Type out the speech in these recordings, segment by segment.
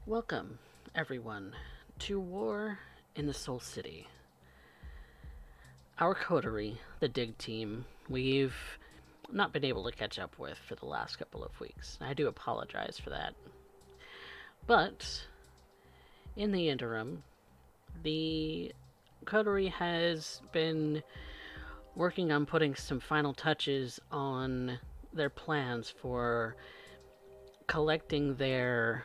Welcome, everyone, to War in the Soul City. Our coterie, the Dig team, we've not been able to catch up with for the last couple of weeks. I do apologize for that. But, in the interim, the coterie has been working on putting some final touches on their plans for collecting their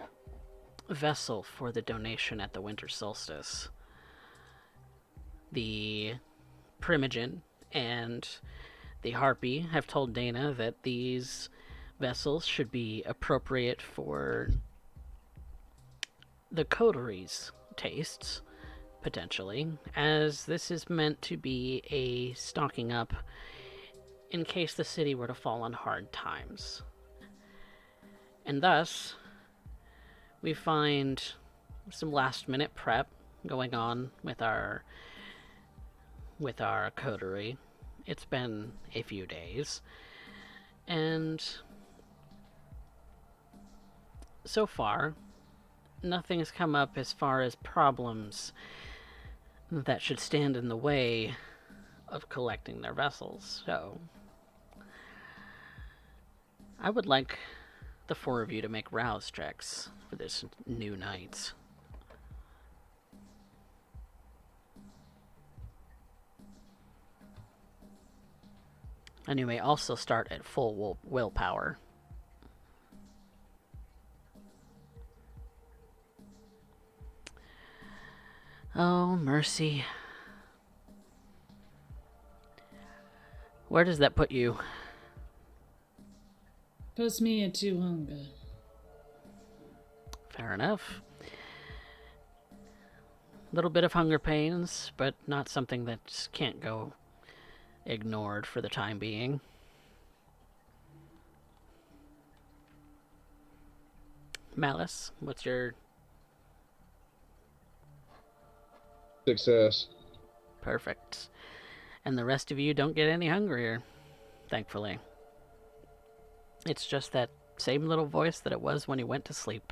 vessel for the donation at the winter solstice. The Primogen and the Harpy have told Dana that these vessels should be appropriate for the coterie's tastes, potentially, as this is meant to be a stocking up in case the city were to fall on hard times. And thus, we find some last minute prep going on with our coterie. It's been a few days, and so far, nothing's come up as far as problems that should stand in the way of collecting their vessels. So, I would like the four of you to make rouse checks for this new night. And you may also start at full willpower. Oh, mercy. Where does that put you? Puts me at 2 hunger. Fair enough. Little bit of hunger pains, but not something that just can't go ignored for the time being. Malice, what's your Success. perfect? And the rest of you don't get any hungrier, thankfully. It's just that same little voice that it was when you went to sleep.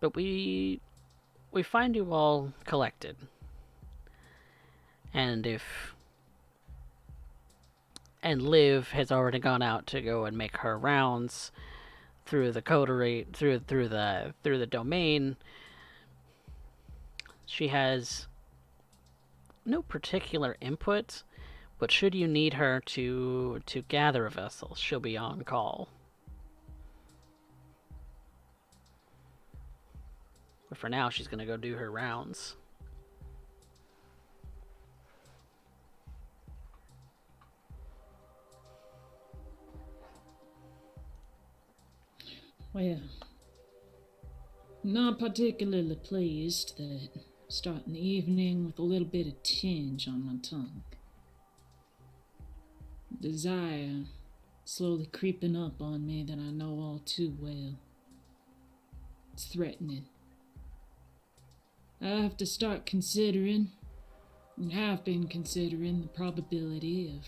But we find you all collected. And Liv has already gone out to go and make her rounds through the coterie, through the domain. She has no particular input, but should you need her to gather a vessel, she'll be on call. But for now, she's gonna go do her rounds. Well, not particularly pleased that starting the evening with a little bit of tinge on my tongue. Desire slowly creeping up on me that I know all too well. It's threatening. I have to start considering, and have been considering, the probability of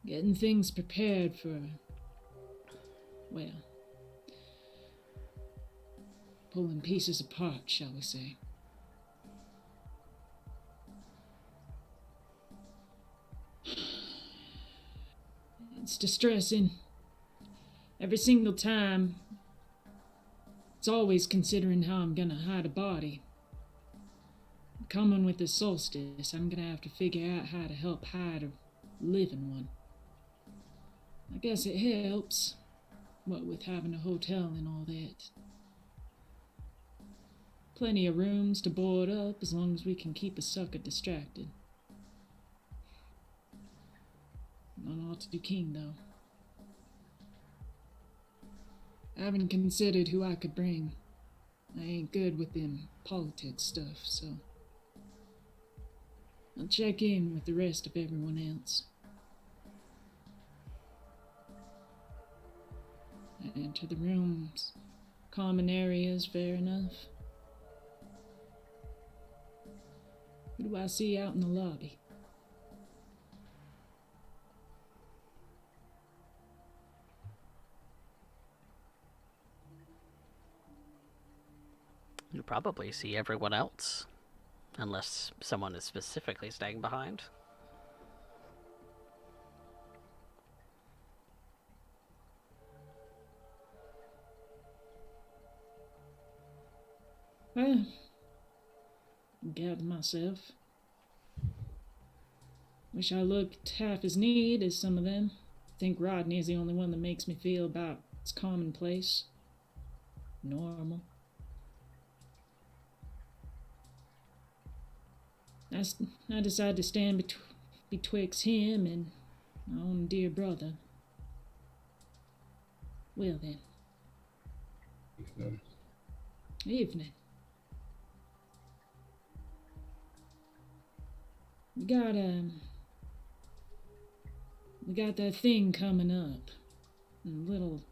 getting things prepared for, well, pulling pieces apart, shall we say. It's distressing. Every single time, it's always considering how I'm gonna hide a body. Coming with the solstice, I'm gonna have to figure out how to help hide a living one. I guess it helps, what with having a hotel and all that. Plenty of rooms to board up as long as we can keep a sucker distracted. Not all too keen, though. I haven't considered who I could bring. I ain't good with them politics stuff, so I'll check in with the rest of everyone else. I enter the rooms. Common areas, fair enough. Who do I see out in the lobby? probably see everyone else, unless someone is specifically staying behind. Well, gather myself. Wish I looked half as neat as some of them. Think Rodney's the only one that makes me feel about as commonplace. Normal. I decided to stand betwixt him and my own dear brother. Well then, Evening. evening. We got that thing coming up. A little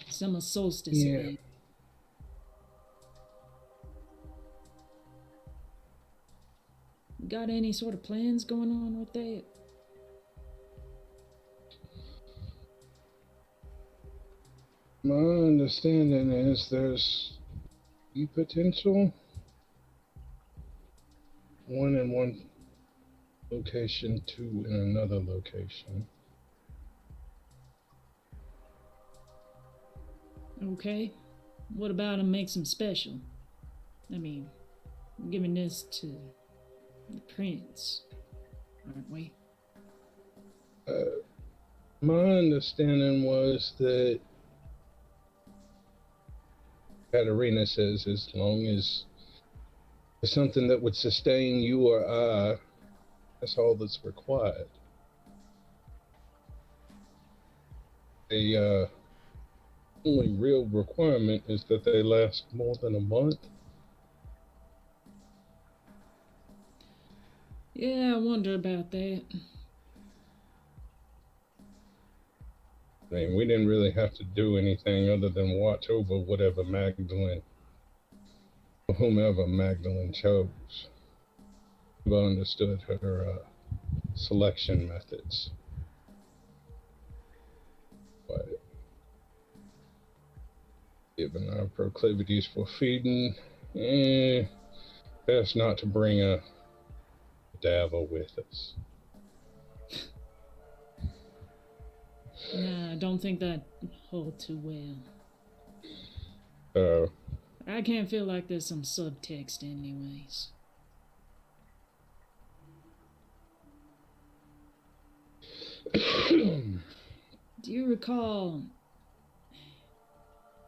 summer solstice Yeah. event. Got any sort of plans going on with that? My understanding is there's the potential. One in one location, two in another location. Okay. What about him makes him special? I mean, we're giving this to the prince, aren't we? My understanding was that Katarina says as long as it's something that would sustain you or I, that's all that's required. The only real requirement is that they last more than a month. Yeah, I wonder about that. I mean, we didn't really have to do anything other than watch over whatever Magdalene, or whomever Magdalene chose. We understood her selection methods. But given our proclivities for feeding, best not to bring a cadaver with us. Nah, I don't think that hold too well. So, I can't feel like there's some subtext anyways. Do you recall...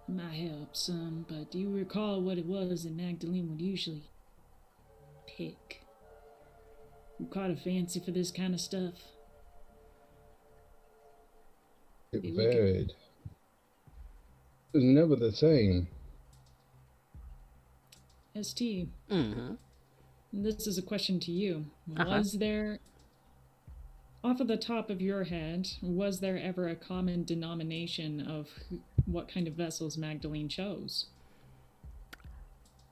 Might help some, but do you recall what it was that Magdalene would usually pick? Who caught a fancy for this kind of stuff? it Maybe we varied. It was never the same. ST, Mm-hmm. this is a question to you. Uh-huh. Was there, off of the top of your head, was there ever a common denomination of what kind of vessels Magdalene chose?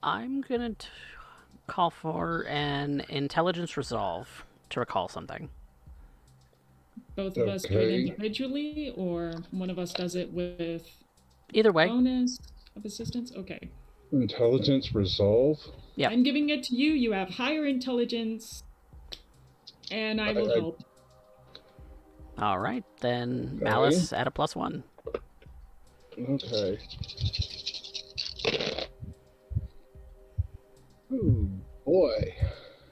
I'm gonna call for an intelligence resolve to recall something. Both of us do it Okay. individually, or one of us does it with Either way, bonus of assistance? Okay. Intelligence resolve. Yep. I'm giving it to you. You have higher intelligence, and I will help. All right, then Okay. Malice at a +1. Okay. Ooh, boy.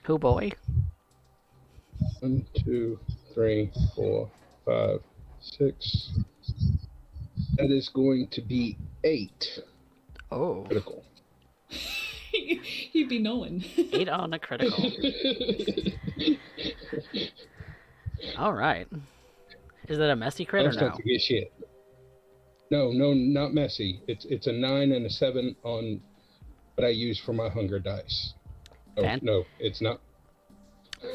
Who boy? 1, 2, 3, 4, 5, 6. That is going to be 8 Oh, critical. He'd be knowing. 8 on a critical. All right. Is that a messy crit or That's not no? to get shit. No, not messy. It's a 9 and a 7 on what I use for my hunger dice. Oh, no, it's not.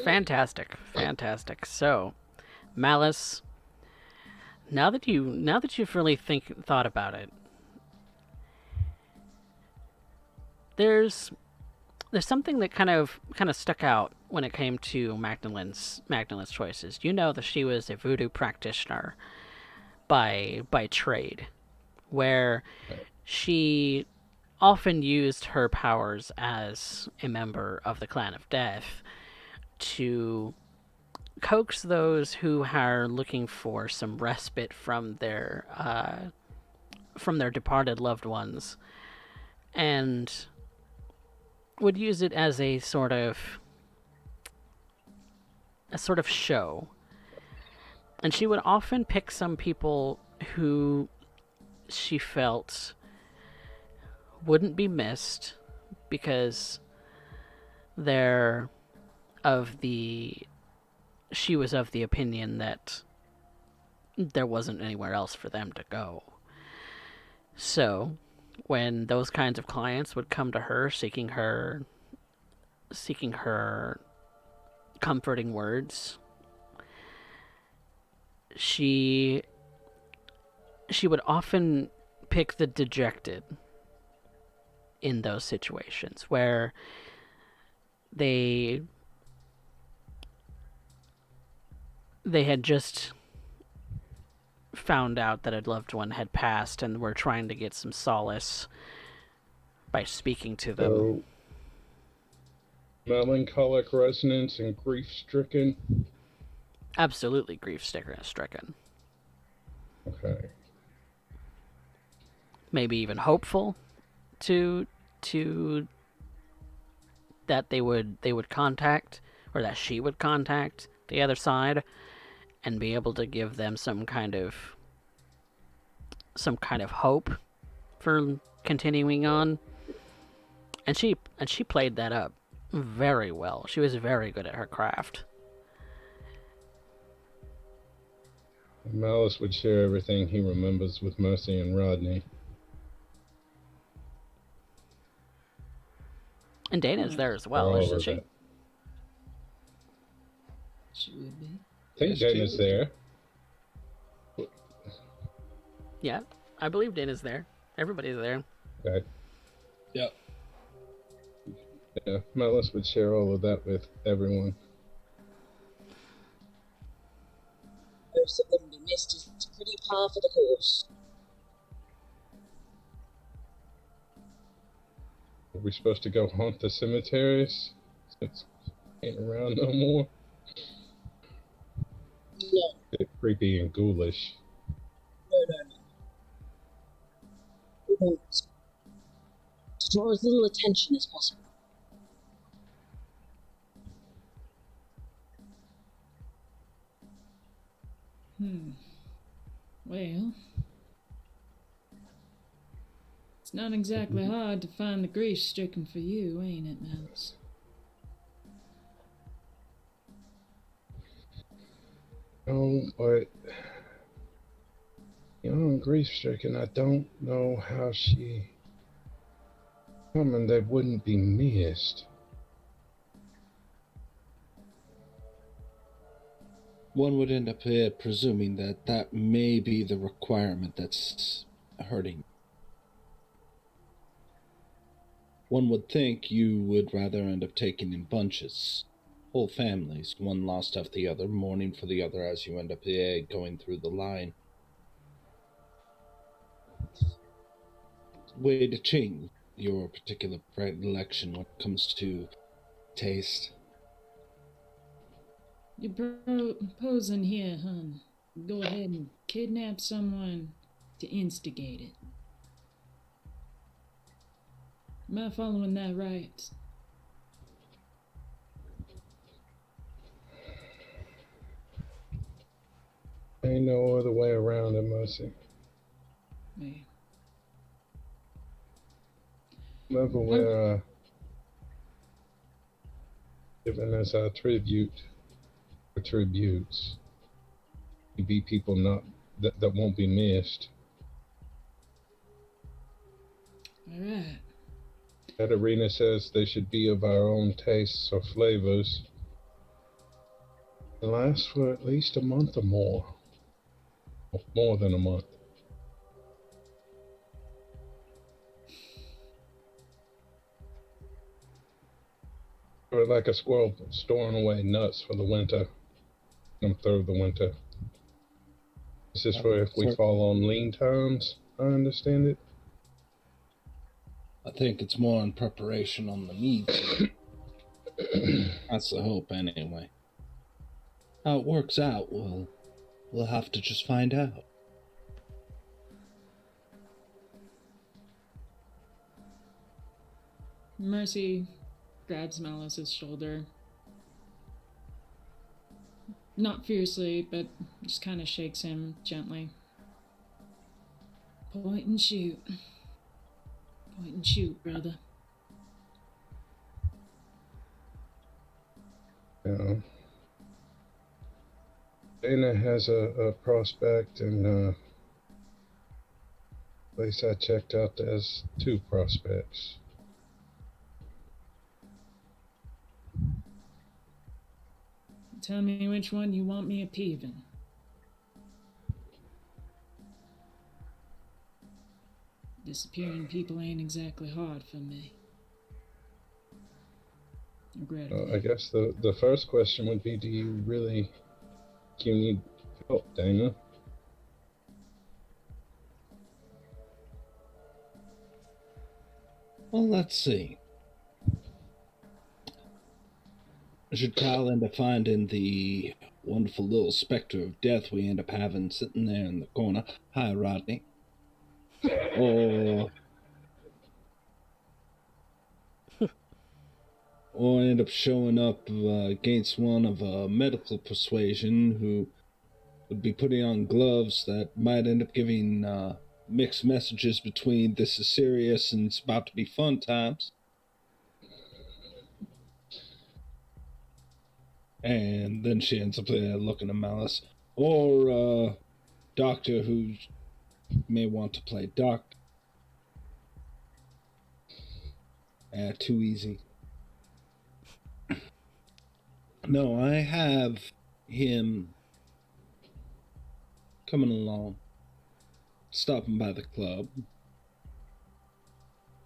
Fantastic, fantastic. So, Malice, now that you've really thought about it, there's something that kind of stuck out when it came to Magdalen's choices. You know that she was a voodoo practitioner by trade, where she often used her powers as a member of the Clan of Death to coax those who are looking for some respite from their departed loved ones, and would use it as a sort of show. And she would often pick some people who she felt wouldn't be missed because they're of the she was of the opinion that there wasn't anywhere else for them to go. So, when those kinds of clients would come to her seeking her comforting words, she would often pick the dejected in those situations where they had just found out that a loved one had passed and were trying to get some solace by speaking to them. So, melancholic resonance and grief-stricken. Absolutely grief-stricken. Okay. Maybe even hopeful to that they would contact, or that she would contact the other side and be able to give them some kind of hope for continuing on. And she played that up very well. She was very good at her craft. Malice would share everything he remembers with Mercy and Rodney. And Dana's there as well, isn't she? She would be. I think Dana's there. Yeah, I believe Dana's there. Everybody's there. Okay. Yep. Yeah, Malice would share all of that with everyone. Most of them be missed is pretty par for the course. Are we supposed to go haunt the cemeteries since we ain't around no more? No, Bit creepy and ghoulish. no. We want to draw as little attention as possible. Well, it's not exactly hard to find the grief-stricken for you, ain't it, Mouse? Oh, but grief-stricken, I don't know how she coming that wouldn't be missed. One would end up presuming that that may be the requirement that's hurting. One would think you would rather end up taking in bunches, whole families, one lost after the other, mourning for the other as you end up going through the line. Way to change your particular predilection when it comes to taste. You're proposing here, hun. Go ahead and kidnap someone to instigate it. Am I following that right? Ain't no other way around it, Mercy. Yeah. Remember, we're giving us our tribute, or tributes. You be people not that won't be missed. All right. That arena says they should be of our own tastes or flavors. And last for at least a month or more. Or more than a month. Or like a squirrel storing away nuts for the winter. Come through the winter. This is for if we fall on lean times, I understand it. I think it's more in preparation on the meat. That's the hope, anyway. How it works out, we'll have to just find out. Mercy grabs Malice's shoulder. Not fiercely, but just kind of shakes him gently. Point and shoot. Point and shoot, brother. Yeah. Dana has a prospect, and place I checked out has 2 prospects. Tell me which one you want me appeasing. Disappearing people ain't exactly hard for me. Regrettably. I guess the first question would be, do you need help, Dana? Well, let's see. Should Kyle end up finding the wonderful little specter of death we end up having sitting there in the corner? Hi, Rodney. Or end up showing up against one of medical persuasion who would be putting on gloves that might end up giving mixed messages between this is serious and it's about to be fun times. And then she ends up looking at Malice. Or Doctor, who may want to play Doctor. Too easy. No, I have him coming along, stopping by the club.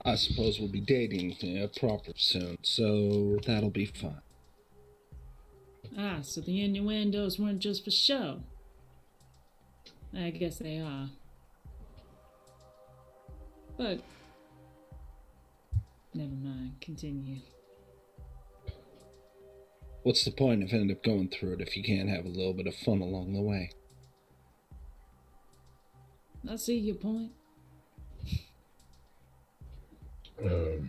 I suppose we'll be dating proper soon, so that'll be fun. Ah, so the innuendos weren't just for show. I guess they are. But never mind, continue. What's the point of ending up going through it if you can't have a little bit of fun along the way? I see your point. The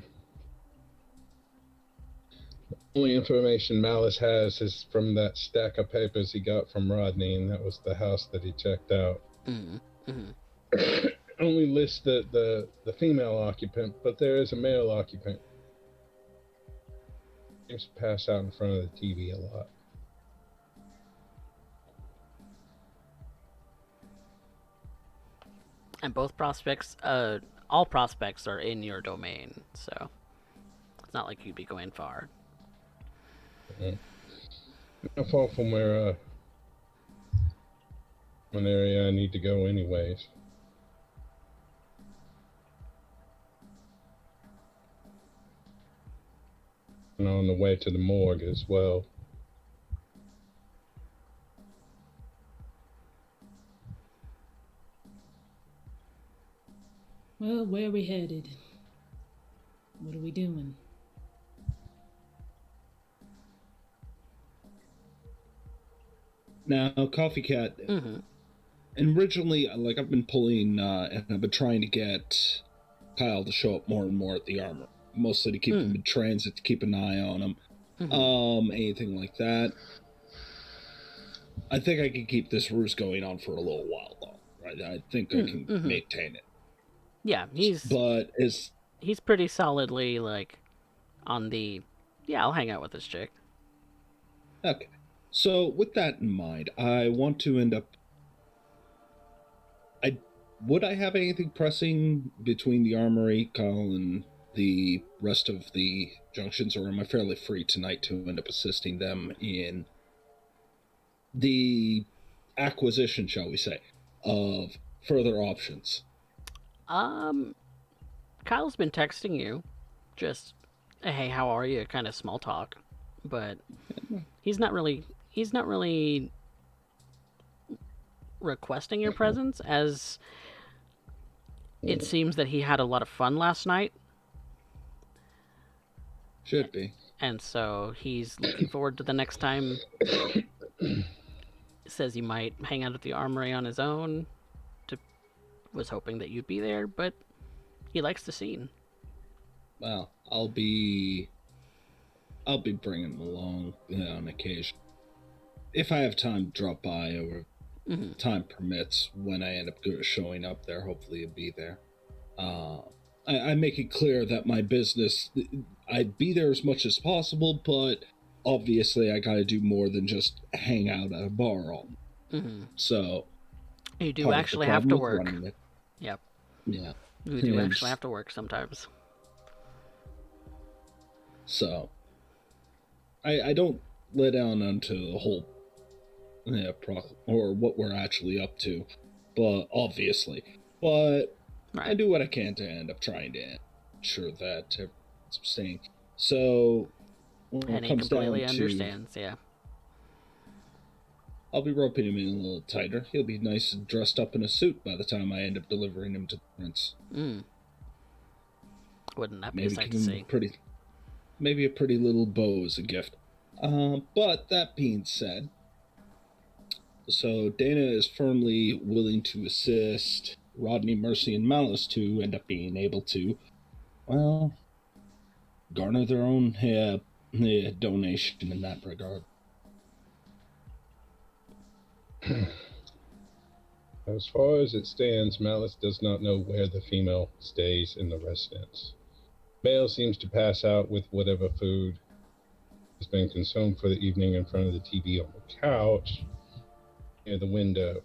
only information Malice has is from that stack of papers he got from Rodney, and that was the house that he checked out. Only lists the female occupant, but there is a male occupant. Seems to pass out in front of the TV a lot. And both prospects, all prospects are in your domain, so it's not like you'd be going far. Not far from where an area I need to go anyways. And on the way to the morgue as well. Well, where are we headed? What are we doing? Now, CoffeeCat, and originally, like, I've been pulling, and I've been trying to get Kyle to show up more and more at the armor. Mostly to keep him in transit, to keep an eye on him. Anything like that. I think I can keep this ruse going on for a little while, though. Right? I think I can maintain it. Yeah, he's pretty solidly, like, on the, I'll hang out with this chick. Okay. So, with that in mind, I want to end up... Would I have anything pressing between the armory, Kyle, and the rest of the junctions, or am I fairly free tonight to end up assisting them in the acquisition, shall we say, of further options? Kyle's been texting you, just, hey, how are you, kind of small talk, but he's not really requesting your presence, as it seems that he had a lot of fun last night, Should be. And so he's looking forward to the next time. Says he might hang out at the armory on his own. Was hoping that you'd be there, but he likes the scene. Well, I'll be bringing him along on occasion. If I have time to drop by, or time permits, when I end up showing up there, hopefully he'll be there. I make it clear that my business, I'd be there as much as possible, but obviously I gotta do more than just hang out at a bar all night. So you do actually have to work. Yep. Yeah. You do actually have to work sometimes. So I don't let down onto the whole or what we're actually up to, but obviously. But right. I do what I can to end up trying to ensure that everyone's staying. So when and it comes down to, understands, yeah. I'll be roping him in a little tighter. He'll be nice and dressed up in a suit by the time I end up delivering him to the prince. Wouldn't that be a sight to see? Maybe a pretty little bow as a gift. But that being said, so Dana is firmly willing to assist Rodney, Mercy, and Malice to end up being able to, well, garner their own donation in that regard. As far as it stands, Malice does not know where the female stays in the residence. Male seems to pass out with whatever food has been consumed for the evening in front of the TV on the couch near the window.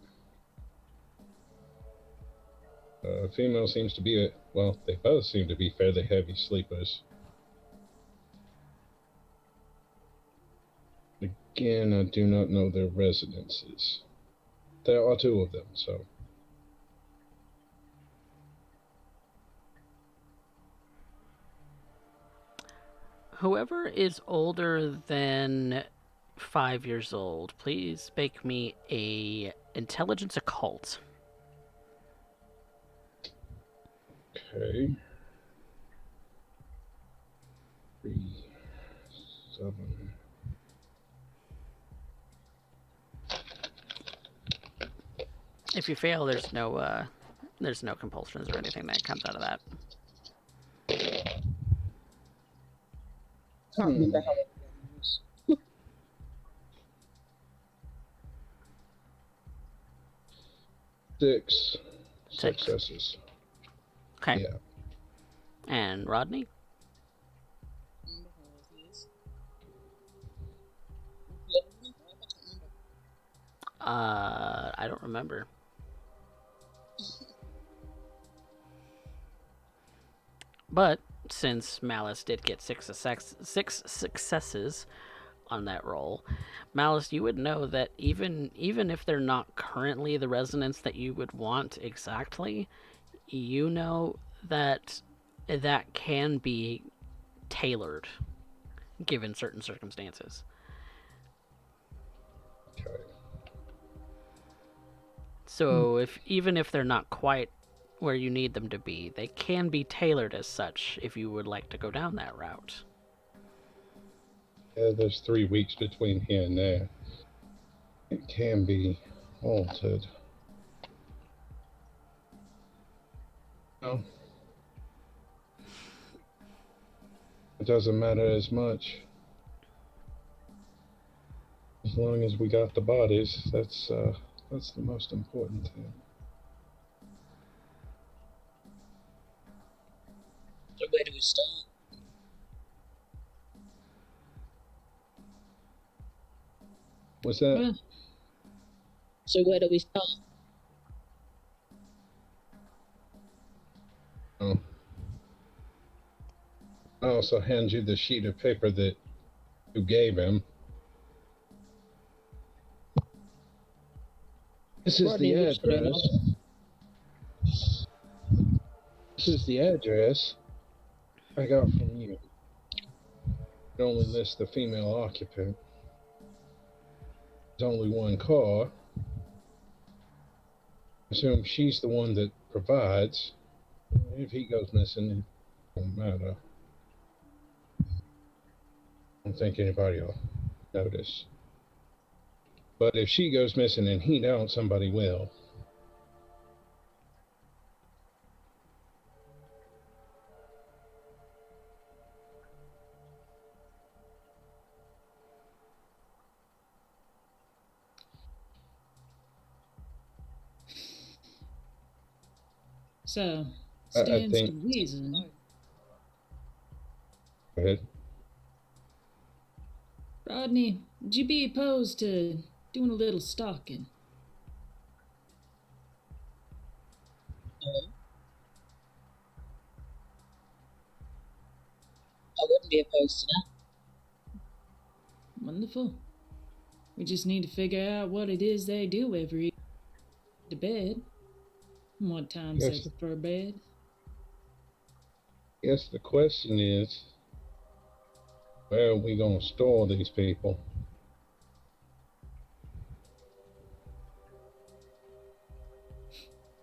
Female seems to be they both seem to be fairly heavy sleepers. Again, I do not know their residences. There are two of them, so. Whoever is older than 5 years old, please make me a intelligence occult. Okay. 3, 7. If you fail, there's no compulsions or anything that comes out of that. Can't remember how it goes. 6 successes. Okay. Yeah. And Rodney? I don't remember. But since Malice did get 6 successes on that roll, Malice, you would know that even if they're not currently the resonance that you would want exactly, you know that can be tailored given certain circumstances. Okay. So even if they're not quite where you need them to be, they can be tailored as such if you would like to go down that route. Yeah, there's 3 weeks between here and there. It can be altered. No. It doesn't matter as much. As long as we got the bodies, that's the most important thing. So where do we start? What's that? So where do we start? Oh. I also hand you the sheet of paper that you gave him. This is the address. This is the address I got from you. It only lists the female occupant. There's only one car. I assume she's the one that provides. If he goes missing, it won't matter. don't think anybody will notice. But if she goes missing and he don't, somebody will. So, I stands think. to reason. Go ahead. Rodney, would you be opposed to doing a little stalking? No. I wouldn't be opposed to that. Wonderful. We just need to figure out what it is they do every to bed. And what times Yes. they prefer bed. Guess the question is, where are we gonna store these people?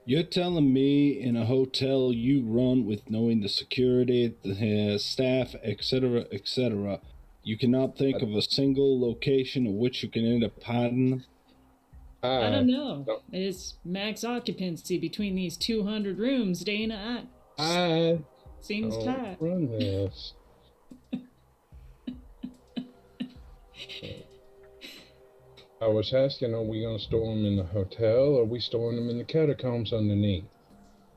You're telling me in a hotel you run with knowing the security, the staff, etc., you cannot think of a single location in which you can end up hiding them? I don't know. No. It's max occupancy between these 200 rooms, Dana. I Seems don't tight. run this. I was asking, are we going to store them in the hotel, or are we storing them in the catacombs underneath?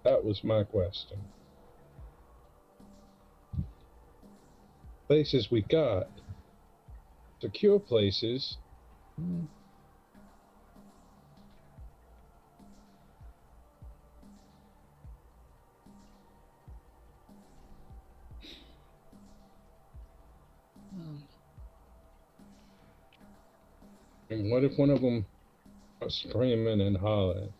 That was my question. Places we got. Secure places. And what if one of them are screaming and hollering?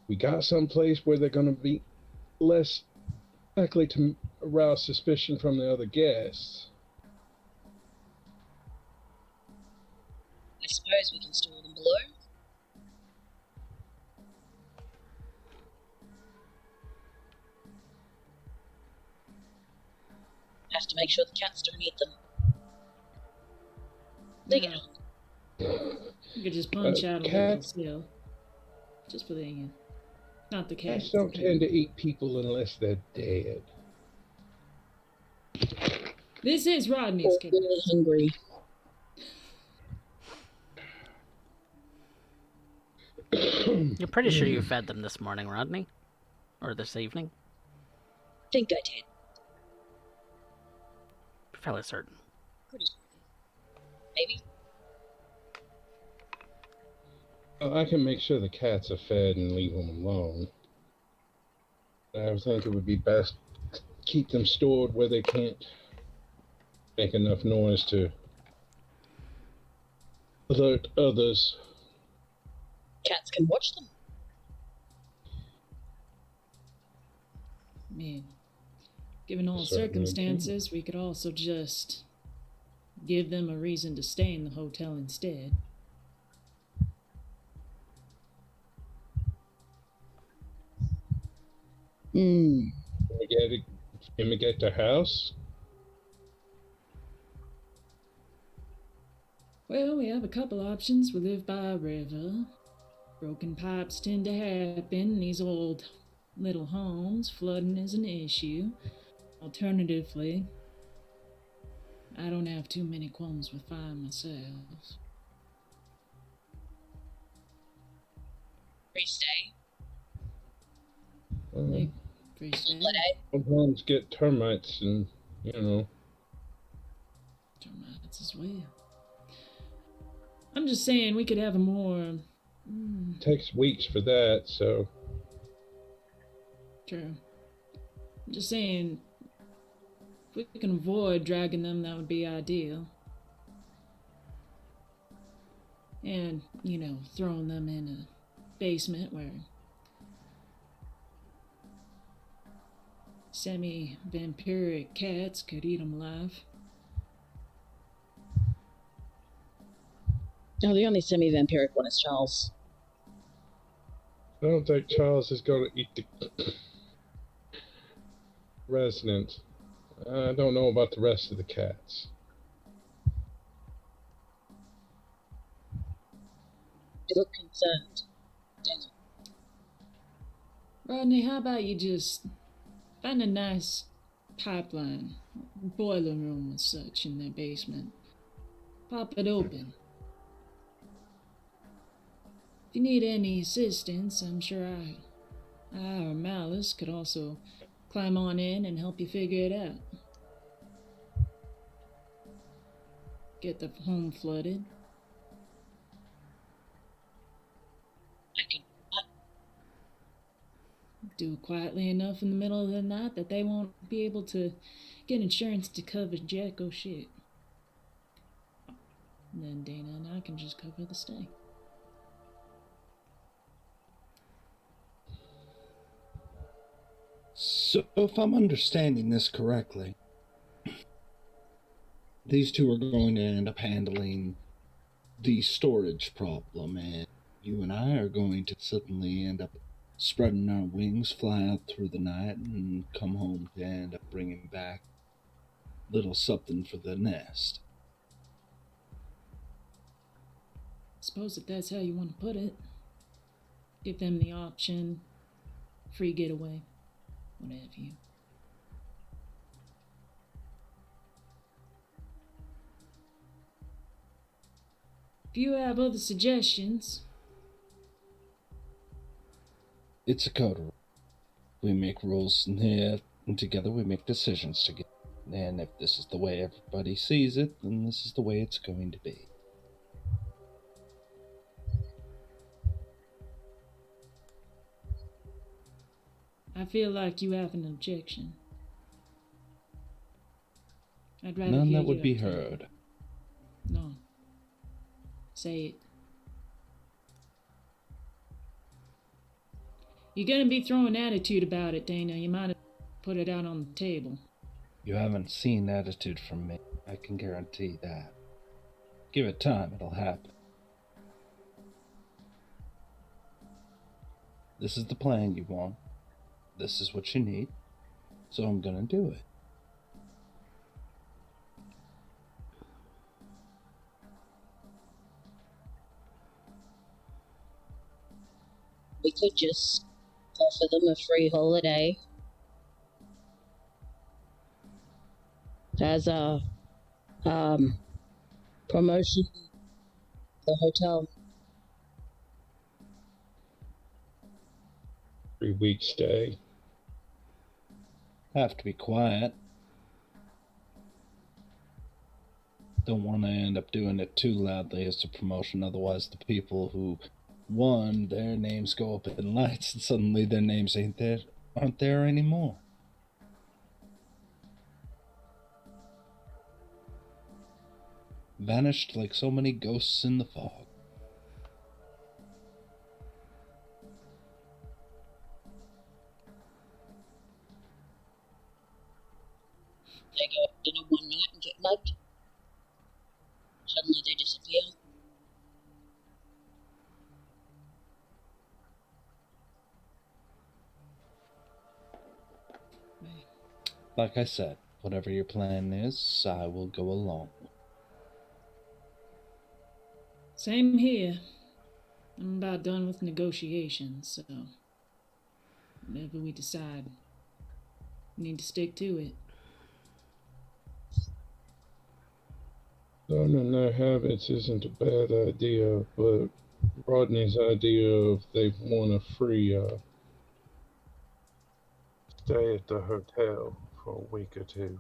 We got some place where they're going to be less likely to arouse suspicion from the other guests. I suppose we can store them below. Have to make sure the cats don't eat them. They get on. You could just punch out a little cats- still. Just for the not the Cats cats. don't tend to eat people unless they're dead. This is Rodney's They're cat. really hungry. You're pretty sure you fed them this morning, Rodney? Or this evening? Think I did. Fairly certain. Pretty sure. Maybe. I can make sure the cats are fed and leave them alone. I think it would be best to keep them stored where they can't make enough noise to alert others. Cats can watch them. I mean, given all Certainly circumstances, we could also just give them a reason to stay in the hotel instead. Hmm. Can we get the house? Well, we have a couple options. We live by a river. Broken pipes tend to happen in these old little homes. Flooding is an issue. Alternatively, I don't have too many qualms with fire myself. Free stay. Like, free stay. Holiday. Sometimes get termites and, Termites as well. I'm just saying we could have a more... takes weeks for that, so. True. I'm just saying, if we can avoid dragging them, that would be ideal. And, throwing them in a basement where semi-vampiric cats could eat them alive. No, the only semi-vampiric one is Charles. I don't think Charles is going to eat the residents. I don't know about the rest of the cats. You look concerned, Dana. Rodney, how about you just find a nice pipeline, boiler room and such in their basement. Pop it open. If you need any assistance, I'm sure I or Malice could also climb on in and help you figure it out. Get the home flooded. I can. Do it quietly enough in the middle of the night that they won't be able to get insurance to cover jack or shit. And then Dana and I can just cover the stay. So, if I'm understanding this correctly, these two are going to end up handling the storage problem, and you and I are going to suddenly end up spreading our wings, fly out through the night, and come home to end up bringing back little something for the nest. Suppose if that's how you want to put it. Give them the option, free getaway, what have you. If you have other suggestions. It's a coterie. We make rules here, and together we make decisions together. And if this is the way everybody sees it, then this is the way it's going to be. I feel like you have an objection. I'd rather None hear that would you be out. heard. No. Say it. You're gonna be throwing attitude about it, Dana. You might have put it out on the table. You haven't seen attitude from me. I can guarantee that. Give it time, it'll happen. This is the plan you want. This is what you need. So I'm gonna do it. We could just offer them a free holiday as a promotion for the hotel. 3-week stay. Have to be quiet. Don't want to end up doing it too loudly as a promotion, otherwise the people who won, their names go up in lights and suddenly their names aren't there anymore. Vanished like so many ghosts in the fog. They go out to dinner one night and get mugged. Suddenly they disappear. Like I said, whatever your plan is, I will go along. Same here. I'm about done with negotiations, so whatever we decide, we need to stick to it. Learning their habits isn't a bad idea, but Rodney's idea of they want a free stay at the hotel for a week or two.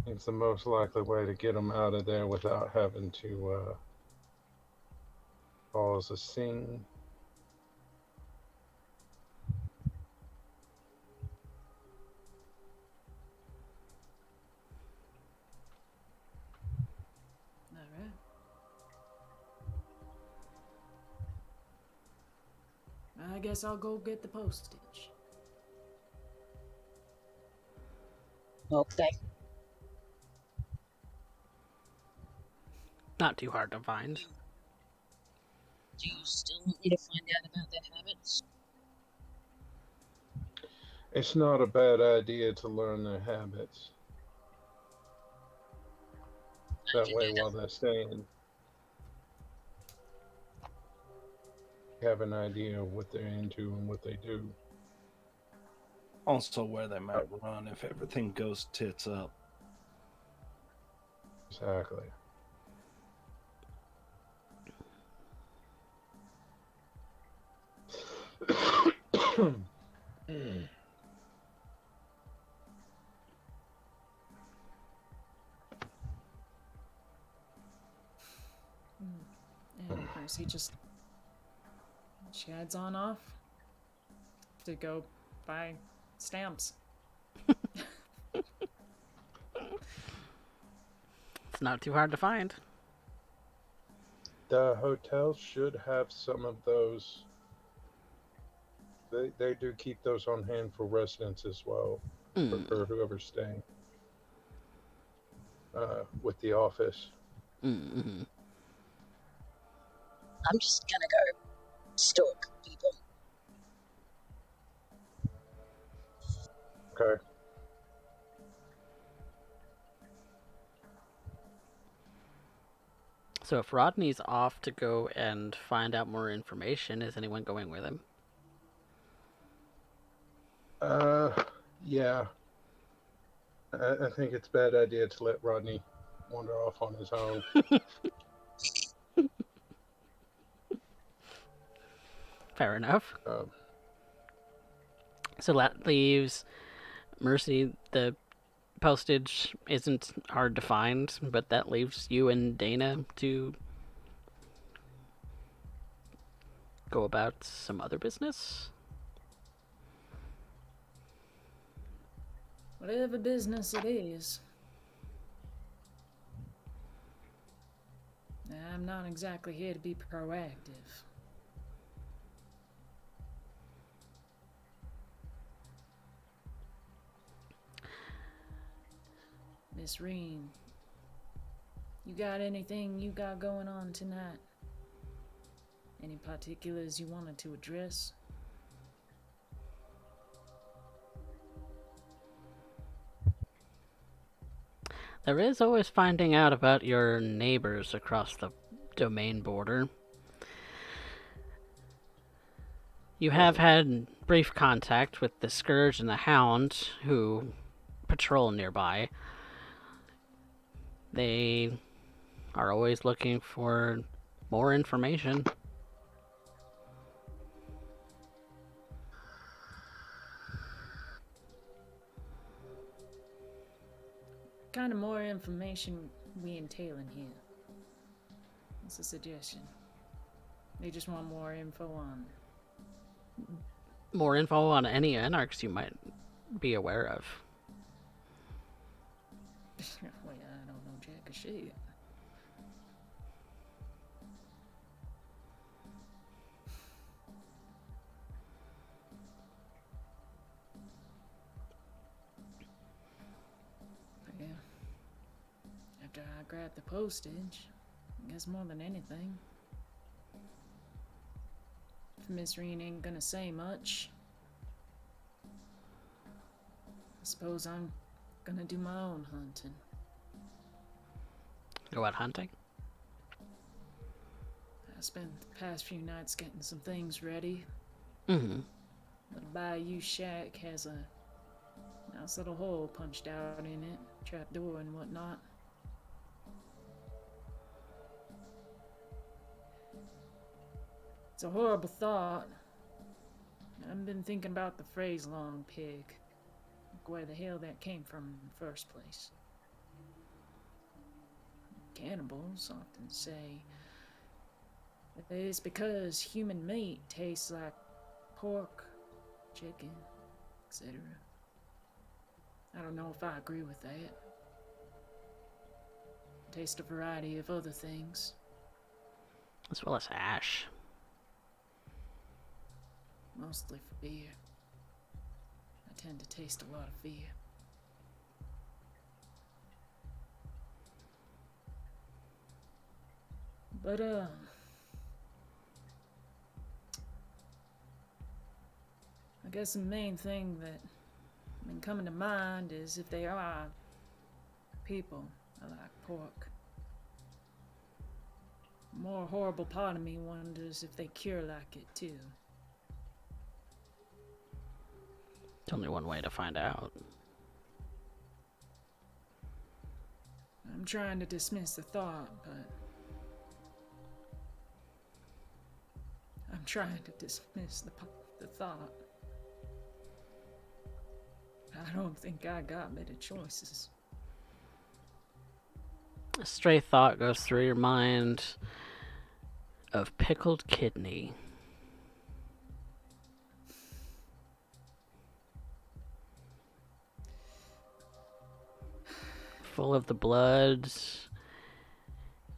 It's the most likely way to get them out of there without having to cause a scene. Alright. I guess I'll go get the postage. Okay. Not too hard to find. Do you still want me to find out about their habits? It's not a bad idea to learn their habits. That way while they're staying. have an idea of what they're into and what they do. Also, where they might run if everything goes tits up. Exactly. And Percy just shads on off to go buy stamps. It's not too hard to find. The hotel should have some of those. They do keep those on hand for residents as well, for whoever's staying with the office. Mm-hmm. I'm just gonna go stalk people. Okay. So if Rodney's off to go and find out more information, is anyone going with him? Yeah. I think it's a bad idea to let Rodney wander off on his own. Fair enough. Um, So that leaves Mercy. The postage isn't hard to find, but that leaves you and Dana to go about some other business. Whatever business it is. I'm not exactly here to be proactive. Miss Reen, you got anything you got going on tonight? Any particulars you wanted to address? There is always finding out about your neighbors across the domain border. You have had brief contact with the Scourge and the Hound, who patrol nearby. They are always looking for more information. What kind of more information we entailing here? What's a suggestion? They just want more info on. More info on any anarchs you might be aware of. Well, I don't know jack or shit. Yeah. After I grab the postage, I guess more than anything. If Miss Reen ain't gonna say much, I suppose I'm gonna do my own hunting. Go out hunting? I spent the past few nights getting some things ready. Mm-hmm. The Bayou Shack has a nice little hole punched out in it, trapdoor and whatnot. It's a horrible thought. I've been thinking about the phrase long pig. Like where the hell that came from in the first place. Cannibals often say that it's because human meat tastes like pork, chicken, etc. I don't know if I agree with that. Taste a variety of other things. As well as ash. Mostly for beer. I tend to taste a lot of fear. But, I guess the main thing that been coming to mind is if they are people that like pork. More horrible part of me wonders if they cure like it too. It's only one way to find out. I'm trying to dismiss the thought, but I'm trying to dismiss the thought. I don't think I got better choices. A stray thought goes through your mind of pickled kidney. Full of the blood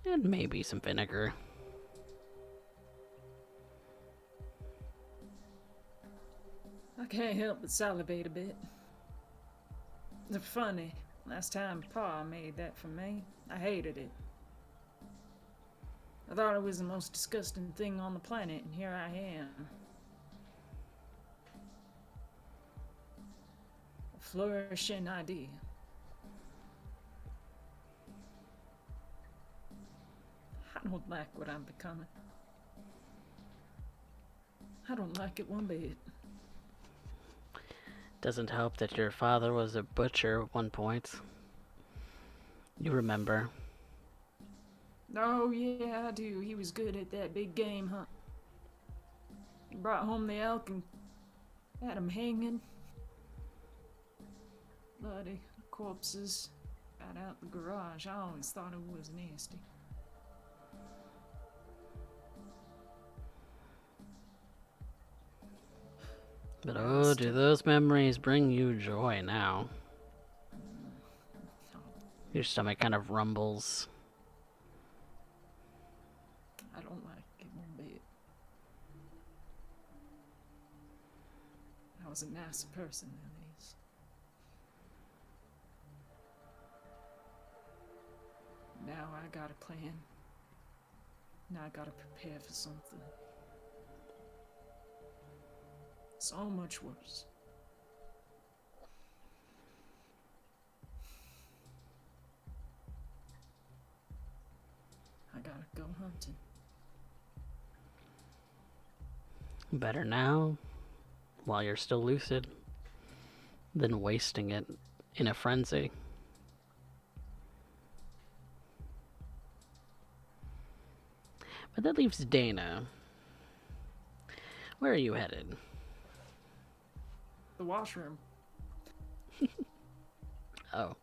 and maybe some vinegar. I can't help but salivate a bit. It's funny. Last time Pa made that for me, I hated it. I thought it was the most disgusting thing on the planet, and here I am. A flourishing idea. I don't like what I'm becoming. I don't like it one bit. Doesn't help that your father was a butcher at one point. You remember. Oh, yeah, I do. He was good at that big game hunt. He brought home the elk and had him hanging. Bloody corpses got out the garage. I always thought it was nasty. But oh, do those memories bring you joy now? Your stomach kind of rumbles. I don't like it one bit. I was a nice person, at least. Now I got a plan. Now I gotta prepare for something. So much worse. I gotta go hunting. Better now, while you're still lucid, than wasting it in a frenzy. But that leaves Dana. Where are you headed? The washroom. Oh,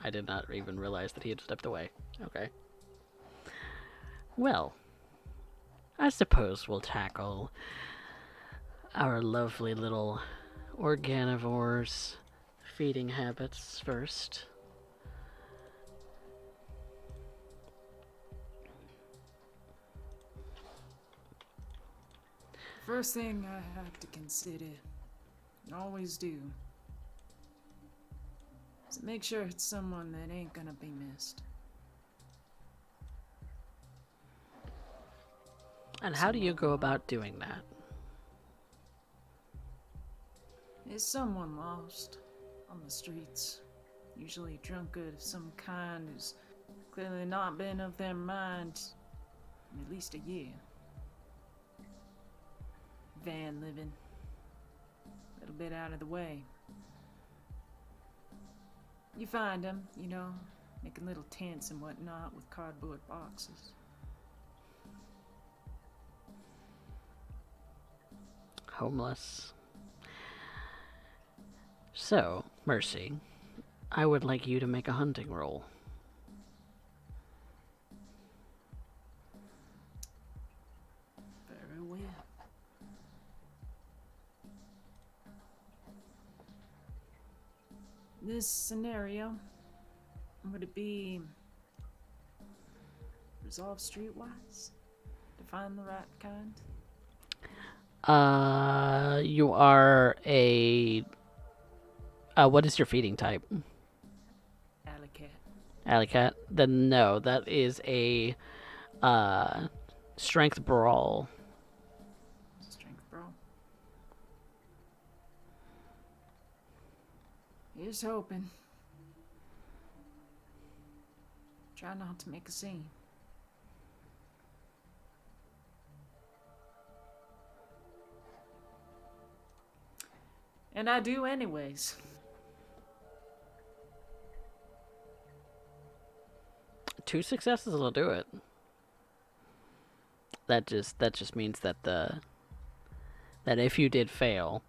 I did not even realize that he had stepped away. Okay. Well, I suppose we'll tackle our lovely little organivores' feeding habits first. First thing I have to consider, and always do, is to make sure it's someone that ain't gonna be missed. And how do you go about doing that? Is someone lost on the streets, usually drunkard of some kind who's clearly not been of their mind in at least a year. Van living, a little bit out of the way. You find them, you know, making little tents and whatnot with cardboard boxes. Homeless. So, Mercy, I would like you to make a hunting roll. Very well. This scenario, would it be resolved streetwise to find the right kind? You are a... what is your feeding type? Alley cat. Alley cat? Then no, that is a, strength brawl. Strength bro. Here's hoping. Try not to make a scene. And I do anyways. Two successes will do it. That just means that if you did fail,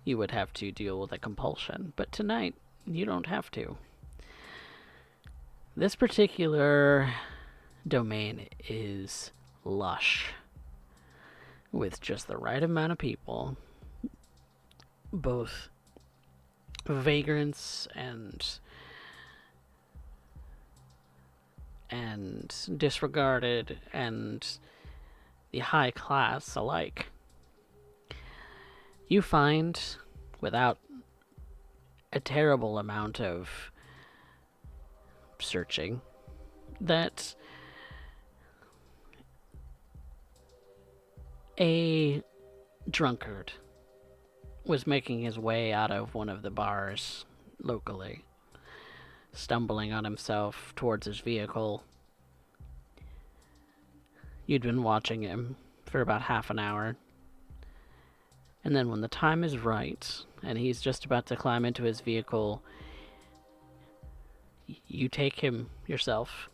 you would have to deal with a compulsion. But tonight, you don't have to. This particular domain is lush, with just the right amount of people, both vagrants and disregarded and the high class alike. You find, without a terrible amount of searching, that a drunkard was making his way out of one of the bars locally, stumbling on himself towards his vehicle. You'd been watching him for about half an hour. And then when the time is right, and he's just about to climb into his vehicle, you take him yourself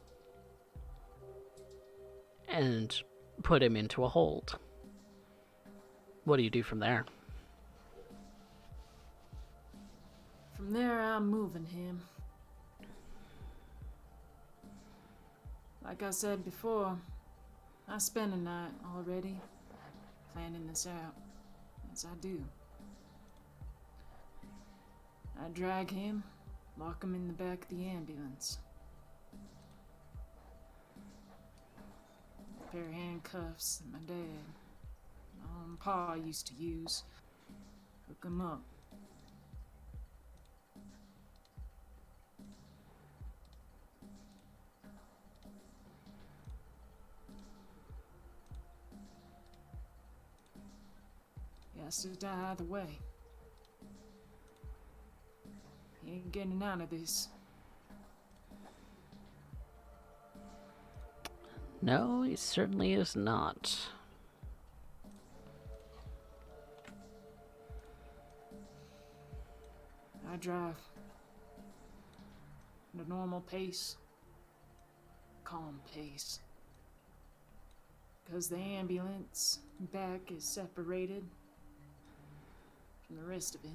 and put him into a hold. What do you do from there? From there, I'm moving him. Like I said before, I spent a night already planning this out, as I do. I drag him, lock him in the back of the ambulance. A pair of handcuffs that my dad, my pa used to use. Hook him up. He has to die either way. He ain't getting out of this. No, he certainly is not. I drive at a normal pace, calm pace. Because the ambulance back is separated from the rest of it.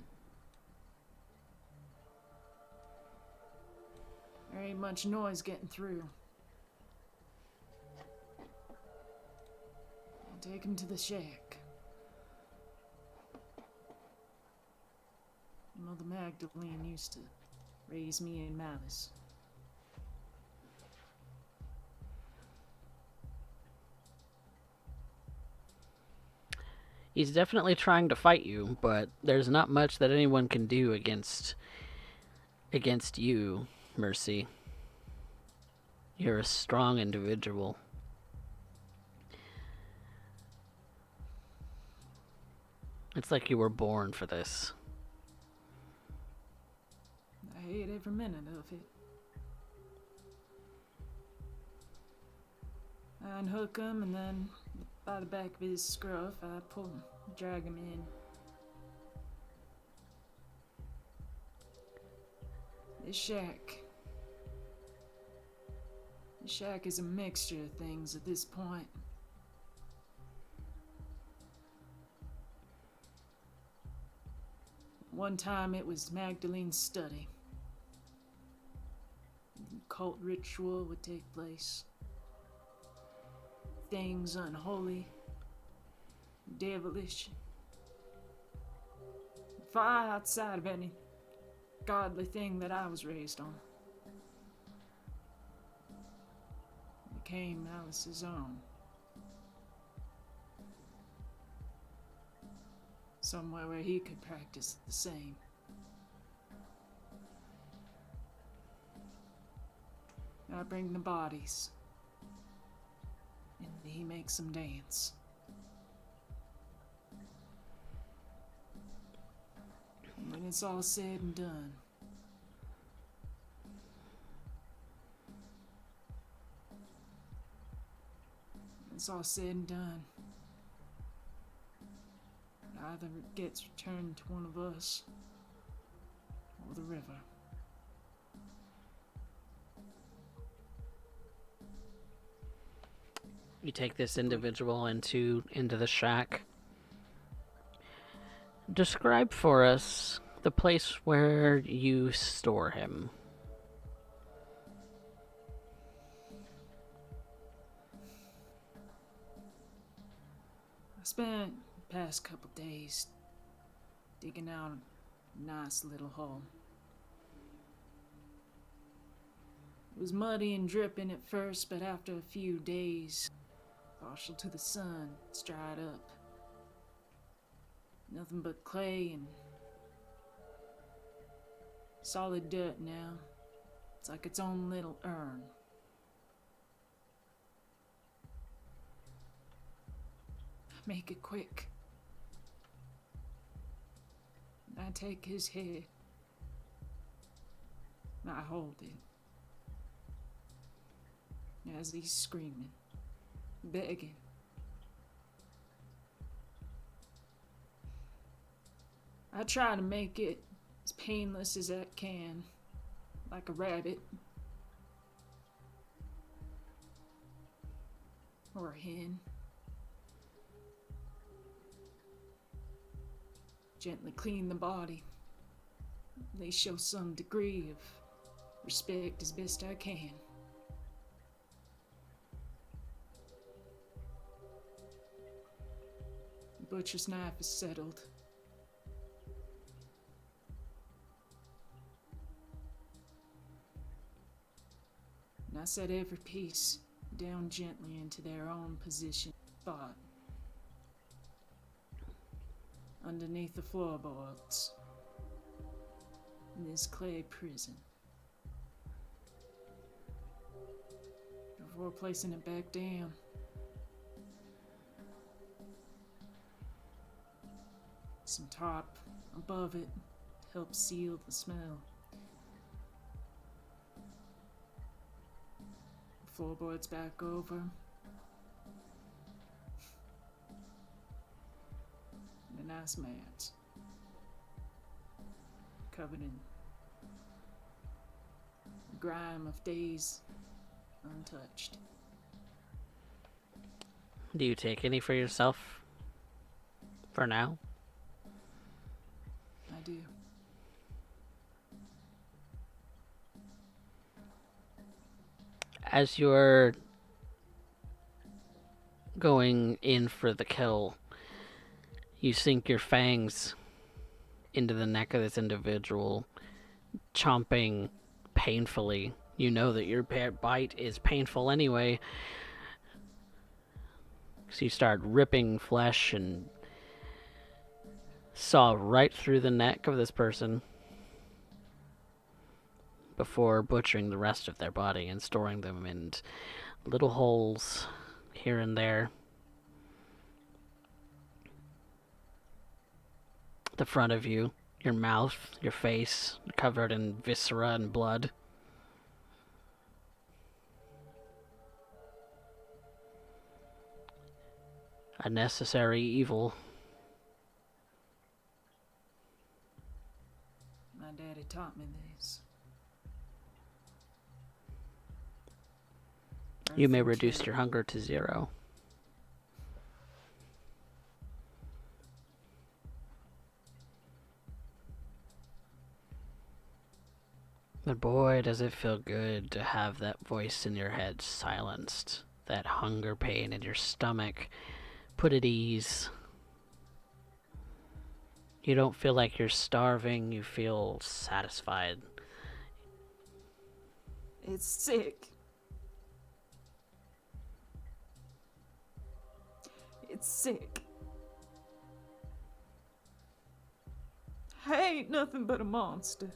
There ain't much noise getting through. I take him to the shack. Mother Magdalene used to raise me in malice. He's definitely trying to fight you, but there's not much that anyone can do against you, Mercy. You're a strong individual. It's like you were born for this. I hate every minute of it. I unhook him, and then by the back of his scruff, I pull him, drag him in. This shack. The shack is a mixture of things at this point. One time it was Magdalene's study. Cult ritual would take place. Things unholy, devilish, far outside of any godly thing that I was raised on. Became Alice's own. Somewhere where he could practice the same. I bring the bodies, and he makes them dance. And when it's all said and done, Either it gets returned to one of us, or the river. You take this individual into the shack. Describe for us the place where you store him. I spent the past couple days digging out a nice little hole. It was muddy and dripping at first, but after a few days, partial to the sun, it's dried up. Nothing but clay and solid dirt now. It's like its own little urn. Make it quick. I take his head. I hold it. As he's screaming, begging. I try to make it as painless as I can, like a rabbit. Or a hen. Gently clean the body. At least show some degree of respect as best I can. The butcher's knife is settled. And I set every piece down gently into their own position spot. Underneath the floorboards. In this clay prison. Before placing it back down. Some tarp above it helps seal the smell. The floorboards back over. And a nice mat. Covered in grime of days untouched. Do you take any for yourself? For now? I do. As you're going in for the kill, you sink your fangs into the neck of this individual, chomping painfully. You know that your bite is painful anyway, so you start ripping flesh and saw right through the neck of this person before butchering the rest of their body and storing them in little holes here and there. The front of you, your mouth, your face, covered in viscera and blood. A necessary evil. My daddy taught me this. You may reduce your hunger to 0. But boy, does it feel good to have that voice in your head silenced. That hunger pain in your stomach put at ease. You don't feel like you're starving, you feel satisfied. It's sick. It's sick. I ain't nothing but a monster.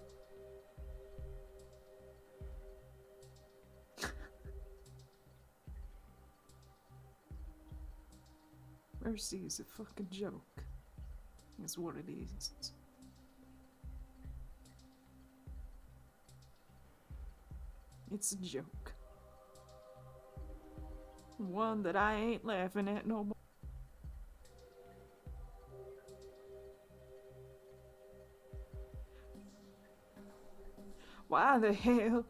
Mercy is a fucking joke. Is what it is. It's a joke. One that I ain't laughing at no more. Why the hell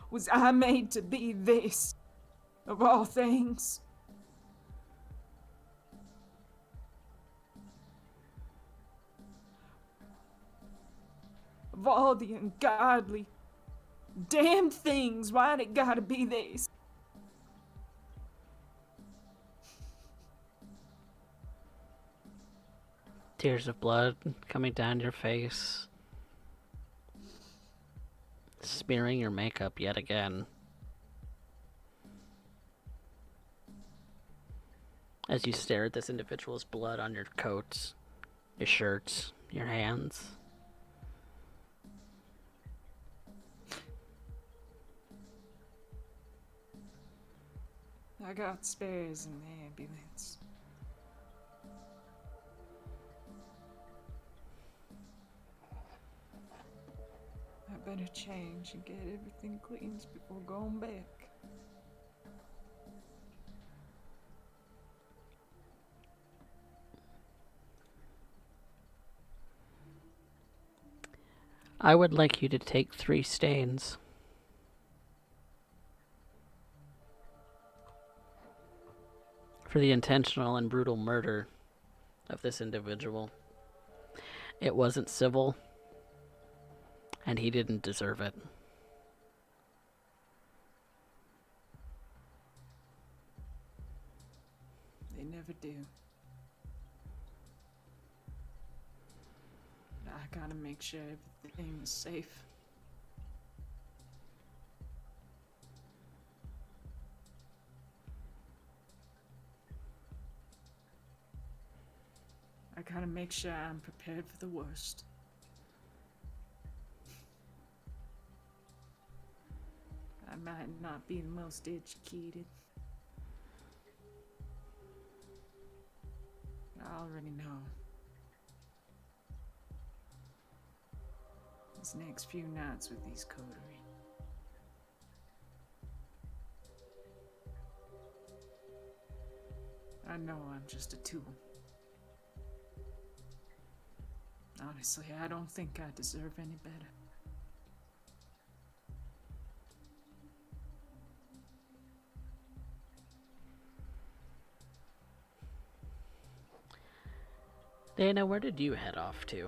was I made to be this, of all things? Of all the ungodly, damned things, why'd it gotta be this? Tears of blood coming down your face, smearing your makeup yet again. As you stare at this individual's blood on your coat, your shirts, your hands. I got spares in the ambulance. I better change and get everything cleaned before going back. I would like you to take 3 stains. For the intentional and brutal murder of this individual. It wasn't civil, and he didn't deserve it. They never do. I gotta make sure everything is safe. I gotta make sure I'm prepared for the worst. I might not be the most educated. I already know. These next few nights with these coterie. I know I'm just a tool. Honestly, I don't think I deserve any better. Dana, where did you head off to?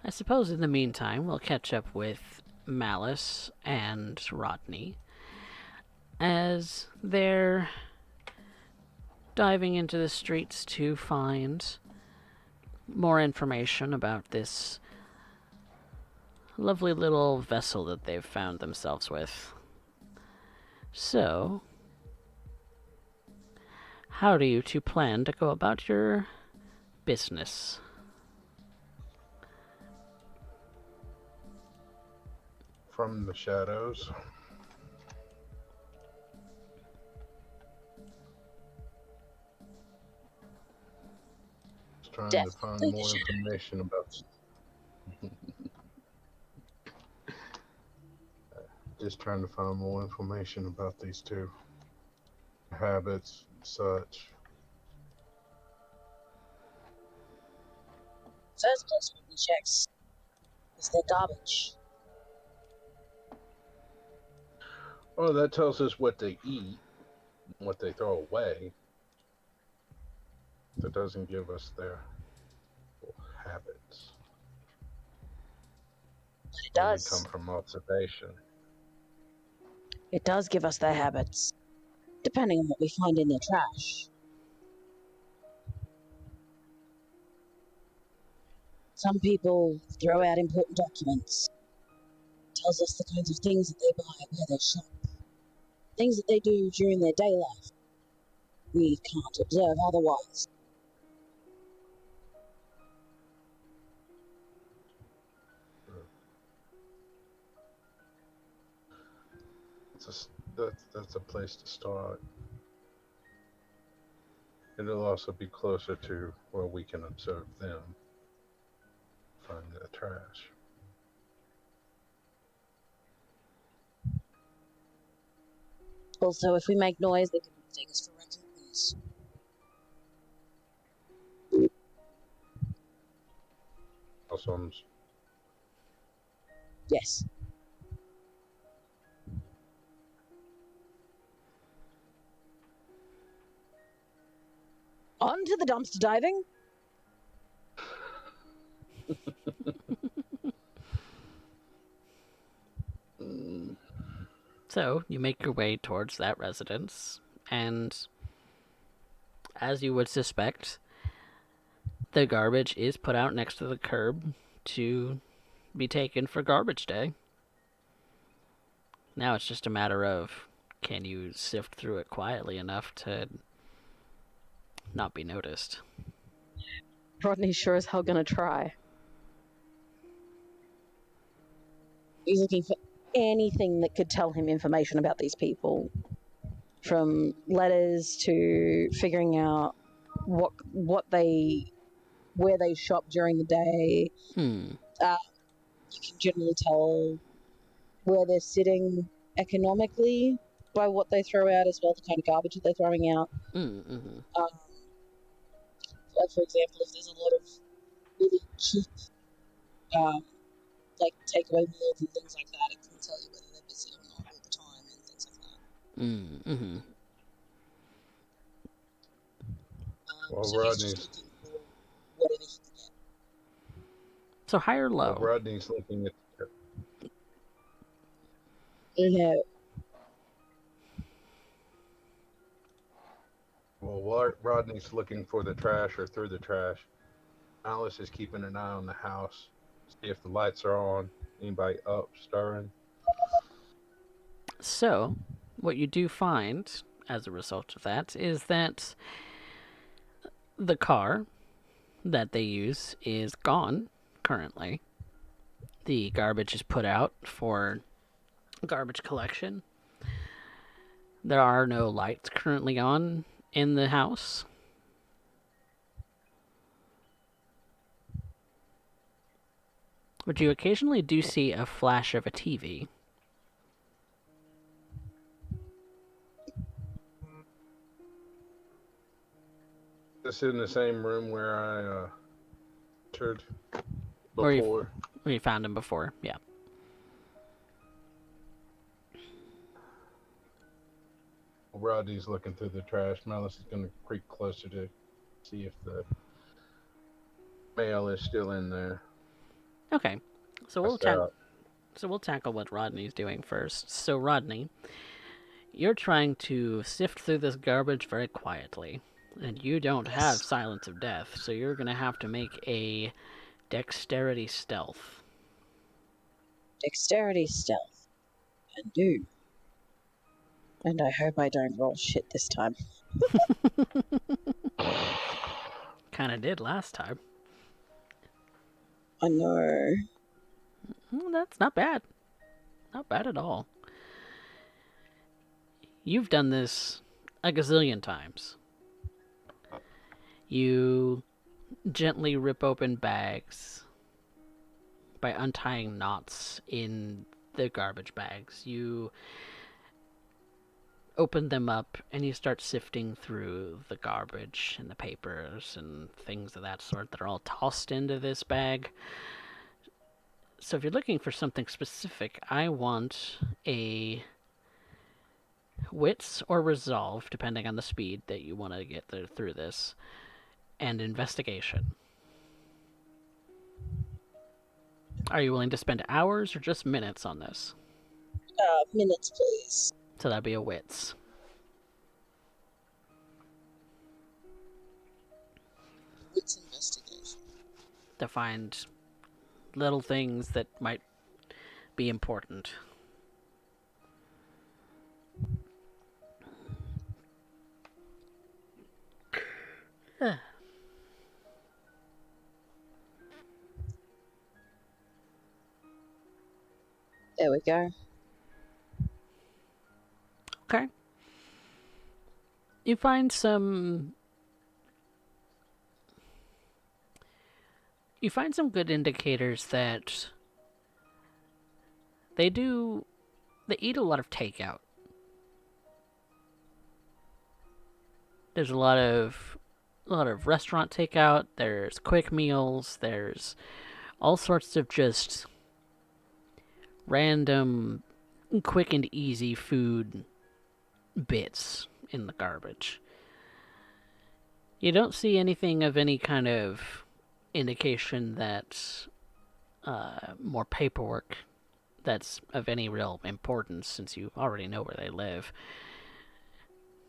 I suppose in the meantime, we'll catch up with Malice and Rodney as they're diving into the streets to find more information about this lovely little vessel that they've found themselves with. So, how do you two plan to go about your business? From the shadows. Just trying to find Definitely more the shadows. information about. Just trying to find more information about these two habits, such. First place he checks is their garbage. Oh, that tells us what they eat, what they throw away. That doesn't give us their habits. But it Only does. come from observation. It does give us their habits, depending on what we find in their trash. Some people throw out important documents. Tells us the kinds of things that they buy, where they shop. Things that they do during their day life. We can't observe otherwise. that's a place to start. It'll also be closer to where we can observe them, find the trash. Also, if we make noise, they can take us for raccoons. Possums. Yes. On to the dumpster diving. So, you make your way towards that residence, and as you would suspect, the garbage is put out next to the curb to be taken for garbage day. Now it's just a matter of, can you sift through it quietly enough to not be noticed? Rodney's sure as hell gonna try. He's looking for anything that could tell him information about these people, from letters to figuring out what they where they shop during the day. You can generally tell where they're sitting economically by what they throw out, as well, the kind of garbage that they're throwing out. Like, for example, if there's a lot of really cheap like takeaway meals and things like that, it can tell you whether they're busy or not all the time and things like that. Well, So he's just looking for whatever he can get. So high or low? Well, Rodney's looking at. No. Well, Rodney's looking for the trash or through the trash. Alice is keeping an eye on the house, see if the lights are on. Anybody up, stirring? So, what you do find as a result of that is that the car that they use is gone currently. The garbage is put out for garbage collection. There are no lights currently on in the house. But you occasionally do see a flash of a TV. This in the same room where I entered Where before. you found him before, yeah. Rodney's looking through the trash. Malice is going to creep closer to see if the mail is still in there. Okay, so we'll tackle what Rodney's doing first. So Rodney, you're trying to sift through this garbage very quietly, and you don't have Silence of Death, so you're gonna have to make a dexterity stealth. Dexterity stealth. And do. And I hope I don't roll shit this time. Kinda did last time. I know. That's not bad. Not bad at all. You've done this a gazillion times. You gently rip open bags by untying knots in the garbage bags. You open them up and you start sifting through the garbage and the papers and things of that sort that are all tossed into this bag. So if you're looking for something specific, I want a wits or resolve, depending on the speed that you want to get through this, and investigation. Are you willing to spend hours or just minutes on this? Minutes, please. So that'd be a wits. Wits investigation. To find little things that might be important. There we go. You find some good indicators that they eat a lot of takeout. There's a lot of restaurant takeout, there's quick meals, there's all sorts of just random quick and easy food bits in the garbage. You don't see anything of any kind of indication that more paperwork that's of any real importance, since you already know where they live.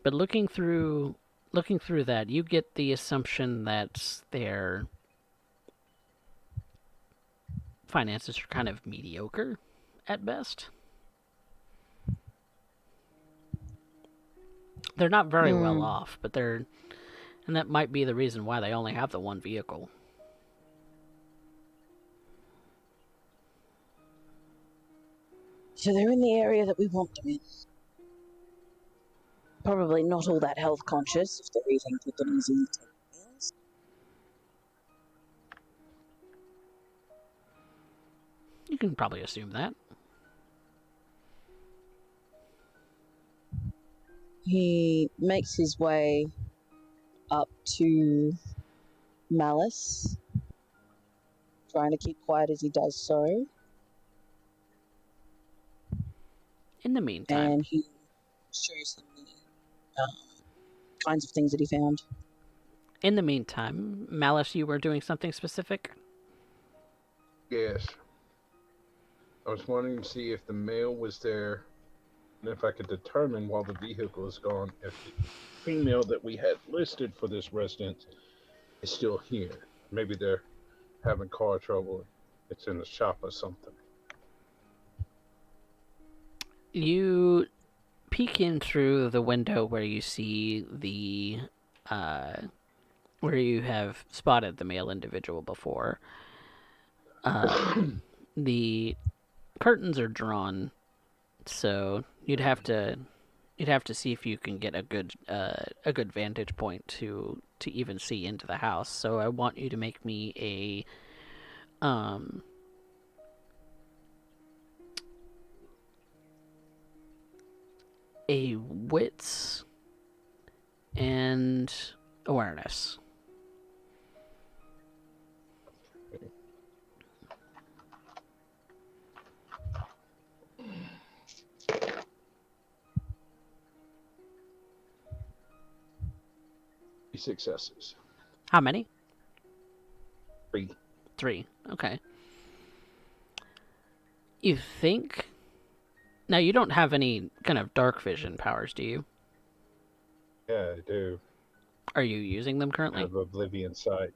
But looking through that, you get the assumption that their finances are kind of mediocre at best. They're not very well off, but and that might be the reason why they only have the one vehicle. So they're in the area that we want them in. Probably not all that health conscious if they're eating quick and easy meals. You can probably assume that. He makes his way up to Malice, trying to keep quiet as he does so. In the meantime, and he shows him the kinds of things that he found. Malice, you were doing something specific? Yes. I was wanting to see if the mail was there, and if I could determine while the vehicle is gone if the female that we had listed for this residence is still here. Maybe they're having car trouble. It's in the shop or something. You peek in through the window where you see the where you have spotted the male individual before. The curtains are drawn, so you'd have to see if you can get a good vantage point to even see into the house. So I want you to make me a wits and awareness. Successes. How many? 3. 3. Okay. You think... Now, you don't have any kind of dark vision powers, do you? Yeah, I do. Are you using them currently? I have Oblivion Sight.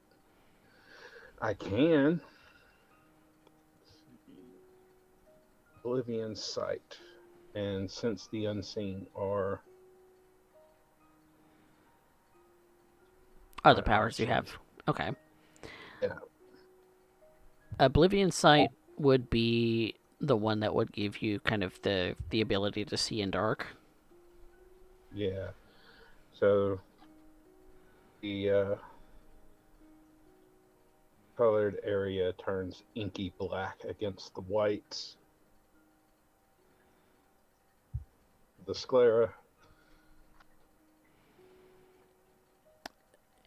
I can. Oblivion Sight. And Sense the Unseen are the powers you have. Okay. Yeah. Oblivion Sight would be the one that would give you kind of the ability to see in dark. Yeah. So the colored area turns inky black against the whites. The sclera.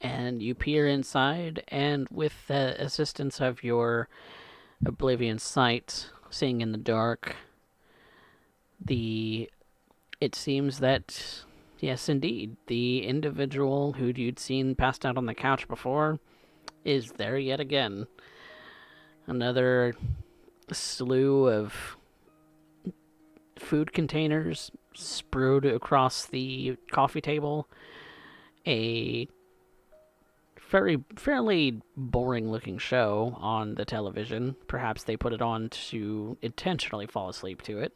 And you peer inside, and with the assistance of your Oblivion Sight, seeing in the dark, it seems that, yes, indeed, the individual who you'd seen passed out on the couch before is there yet again. Another slew of food containers strewed across the coffee table. A fairly boring looking show on the television. Perhaps they put it on to intentionally fall asleep to it.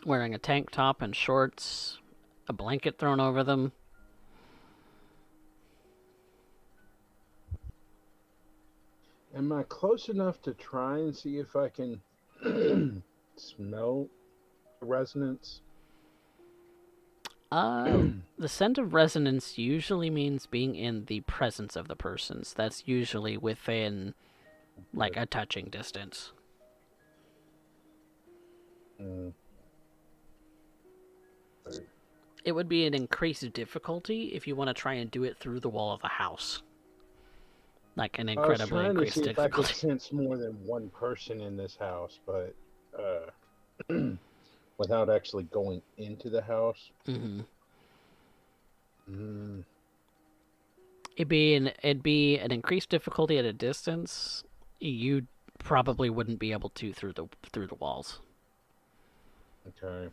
Wearing a tank top and shorts, a blanket thrown over them. Am I close enough to try and see if I can Smell the resonance. The scent of resonance usually means being in the presence of the persons. That's usually within, like, a touching distance. Mm. It would be an increased difficulty if you want to try and do it through the wall of the house. Like an I was incredibly trying to increased see if I could difficulty. sense more than one person in this house, but without actually going into the house. Mm-hmm. Mm. It'd be an increased difficulty at a distance. You probably wouldn't be able to through the walls. Okay.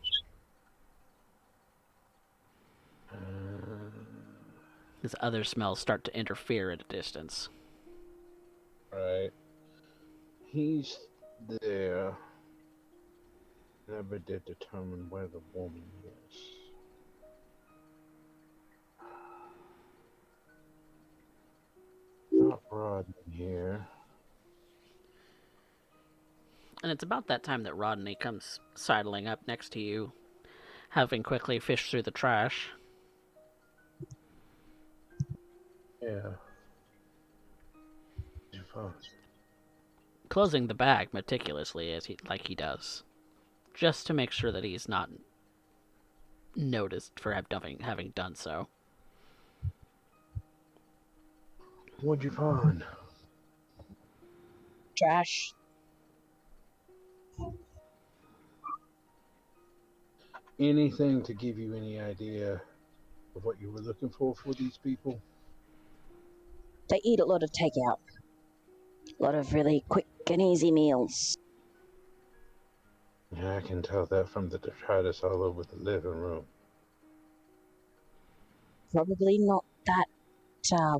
Because other smells start to interfere at a distance. Right. He's there. Never did determine where the woman is. Not Rodney here. And it's about that time that Rodney comes sidling up next to you, having quickly fished through the trash. Yeah. Closing the bag meticulously as he does, just to make sure that he's not noticed for having done so. What'd you find? Trash. Anything to give you any idea of what you were looking for these people? They eat a lot of takeout. A lot of really quick and easy meals. Yeah, I can tell that from the detritus all over the living room. Probably not that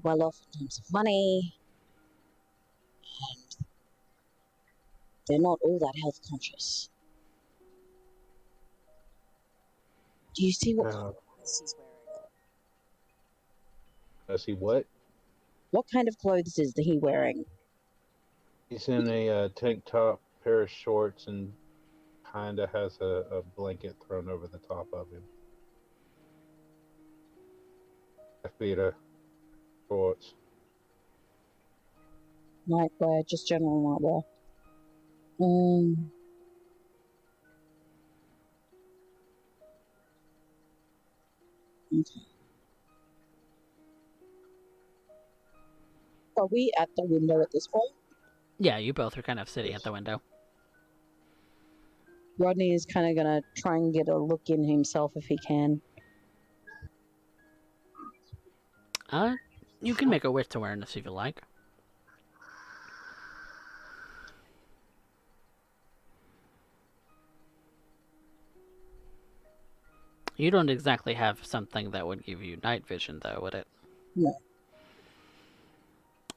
well off in terms of money. And they're not all that health conscious. Do you see what kind of clothes he's wearing? I see what? What kind of clothes is he wearing? He's in a tank top, pair of shorts, and kinda has a blanket thrown over the top of him. Fita shorts. Nightwear, just general nightwear. Okay. Are we at the window at this point? Yeah, you both are kind of sitting at the window. Rodney is kind of going to try and get a look in himself if he can. You can make a wit awareness if you like. You don't exactly have something that would give you night vision, though, would it? No.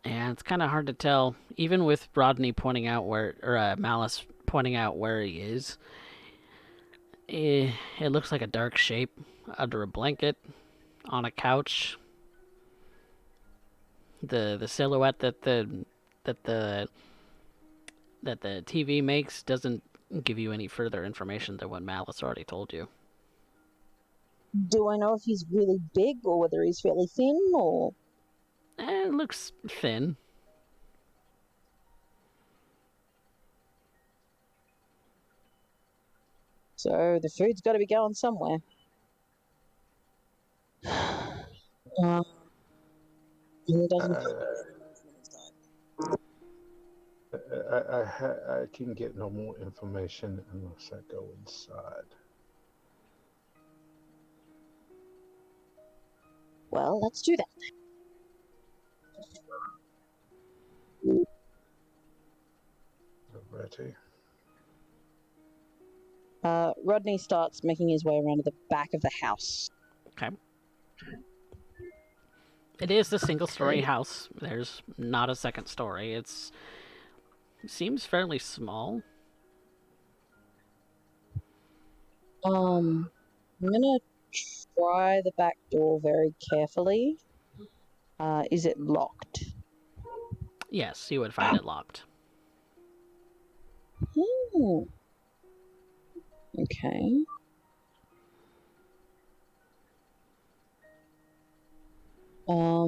And it's kind of hard to tell, even with Rodney pointing out or Malice pointing out where he is. It looks like a dark shape under a blanket on a couch. The silhouette that the TV makes doesn't give you any further information than what Malice already told you. Do I know if he's really big or whether he's fairly thin or? It looks thin. So the food's got to be going somewhere. He doesn't. I can get no more information unless I go inside. Well, let's do that. Ready? Rodney starts making his way around to the back of the house. Okay. It is a single-story house. There's not a second story. It seems fairly small. I'm gonna try the back door very carefully. Is it locked? Yes, you would find it locked. Oh. Okay. I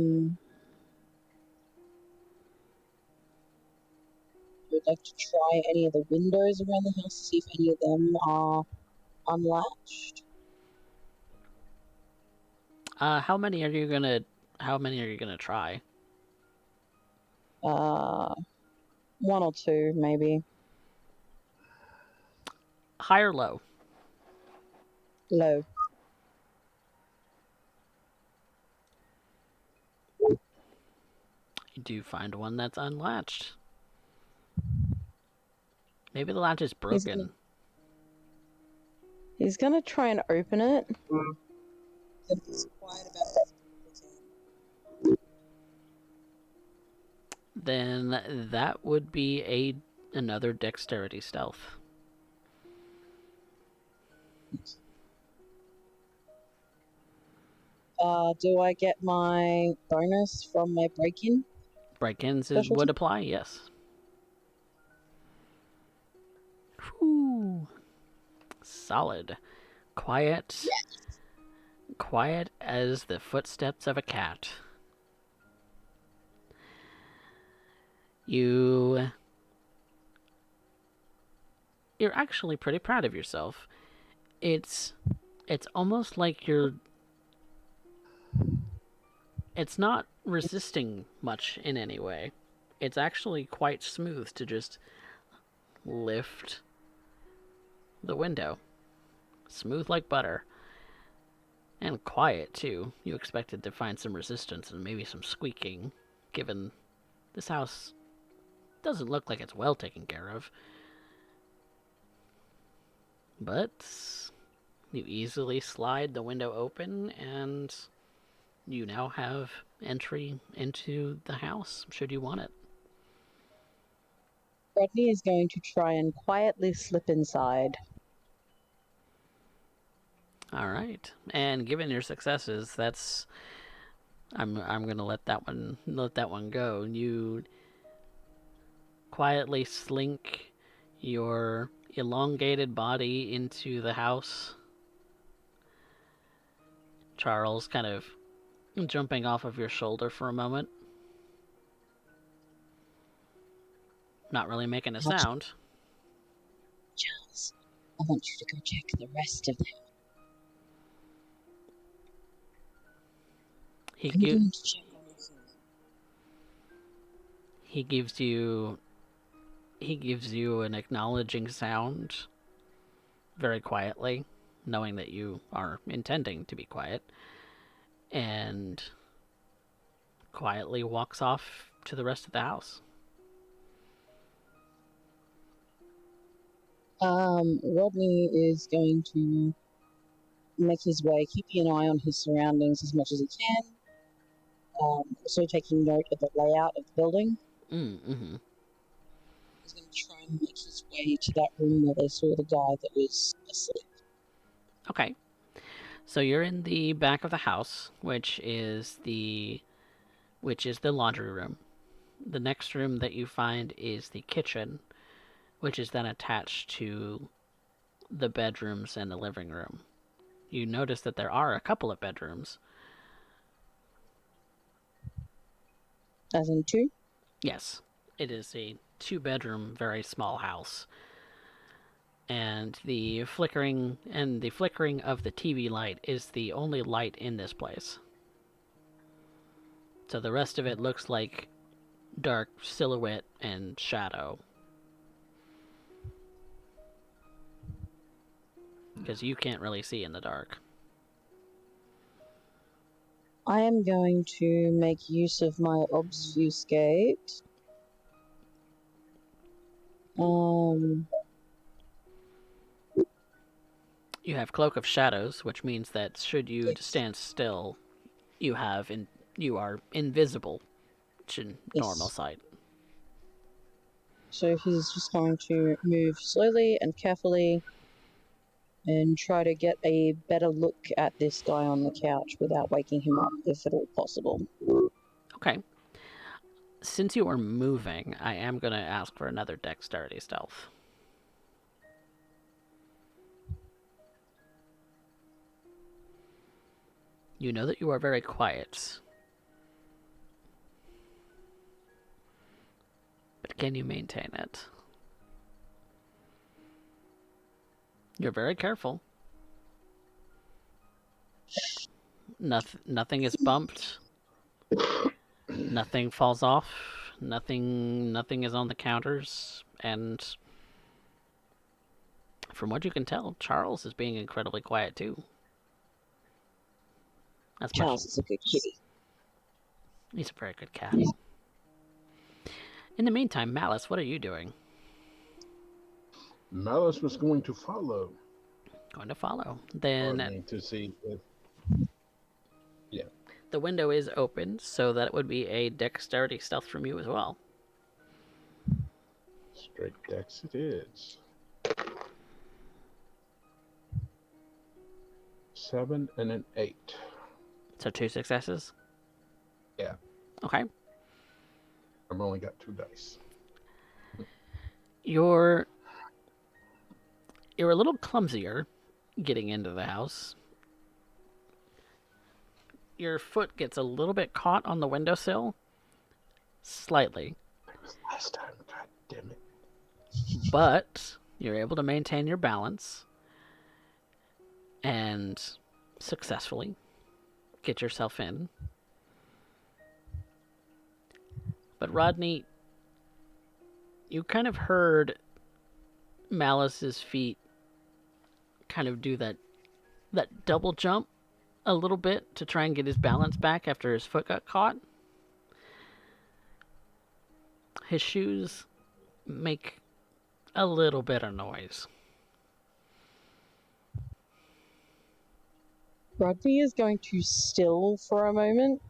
would like to try any of the windows around the house to see if any of them are unlatched. How many are you gonna try? One or two, maybe. High or low? Low. You do find one that's unlatched. Maybe the latch is broken. He's gonna try and open it. It's quiet about it. Then that would be another dexterity stealth. Do I get my bonus from my break-in? Break-ins Specialty? would apply, yes. Whew. Solid. Quiet. Quiet as the footsteps of a cat. You're actually pretty proud of yourself. It's almost like it's not resisting much in any way. It's actually quite smooth to just lift the window. Smooth like butter. And quiet, too. You expected to find some resistance and maybe some squeaking, given this house doesn't look like it's well taken care of. But you easily slide the window open, and you now have entry into the house, should you want it. Rodney is going to try and quietly slip inside. All right, and given your successes, that's I'm gonna let that one go. You quietly slink your elongated body into the house. Charles kind of jumping off of your shoulder for a moment. Not really making a sound. Charles, I want you to go check the rest of them. He I'm going to check on the human. He gives you an acknowledging sound very quietly, knowing that you are intending to be quiet, and quietly walks off to the rest of the house. Rodney is going to make his way, keeping an eye on his surroundings as much as he can. Also taking note of the layout of the building. Mm-hmm. He's going to try and make his way to that room where they saw the guy that was asleep. Okay. So you're in the back of the house, which is the laundry room. The next room that you find is the kitchen, which is then attached to the bedrooms and the living room. You notice that there are a couple of bedrooms. As in two? Yes, it is a 2-bedroom, very small house. And the flickering of the TV light is the only light in this place. So the rest of it looks like dark silhouette and shadow. Because you can't really see in the dark. I am going to make use of my obfuscate. You have Cloak of Shadows, which means that should you stand still, you are invisible to normal sight. So he's just going to move slowly and carefully and try to get a better look at this guy on the couch without waking him up, if at all possible. Okay. Since you are moving, I am going to ask for another dexterity stealth. You know that you are very quiet. But can you maintain it? You're very careful. Nothing is bumped. Nothing falls off. Nothing is on the counters. And from what you can tell, Charles is being incredibly quiet too. Charles is a good kitty. He's a very good cat. In the meantime, Malice, what are you doing? Malice was going to follow. Going to follow. Then To see if. Yeah. The window is open, so that would be a dexterity stealth from you as well. Straight dex it is. 7 and an 8. So 2 successes? Yeah. Okay. I've only got 2 dice. You're a little clumsier getting into the house. Your foot gets a little bit caught on the windowsill. Slightly. It was last time, god damn it. But you're able to maintain your balance and successfully get yourself in. But Rodney, you kind of heard Malice's feet kind of do that double jump a little bit to try and get his balance back after his foot got caught. His shoes make a little bit of noise. Rodney is going to still for a moment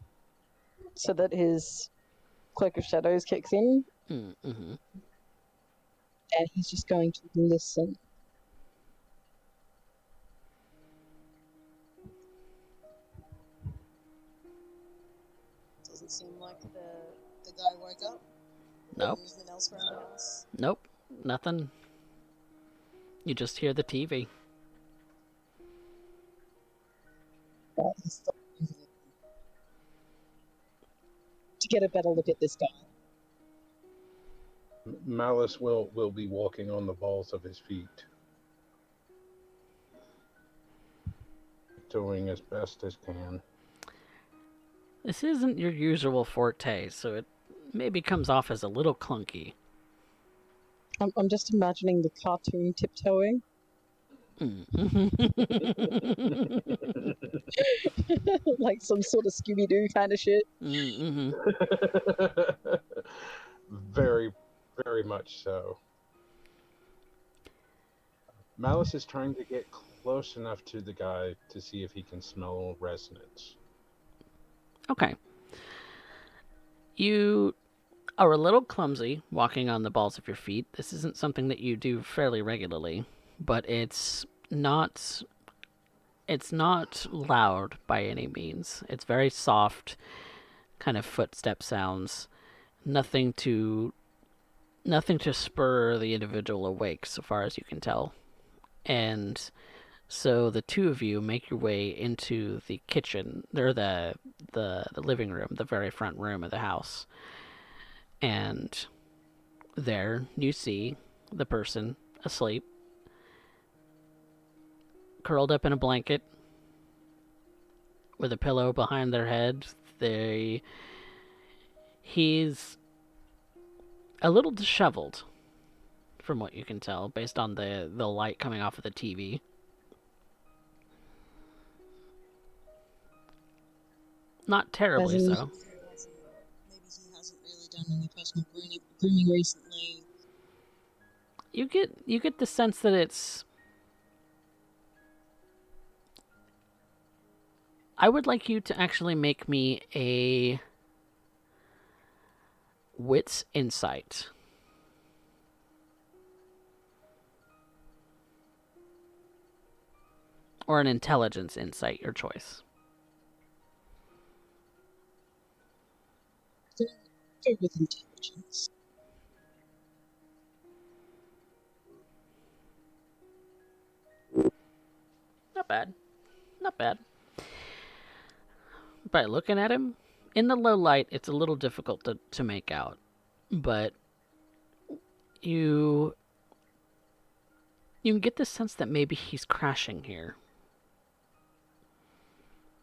so that his Cloak of Shadows kicks in. Mm-hmm. And he's just going to listen. Doesn't seem like the guy woke up. Nope. Movement elsewhere in the house. Nope. Nothing. You just hear the TV. To get a better look at this guy. Malice will be walking on the balls of his feet. Doing as best as can. This isn't your usual forte, so it maybe comes off as a little clunky. I'm just imagining the cartoon tiptoeing. Like some sort of Scooby-Doo kind of shit. Very, very much so. Malice is trying to get close enough to the guy to see if he can smell resonance. Okay. You are a little clumsy walking on the balls of your feet. This isn't something that you do fairly regularly, but it's not loud by any means. It's very soft, kind of footstep sounds. Nothing to spur the individual awake, so far as you can tell. And so the two of you make your way into the kitchen, or the living room, the very front room of the house. And there you see the person asleep, curled up in a blanket with a pillow behind their head. He's a little disheveled, from what you can tell, based on the light coming off of the TV. Not terribly so. Maybe he hasn't really done any personal grooming recently. You get the sense that it's... I would like you to actually make me a wits insight. Or an intelligence insight, your choice. Go with intelligence. Not bad. Not bad. by looking at him. In the low light, it's a little difficult to make out, but you can get the sense that maybe he's crashing here.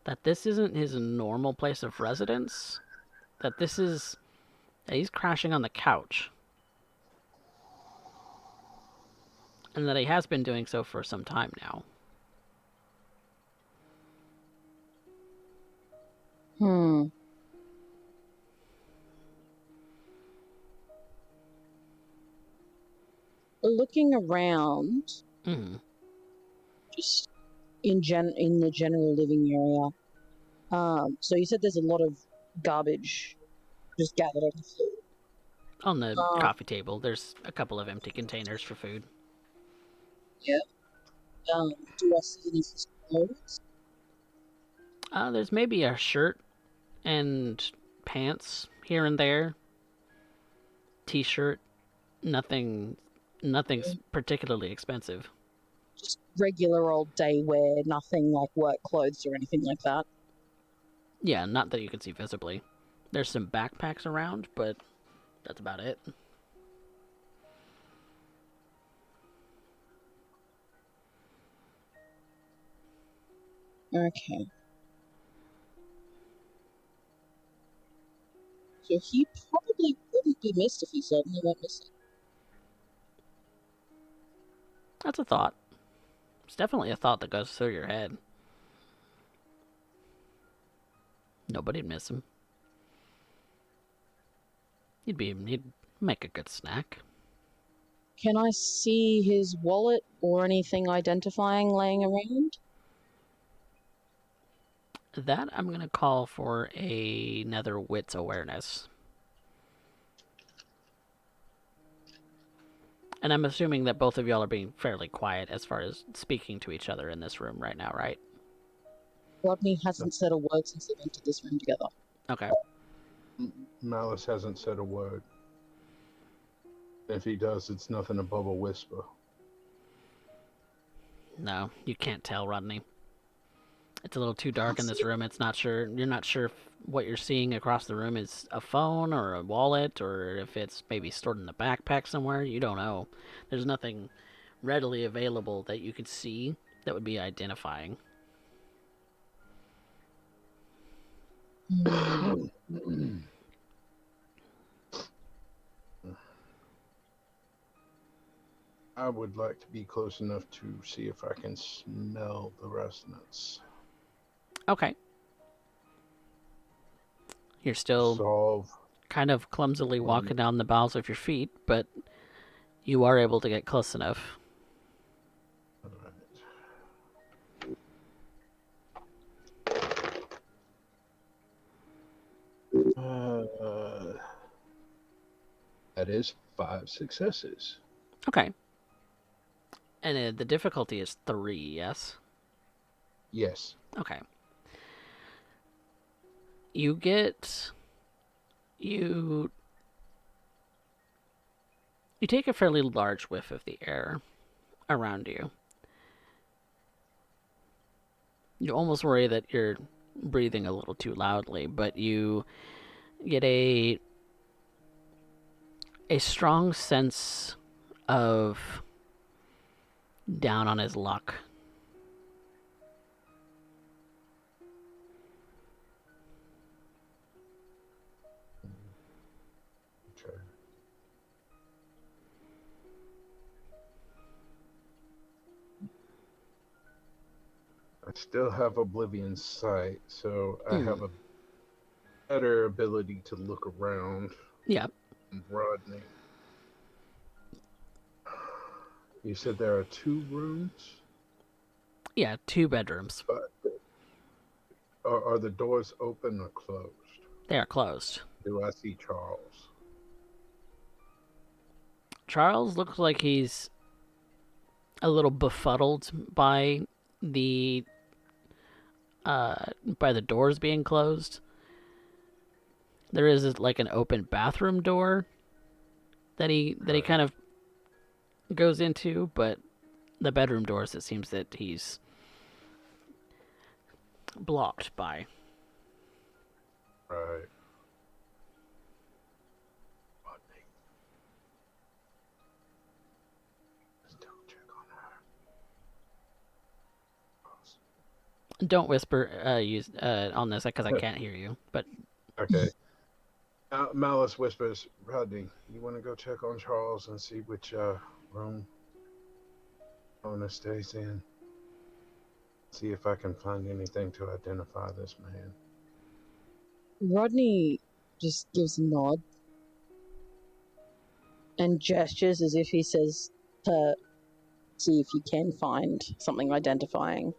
That this isn't his normal place of residence. That he's crashing on the couch. And that he has been doing so for some time now. Looking around, Mm-hmm. just in the general living area. So you said there's a lot of garbage just gathered on the floor. On the coffee table, there's a couple of empty containers for food. Yeah. Do I see any clothes? There's maybe a shirt and pants here and there. T-shirt. Nothing's particularly expensive. Just regular old day wear, nothing like work clothes or anything like that. Yeah, not that you can see visibly. There's some backpacks around, but that's about it. Okay. So he probably wouldn't be missed if he suddenly went missing. That's a thought. It's definitely a thought that goes through your head. Nobody'd miss him. He'd make a good snack. Can I see his wallet or anything identifying laying around? That I'm going to call for another wits awareness. And I'm assuming that both of y'all are being fairly quiet as far as speaking to each other in this room right now, right? Rodney hasn't said a word since they entered this room together. Okay. Malice hasn't said a word. If he does, it's nothing above a whisper. No, you can't tell, Rodney. It's a little too dark in this room. You're not sure if what you're seeing across the room is a phone or a wallet or if it's maybe stored in the backpack somewhere. You don't know. There's nothing readily available that you could see that would be identifying. I would like to be close enough to see if I can smell the resonance. Okay. You're still kind of clumsily walking down the bowels of your feet, but you are able to get close enough. That is 5 successes. Okay. And the difficulty is 3, yes? Yes. Okay. You take a fairly large whiff of the air around you. You almost worry that you're breathing a little too loudly, but you get a strong sense of down on his luck. Okay. I still have Oblivion Sight, so I have a better ability to look around. Yeah. Rodney. You said there are 2 rooms? Yeah, 2 bedrooms. But are the doors open or closed? They are closed. Do I see Charles? Charles looks like he's a little befuddled by the doors being closed. There is like an open bathroom door that he kind of goes into, but the bedroom doors, it seems that he's blocked by. Right. Rodney. Let's double check on her. Don't whisper use on this because I can't hear you. But Okay. Malice whispers, Rodney, you want to go check on Charles and see which room owner stays in? See if I can find anything to identify this man. Rodney just gives a nod and gestures as if he says to see if you can find something identifying.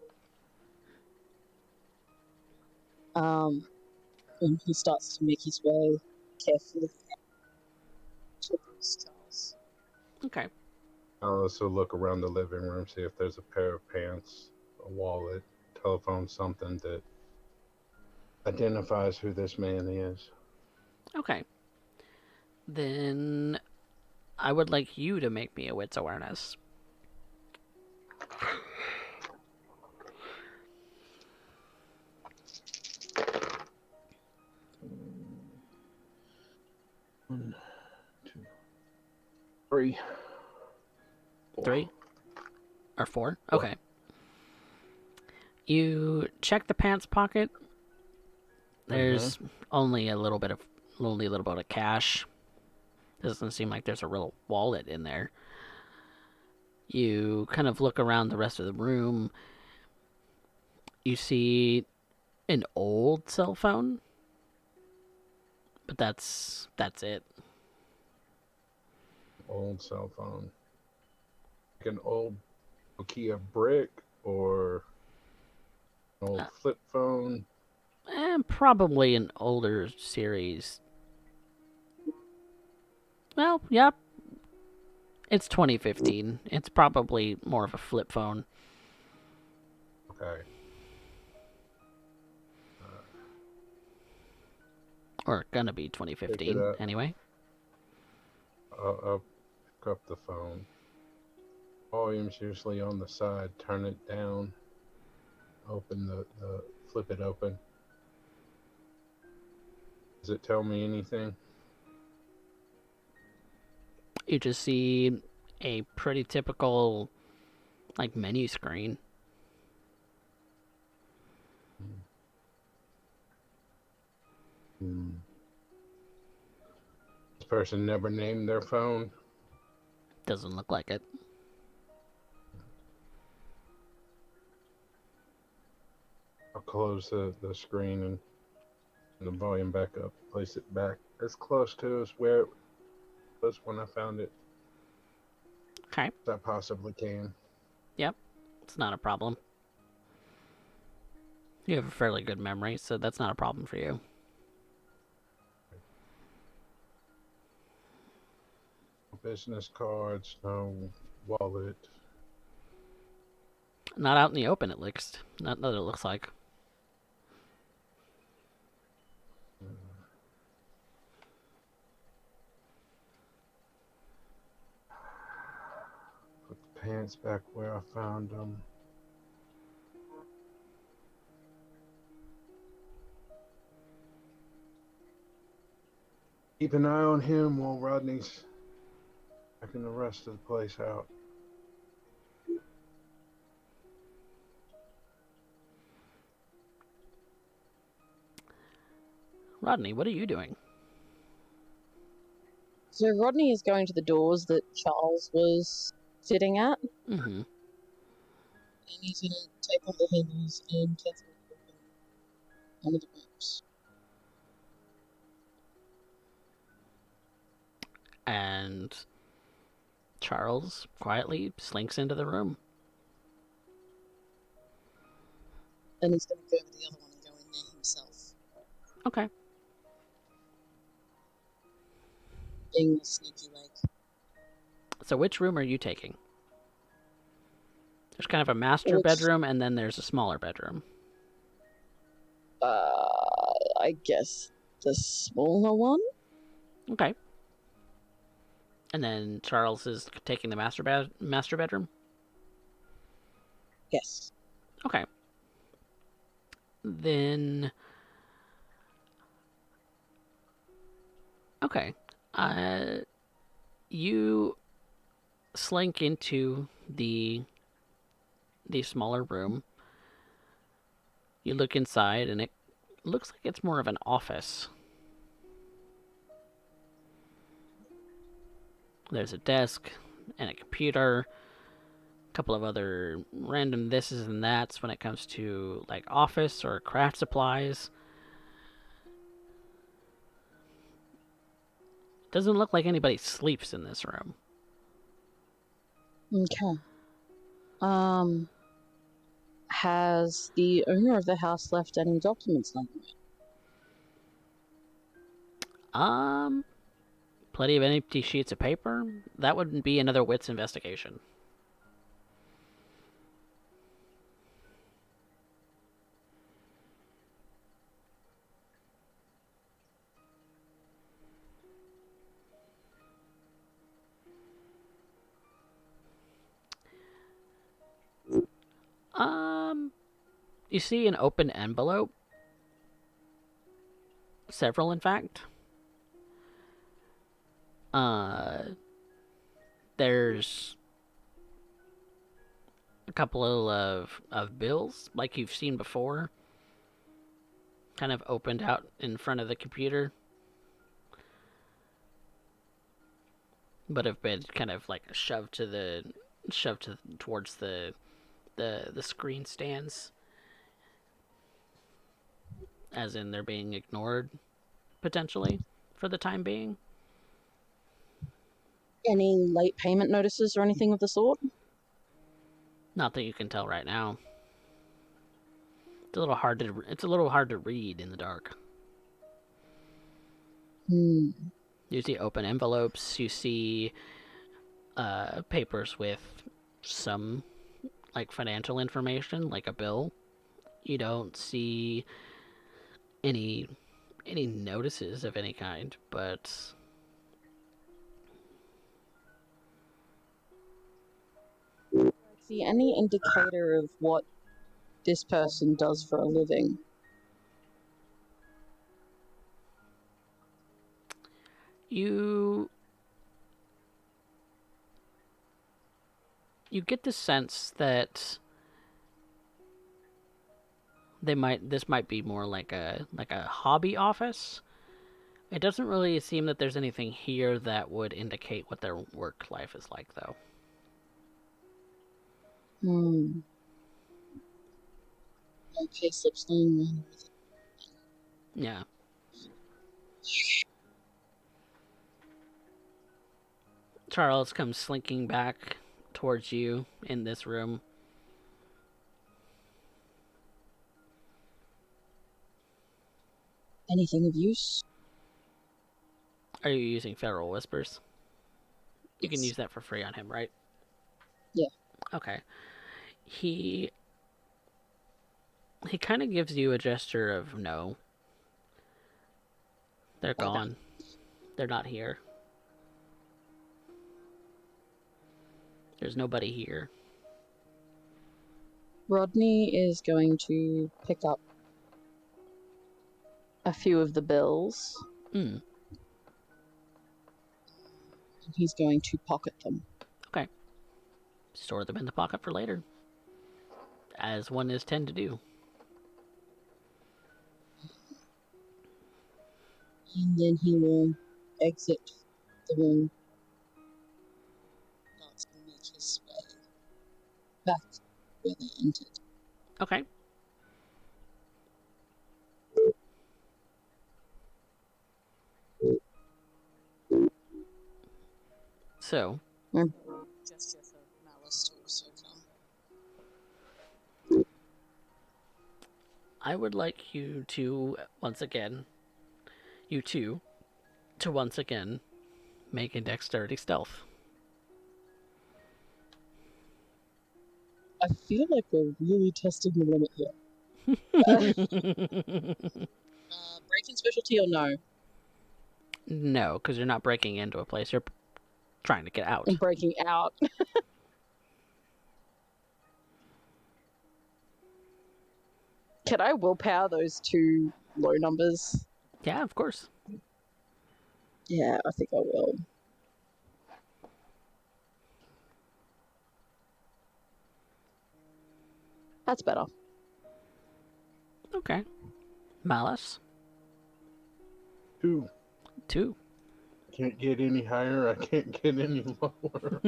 And he starts to make his way carefully towards Charles. okay. I'll also look around the living room, see if there's a pair of pants, a wallet, telephone, something that identifies who this man is. Okay. Then I would like you to make me a wits awareness. One, two, three. 3 or 4? Four. Okay. You check the pants pocket. There's only a little bit of cash. Doesn't seem like there's a real wallet in there. You kind of look around the rest of the room. You see an old cell phone, but that's it. Old cell phone. Like an old Nokia brick or an old flip phone. And probably an older series. Well, yeah. It's 2015. It's probably more of a flip phone. Okay. Or gonna be 2015, anyway. I'll pick up the phone. Volume's usually on the side. Turn it down. Open flip it open. Does it tell me anything? You just see a pretty typical, like, menu screen. This person never named their phone. Doesn't look like it. I'll close the screen and the volume back up. Place it back as close to as where it was when I found it. Okay. As I possibly can. Yep. It's not a problem. You have a fairly good memory, so that's not a problem for you. Business cards, no wallet. Not out in the open, Not that it looks like. Put the pants back where I found them. Keep an eye on him while Rodney's checking the rest of the place out. Rodney, what are you doing? So Rodney is going to the doors that Charles was sitting at. Mm-hmm. And he's gonna take on the handles and carefully open one of the rooms. And Charles quietly slinks into the room. And he's gonna go to the other one and go in there himself. Okay. Being the sneaky like. So which room are you taking? There's kind of a master bedroom, and then there's a smaller bedroom. I guess the smaller one? Okay. And then Charles is taking the master bedroom? Yes. Okay. Then Okay. You slink into the smaller room. You look inside, and it looks like it's more of an office. There's a desk and a computer, a couple of other random thises and that's when it comes to like office or craft supplies. Doesn't look like anybody sleeps in this room. Okay. Has the owner of the house left any documents like that? Plenty of empty sheets of paper. That would be another wits investigation. You see an open envelope. Several, in fact. There's a couple of bills, like you've seen before, kind of opened out in front of the computer, but have been kind of like shoved towards the screen stands, as in they're being ignored potentially for the time being. Any late payment notices or anything of the sort? Not that you can tell right now. It's a little hard to read in the dark. You see open envelopes. You see papers with some like financial information, like a bill. You don't see any notices of any kind, but See any indicator of what this person does for a living? you get the sense that this might be more like a hobby office. It doesn't really seem that there's anything here that would indicate what their work life is like, though. Okay, slips laying around. Yeah. Charles comes slinking back towards you in this room. Anything of use? Are you using Feral Whispers? You can Yes. use that for free on him, right? Yeah. Okay. He kind of gives you a gesture of no. They're gone. They're not here. There's nobody here. Rodney is going to pick up a few of the bills. Hmm. And he's going to pocket them. Okay. Store them in the pocket for later, as one is tend to do. And then he will exit the room. Not to make his way back where they entered. Okay. So, Gesture for Malice to also come. I would like you to once again make a dexterity stealth. I feel like we're really testing the limit here. Breaking specialty or no? No, because you're not breaking into a place. You're trying to get out. And breaking out. Can I willpower those two low numbers? Yeah, of course. Yeah, I think I will. That's better. Okay. Malice. 2. 2. Can't get any higher. I can't get any lower.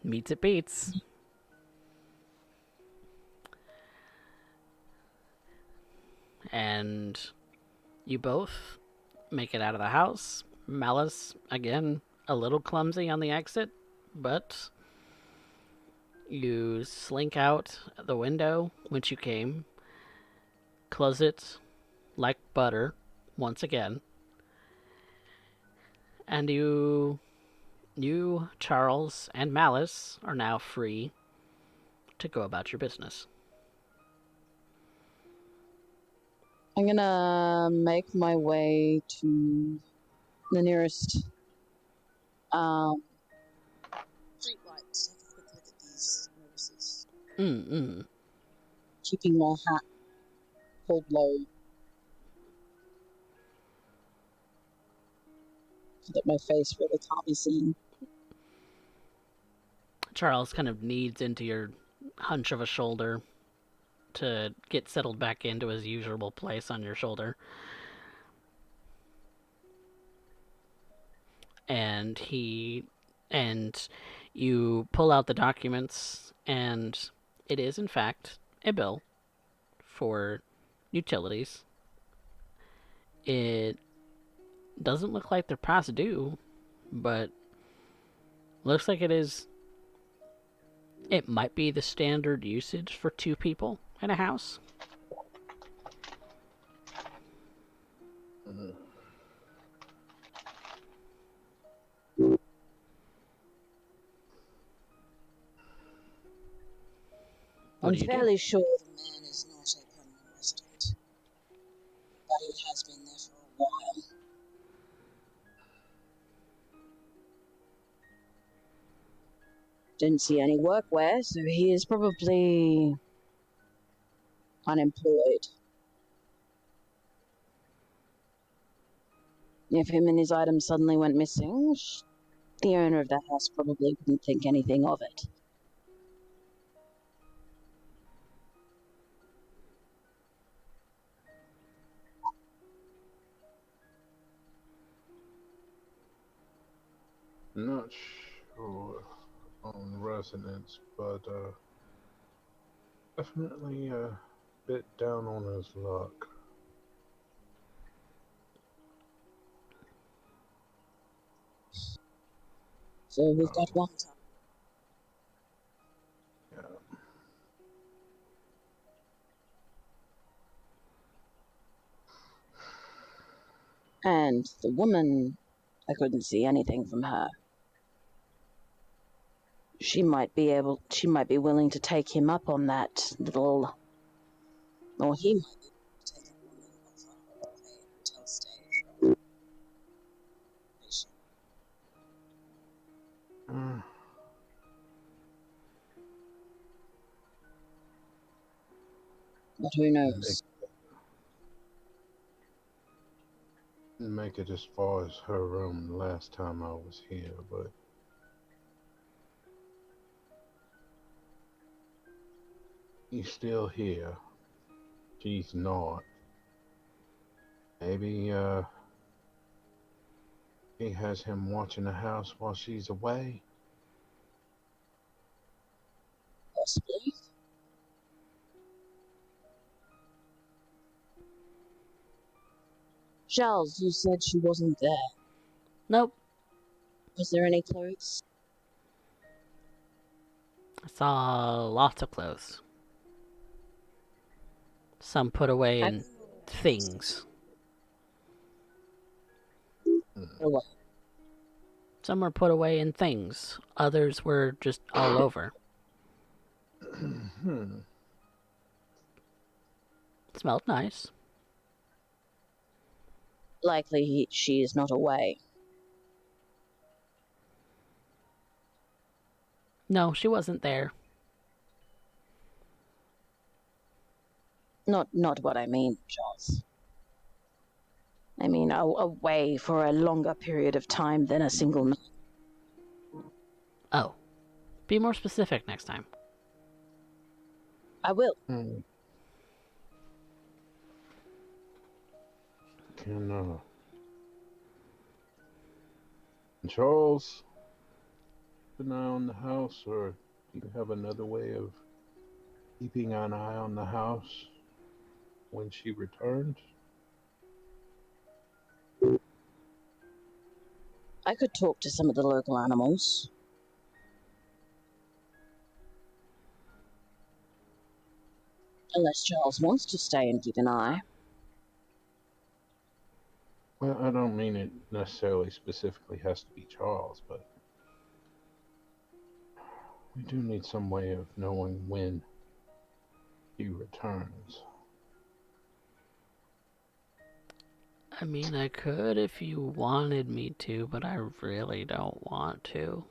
Meets it beats. And you both make it out of the house. Malice, again, a little clumsy on the exit, but you slink out the window whence you came, close it like butter once again, and you, Charles, and Malice are now free to go about your business. I'm gonna make my way to the nearest street lights. Have a quick look at these notices. Keeping my hat pulled low so that my face really can't be seen. Charles kind of kneads into your hunch of a shoulder to get settled back into his usual place on your shoulder. And you pull out the documents, and it is in fact a bill for utilities. It doesn't look like they're past due, but looks like it might be the standard usage for 2 people in a house. What I'm do you do? fairly sure the man is not a permanent resident, but he has been there for a while. Didn't see any workwear, so he is probably unemployed. If him and his items suddenly went missing, the owner of the house probably wouldn't think anything of it. Not sure on residents, but definitely a bit down on his luck. So we've got one time. Yeah. And the woman, I couldn't see anything from her. She might be willing to take him up on that little, or he might be able to take up on the offer of a hotel stay. Mm. But who knows? Didn't make it as far as her room last time I was here, but he's still here. She's not. Maybe he has him watching the house while she's away. Possibly. Charles, you said she wasn't there. Nope. Was there any clothes? I saw lots of clothes. Some put away in things. What? Some were put away in things. Others were just all over. Smelled nice. Likely she is not away. No, she wasn't there. Not what I mean, Charles. I mean, away for a longer period of time than a single night. Oh, be more specific next time. I will. Can Charles keep an eye on the house, or do you have another way of keeping an eye on the house when she returns? I could talk to some of the local animals. Unless Charles wants to stay and keep an eye. Well, I don't mean it necessarily specifically has to be Charles, but we do need some way of knowing when he returns. I mean, I could if you wanted me to, but I really don't want to.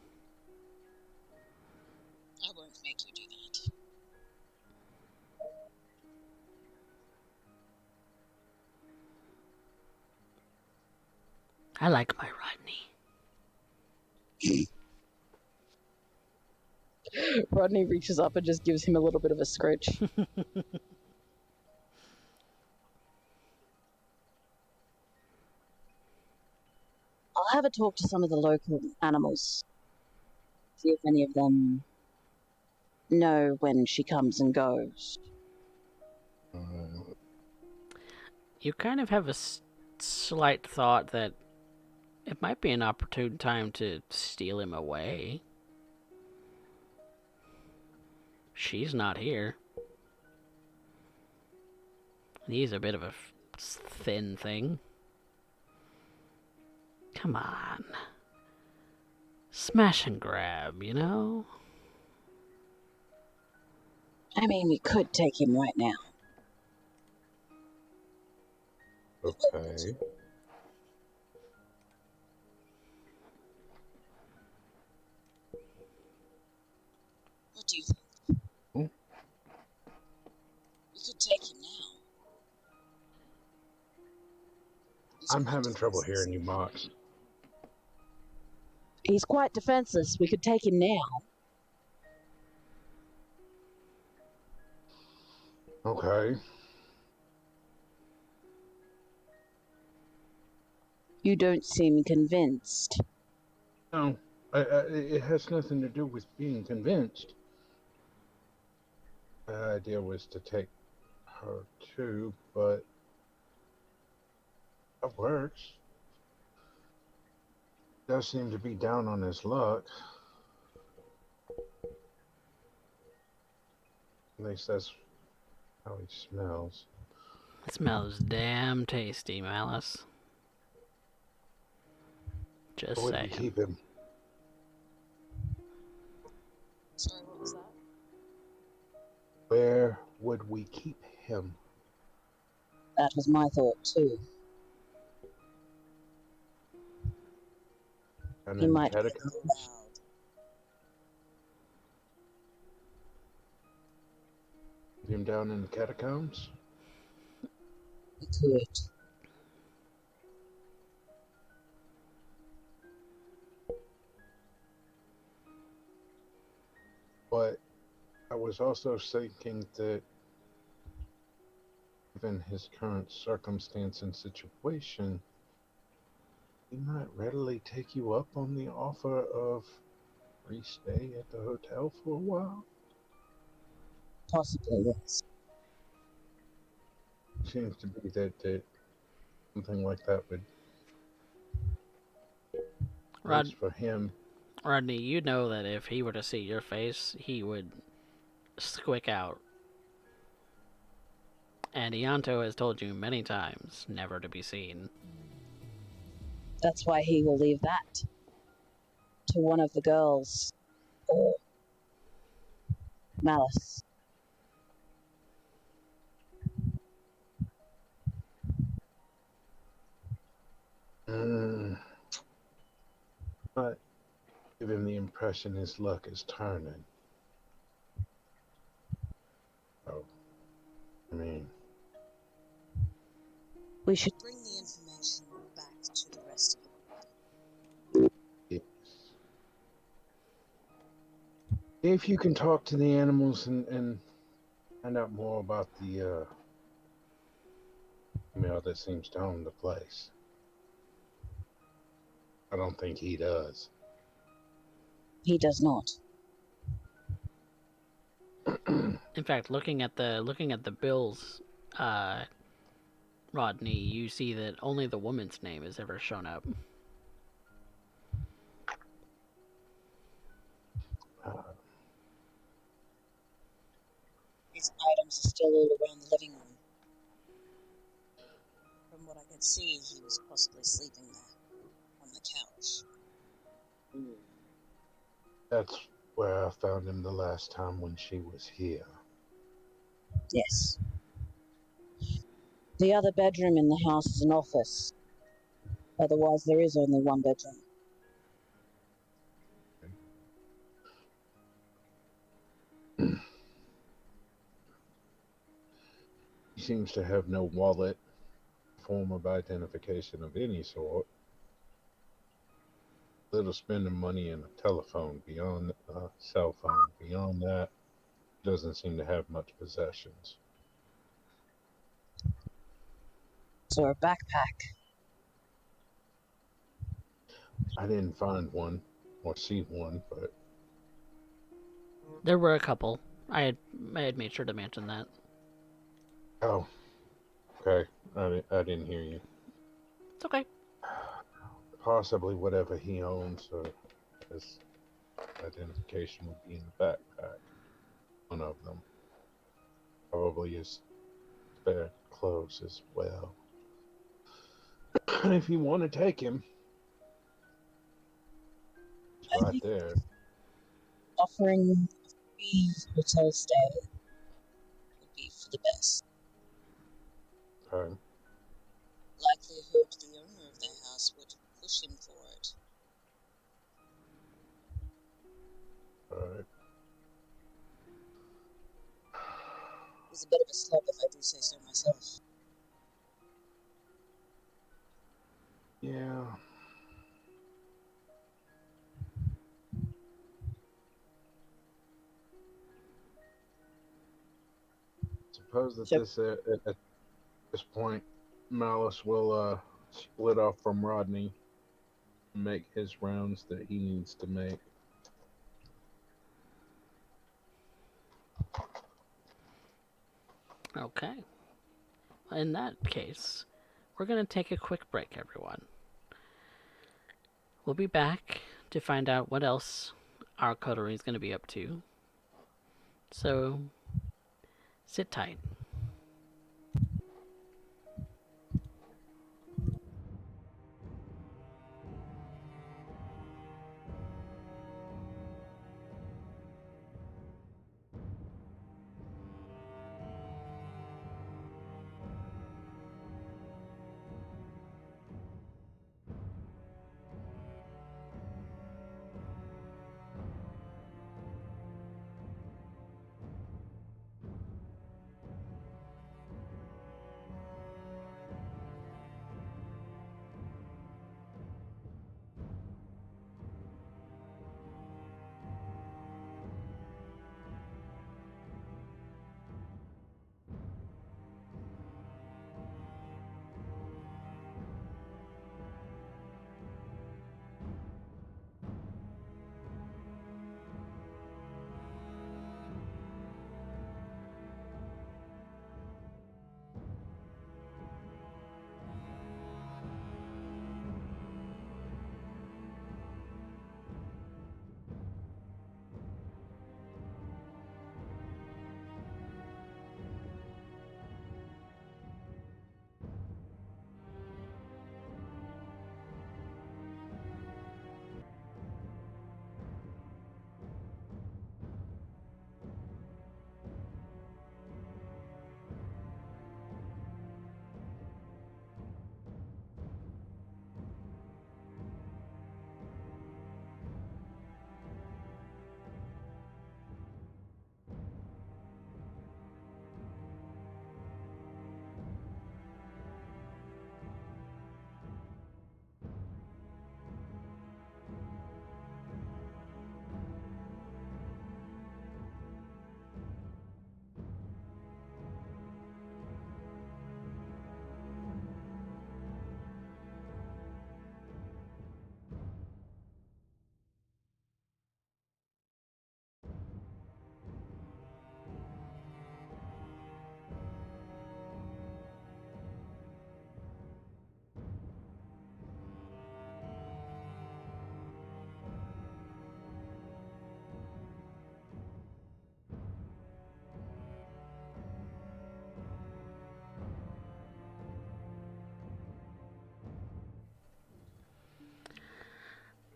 I won't make you do that. I like my Rodney. Rodney reaches up and just gives him a little bit of a scratch. I'll have a talk to some of the local animals. See if any of them know when she comes and goes. You kind of have a slight thought that it might be an opportune time to steal him away. She's not here. He's a bit of a thin thing. Come on. Smash and grab, you know? I mean, we could take him right now. Okay. What do you think? Hmm? We could take him now. I'm having trouble hearing you, Mox. He's quite defenseless. We could take him now. Okay. You don't seem convinced. No, it has nothing to do with being convinced. The idea was to take her too, but that works. Does seem to be down on his luck. At least that's how he smells. It smells damn tasty, Malice. Just Where would saying. we keep him? Sorry, what was that? Where would we keep him? That was my thought, too. And He in might the be catacombs? Loud. Keep him down in the catacombs? We could. But I was also thinking that given his current circumstance and situation, he might readily take you up on the offer of free stay at the hotel for a while. Possibly, yes. Seems to be that something like that would, at least for him. Rodney, you know that if he were to see your face, he would squick out. And Ianto has told you many times never to be seen. That's why he will leave that to one of the girls. Or Malice. But give him the impression his luck is turning. Oh, I mean, We should Bring the information If you can talk to the animals and find out more about the email that seems to own the place. I don't think he does. He does not. In fact, looking at the bills, Rodney, you see that only the woman's name has ever shown up. His items are still all around the living room. From what I could see, he was possibly sleeping there, on the couch. That's where I found him the last time when she was here. Yes. The other bedroom in the house is an office. Otherwise, there is only one bedroom. He seems to have no wallet, form of identification of any sort. Little spending money in a telephone beyond a cell phone. Beyond that, doesn't seem to have much possessions. So a backpack. I didn't find one or see one, but There were a couple. I had made sure to mention that. oh, okay. I didn't hear you. It's okay. Possibly whatever he owns or his identification would be in the backpack. One of them. Probably his spare clothes as well. If you want to take him, it's I right think there. offering a free hotel stay would be for the best. Okay. Likelihood the owner of the house would push him for it. Alright. He's a bit of a slob, if I do say so myself. Yeah. Suppose that So, at this point, Malice will split off from Rodney and make his rounds that he needs to make. Okay. In that case, we're going to take a quick break, everyone. We'll be back to find out what else our coterie is going to be up to. So, sit tight.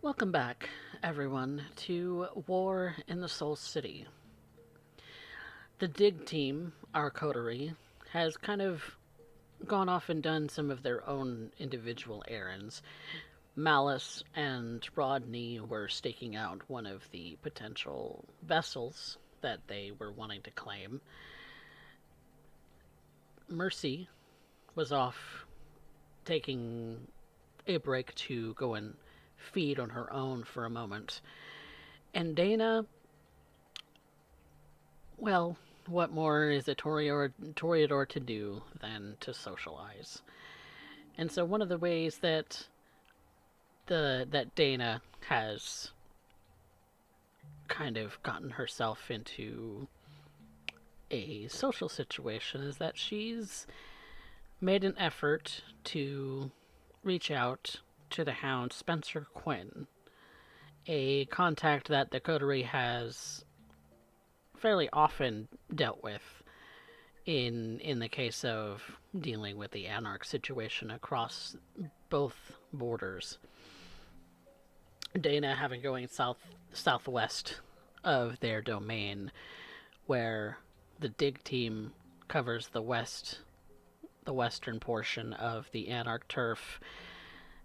Welcome back, everyone, to War in the Soul City. The dig team, our coterie, has kind of gone off and done some of their own individual errands. Malice and Rodney were staking out one of the potential vessels that they were wanting to claim. Mercy was off taking a break to go and feed on her own for a moment. And Dana, well, what more is a Toreador to do than to socialize? And so one of the ways that Dana has kind of gotten herself into a social situation is that she's made an effort to reach out to the hound Spencer Quinn, a contact that the coterie has fairly often dealt with in the case of dealing with the Anarch situation across both borders. Dana having going southwest of their domain, where the dig team covers the western portion of the Anarch turf,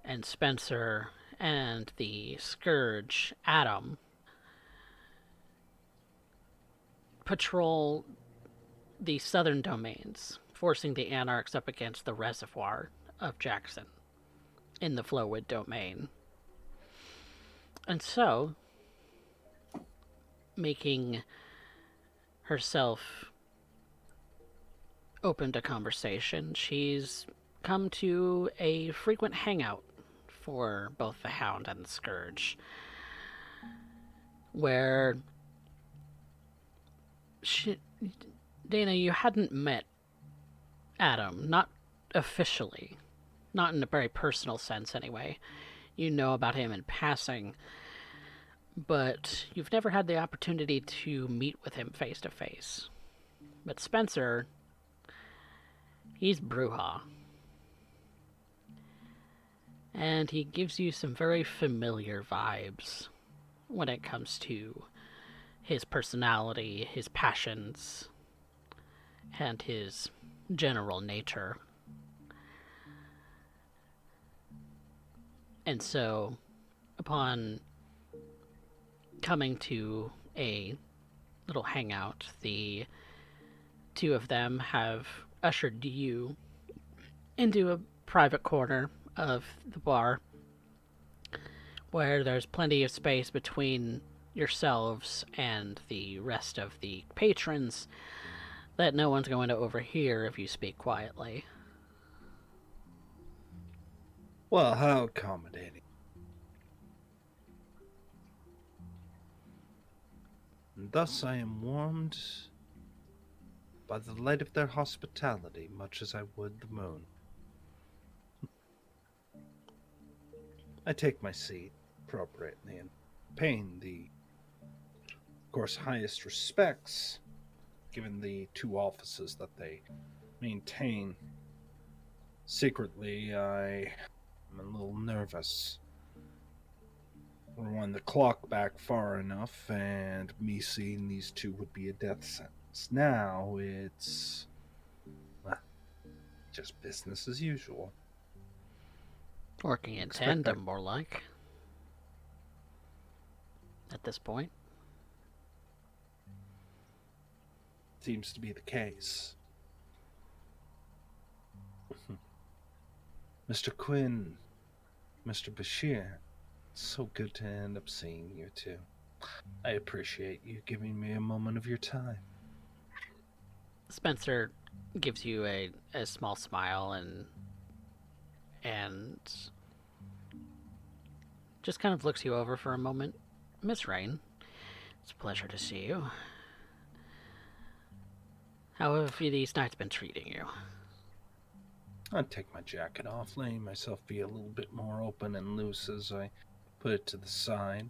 and Spencer and the Scourge, Adam, patrol the southern domains, forcing the Anarchs up against the reservoir of Jackson in the Flowwood domain. And so, making herself open to conversation, she's come to a frequent hangout for both the Hound and the Scourge, where Dana, you hadn't met Adam, not officially, not in a very personal sense anyway. You know about him in passing, but you've never had the opportunity to meet with him face to face. But Spencer, he's Bruja. And he gives you some very familiar vibes when it comes to his personality, his passions, and his general nature. And so, upon coming to a little hangout, the two of them have ushered you into a private corner of the bar where there's plenty of space between yourselves and the rest of the patrons that no one's going to overhear if you speak quietly. Well, how accommodating. And thus I am warmed by the light of their hospitality, much as I would the moon. I take my seat appropriately and paying the, of course, highest respects, given the two offices that they maintain. Secretly, I am a little nervous. Rewind the clock back far enough, and me seeing these two would be a death sentence. Now it's, well, just business as usual. Working in tandem, more like. At this point. Seems to be the case. Mr. Quinn, Mr. Bashir, it's so good to end up seeing you two. I appreciate you giving me a moment of your time. Spencer gives you a small smile and just kind of looks you over for a moment. Miss Rain, it's a pleasure to see you. How have these nights been treating you? I'd take my jacket off, letting myself be a little bit more open and loose as I put it to the side.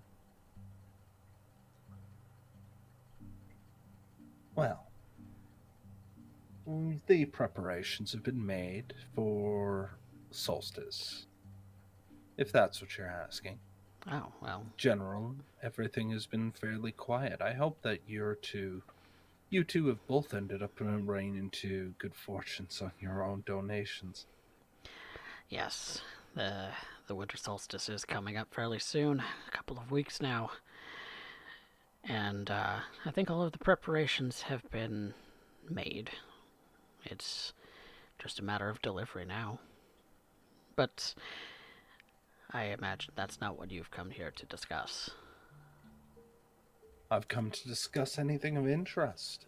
Well, the preparations have been made for solstice, if that's what you're asking. Oh, well. General, everything has been fairly quiet. I hope that you two have both ended up running into good fortunes on your own donations. Yes. The winter solstice is coming up fairly soon. A couple of weeks now. And I think all of the preparations have been made. It's just a matter of delivery now. But I imagine that's not what you've come here to discuss. I've come to discuss anything of interest.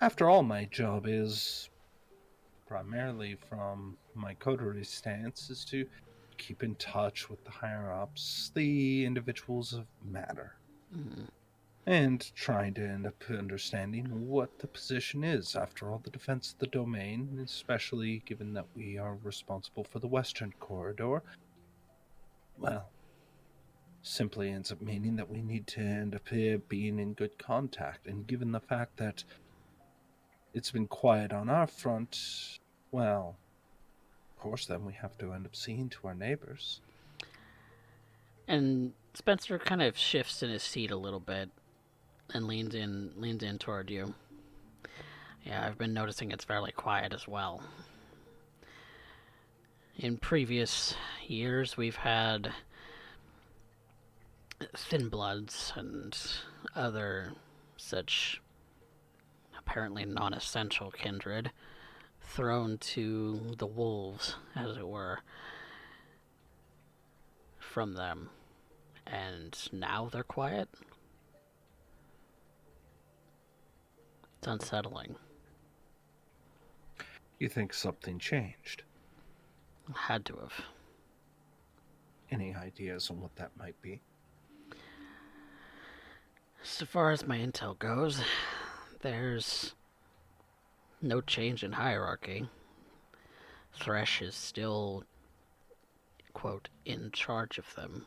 After all, my job is, primarily from my coterie stance, is to keep in touch with the higher-ups, the individuals of matter, and trying to end up understanding what the position is after all the defense of the domain, especially given that we are responsible for the western corridor. Well, simply ends up meaning that we need to end up being in good contact, and given the fact that it's been quiet on our front, well, of course then we have to end up seeing to our neighbors. And Spencer kind of shifts in his seat a little bit and leans in toward you. Yeah, I've been noticing it's fairly quiet as well. In previous years, we've had Thin Bloods and other such apparently non-essential kindred thrown to the wolves, as it were, from them. And now they're quiet? It's unsettling. You think something changed? Had to have. Any ideas on what that might be? So far as my intel goes, there's no change in hierarchy. Thresh is still, quote, in charge of them,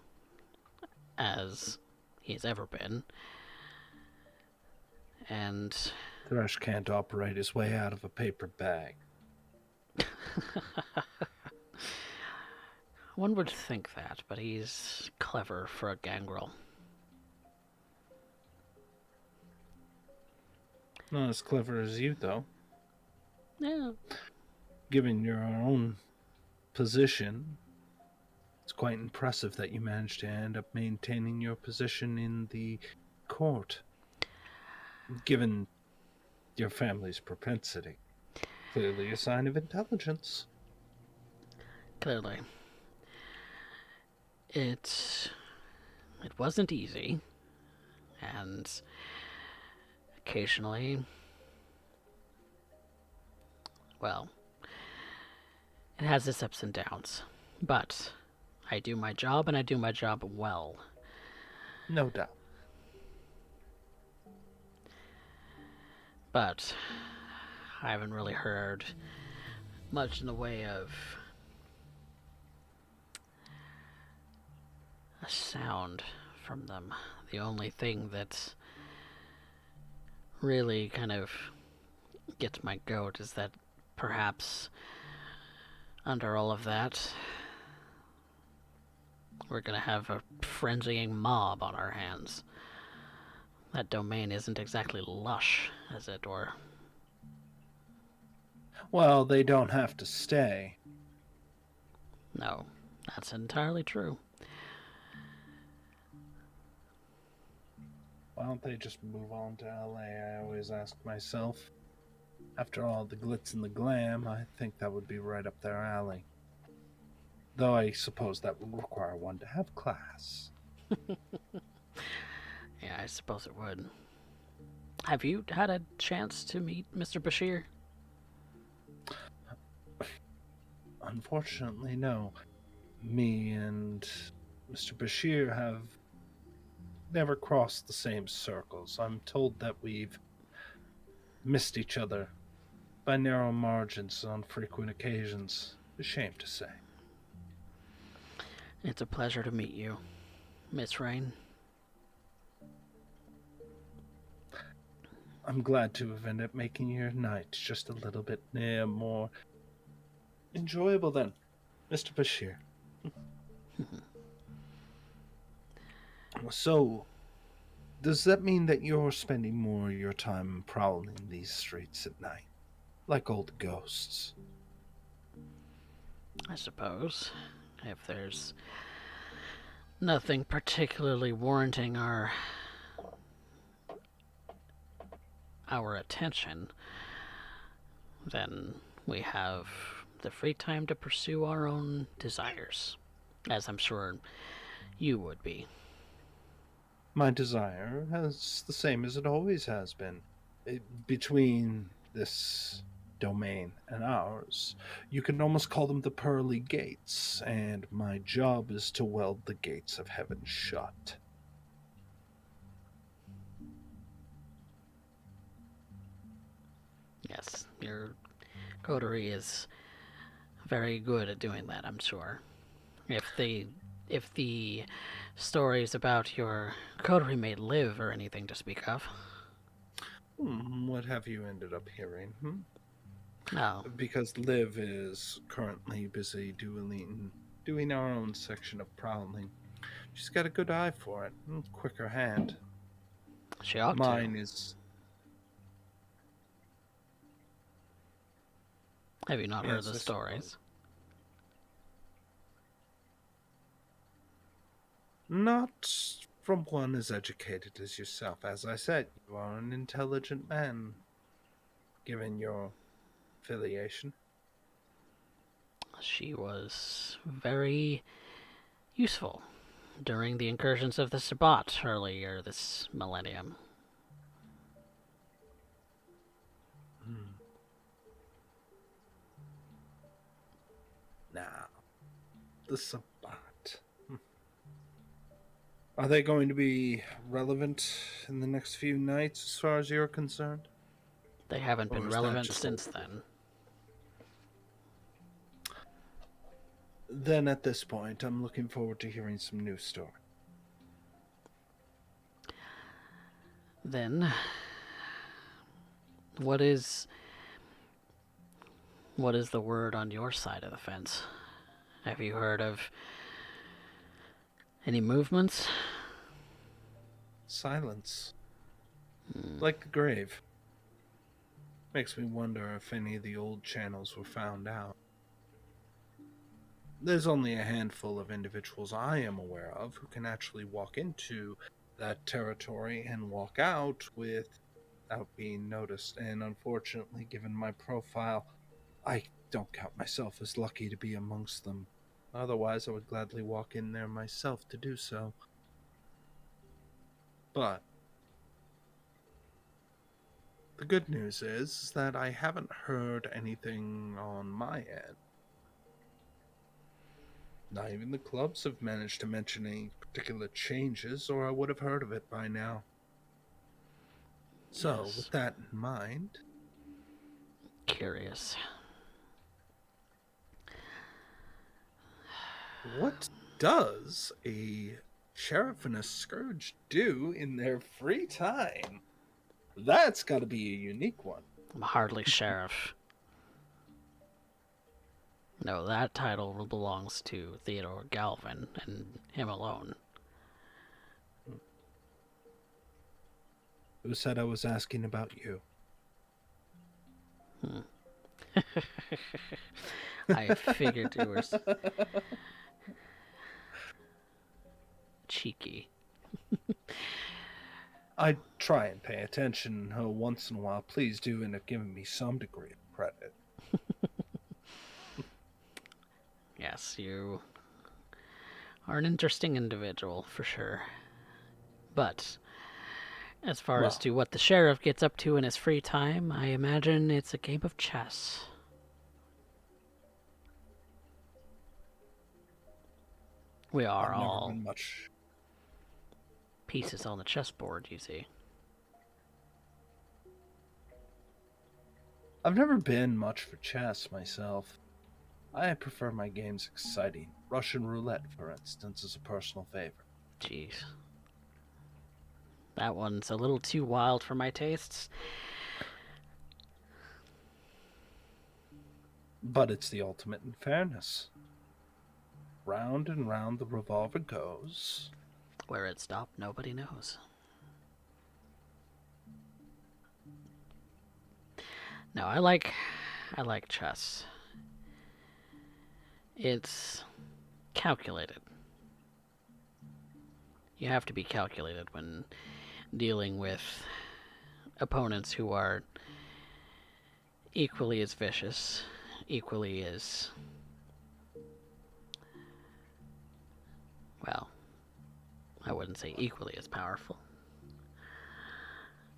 as he's ever been. And Thresh can't operate his way out of a paper bag. one would think that, but he's clever for a gangrel. Not as clever as you, though. Yeah. Given your own position, it's quite impressive that you managed to end up maintaining your position in the court. Given your family's propensity. Clearly a sign of intelligence. Clearly. It wasn't easy, and occasionally, well, it has its ups and downs, but I do my job, and I do my job well. No doubt. But I haven't really heard much in the way of a sound from them. The only thing that really kind of gets my goat is that perhaps under all of that, we're gonna have a frenzying mob on our hands. That domain isn't exactly lush, as it were. Well, they don't have to stay. No, that's entirely true. Why don't they just move on to LA? I always ask myself. After all the glitz and the glam, I think that would be right up their alley. Though I suppose that would require one to have class. Yeah, I suppose it would. Have you had a chance to meet Mr. Bashir? Unfortunately, no. Me and Mr. Bashir have never crossed the same circles. I'm told that we've missed each other by narrow margins on frequent occasions. A shame to say. It's a pleasure to meet you, Miss Rain. I'm glad to have ended up making your night just a little bit more enjoyable then, Mr. Bashir. So, does that mean that you're spending more of your time prowling these streets at night, like old ghosts? I suppose. If there's nothing particularly warranting our attention, then we have the free time to pursue our own desires, as I'm sure you would be. My desire is the same as it always has been. Between this domain and ours, you can almost call them the pearly gates, and my job is to weld the gates of heaven shut. Yes, your coterie is very good at doing that, I'm sure. If the stories about your coterie mate live or anything to speak of. What have you ended up hearing? No. Because Liv is currently busy doing our own section of prowling. She's got a good eye for it, quicker hand. She ought Mine to. is. Have you not heard Yes, the I stories? suppose. Not from one as educated as yourself. As I said, you are an intelligent man, given your affiliation. She was very useful during the incursions of the Sabbat earlier this millennium. Now, the Sabbat. Are they going to be relevant in the next few nights as far as you're concerned? They haven't Or been is that relevant just since old? then. Then at this point, I'm looking forward to hearing some new story. Then, what is the word on your side of the fence? Have you heard of any movements? Silence. Like the grave. Makes me wonder if any of the old channels were found out. There's only a handful of individuals I am aware of who can actually walk into that territory and walk out without being noticed, and unfortunately, given my profile, I don't count myself as lucky to be amongst them. Otherwise, I would gladly walk in there myself to do so. But the good news is that I haven't heard anything on my end. Not even the clubs have managed to mention any particular changes, or I would have heard of it by now. So, Yes. with that in mind, Curious. what does a sheriff and a scourge do in their free time? That's got to be a unique one. I'm hardly sheriff. No, that title belongs to Theodore Galvin and him alone. Who said I was asking about you? I figured you were cheeky. I try and pay attention once in a while. Please do end up giving me some degree of credit. Yes, you are an interesting individual, for sure. But as far as to what the sheriff gets up to in his free time, I imagine it's a game of chess. We are I've never all been much. pieces on the chessboard, you see. I've never been much for chess myself. I prefer my games exciting. Russian roulette, for instance, is a personal favorite. Jeez. That one's a little too wild for my tastes. But it's the ultimate in fairness. Round and round the revolver goes. Where it stopped, nobody knows. No, I like chess. It's calculated. You have to be calculated when dealing with opponents who are equally as vicious, equally as, well, I wouldn't say equally as powerful.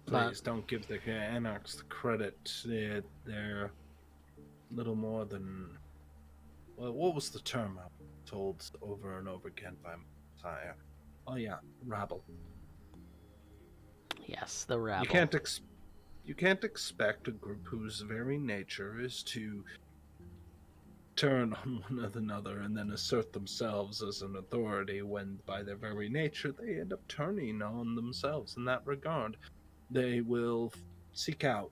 Please don't give the Anarchs the credit. They're little more than... Well, what was the term I was told over and over again by Messiah? Oh yeah, rabble. Yes, the rabble. You can't expect a group whose very nature is to turn on one another and then assert themselves as an authority when, by their very nature, they end up turning on themselves in that regard. They will seek out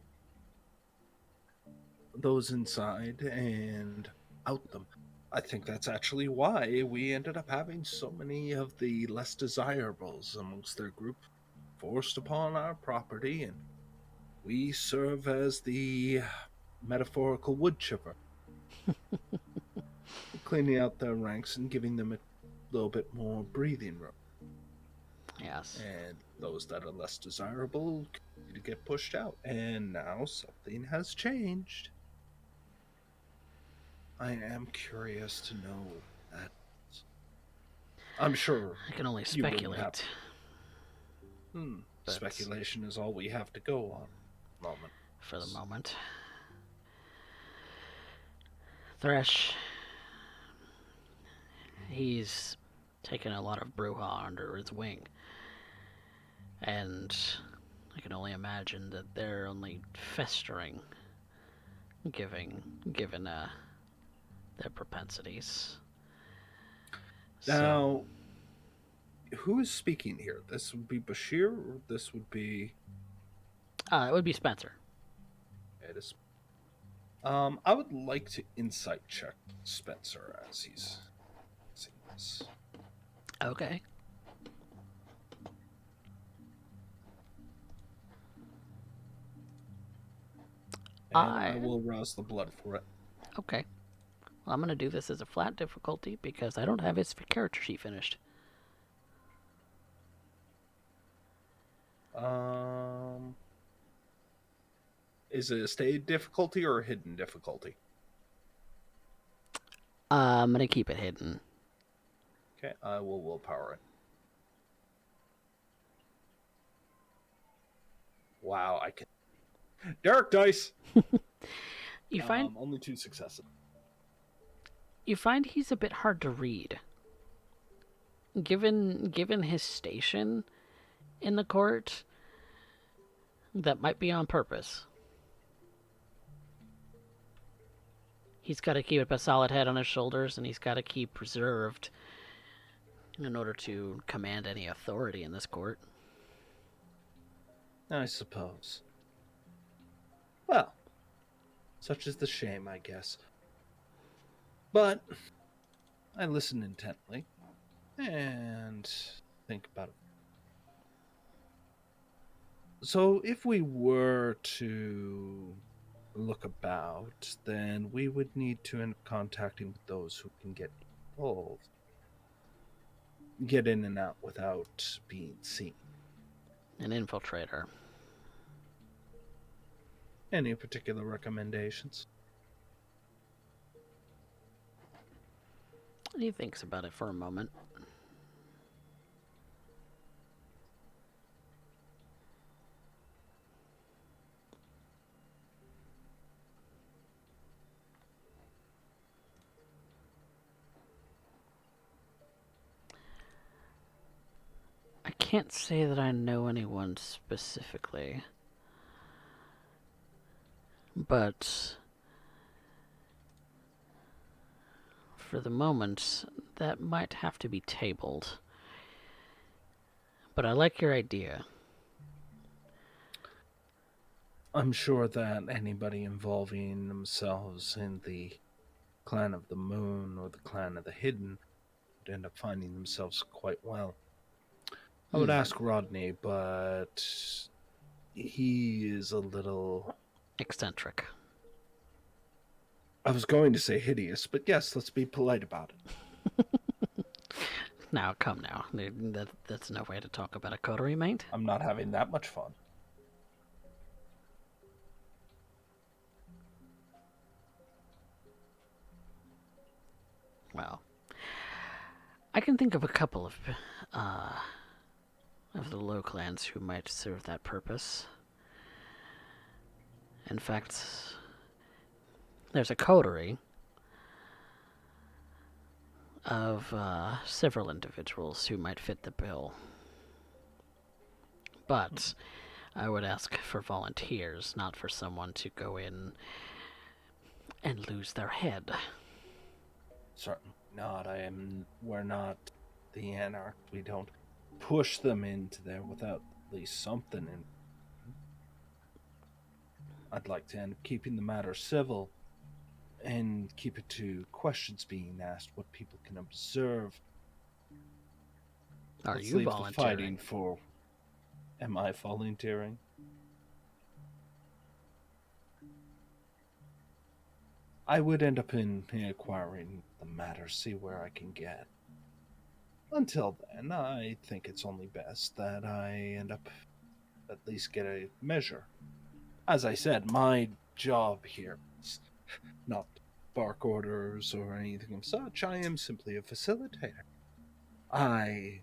those inside and out them. I think that's actually why we ended up having so many of the less desirables amongst their group forced upon our property, and we serve as the metaphorical wood chipper, cleaning out their ranks and giving them a little bit more breathing room. Yes. And those that are less desirable continue to get pushed out. And now something has changed. I am curious to know that. I'm sure I can only you wouldn't speculate. But speculation is all we have to go on at the moment. For the moment. Thresh, he's taken a lot of brouhaha under his wing. And I can only imagine that they're only festering, given their propensities. Now, who is speaking here? This would be Bashir, or this would be... it would be Spencer. It is. I would like to insight check Spencer as he's seeing this. Okay. And I will rouse the blood for it. Okay. Well, I'm going to do this as a flat difficulty because I don't have his character sheet finished. Is it a stated difficulty or a hidden difficulty? I'm going to keep it hidden. Okay, I will willpower it. Wow, I can... Derek dice! You find only 2 successes. You find he's a bit hard to read. Given his station in the court, that might be on purpose. He's got to keep a solid head on his shoulders, and he's got to keep reserved in order to command any authority in this court. I suppose. Well, such is the shame, I guess. But I listen intently and think about it. So if we were to look about, then we would need to end up contacting with those who can get involved. Get in and out without being seen. An infiltrator. Any particular recommendations? He thinks about it for a moment. I can't say that I know anyone specifically, but for the moment, that might have to be tabled. But I like your idea. I'm sure that anybody involving themselves in the Clan of the Moon or the Clan of the Hidden would end up finding themselves quite well. I would ask Rodney, but he is a little eccentric. I was going to say hideous, but yes, let's be polite about it. Now, come now. That's no way to talk about a coterie mate. I'm not having that much fun. Well, I can think of a couple of the low clans who might serve that purpose. In fact, there's a coterie of several individuals who might fit the bill. But I would ask for volunteers, not for someone to go in and lose their head. Certainly not. We're not the Anarch. We don't push them into there without at least something in. I'd like to end up keeping the matter civil and keep it to questions being asked, what people can observe. Are Let's you leave volunteering? The fighting for. Am I volunteering? I would end up in acquiring the matter, see where I can get. Until then, I think it's only best that I end up at least get a measure. As I said, my job here is not bark orders or anything of such. I am simply a facilitator. I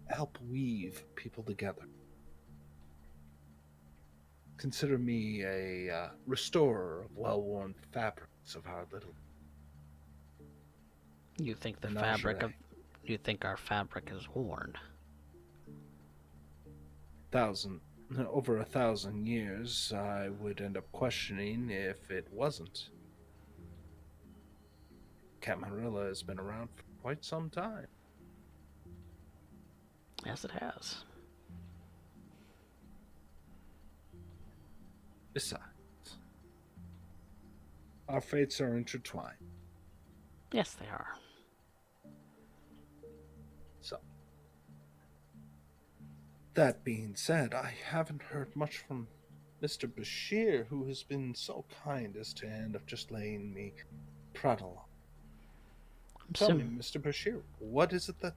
help weave people together. Consider me a restorer of well-worn fabrics of our little. You think the menagerie. fabric of? You think our fabric is worn? Over 1,000 years, I would end up questioning if it wasn't. Camarilla has been around for quite some time. Yes, it has. Besides, our fates are intertwined. Yes, they are. So, that being said, I haven't heard much from Mr. Bashir, who has been so kind as to end up just letting me prattle. Tell me, Mr. Bashir, what is it that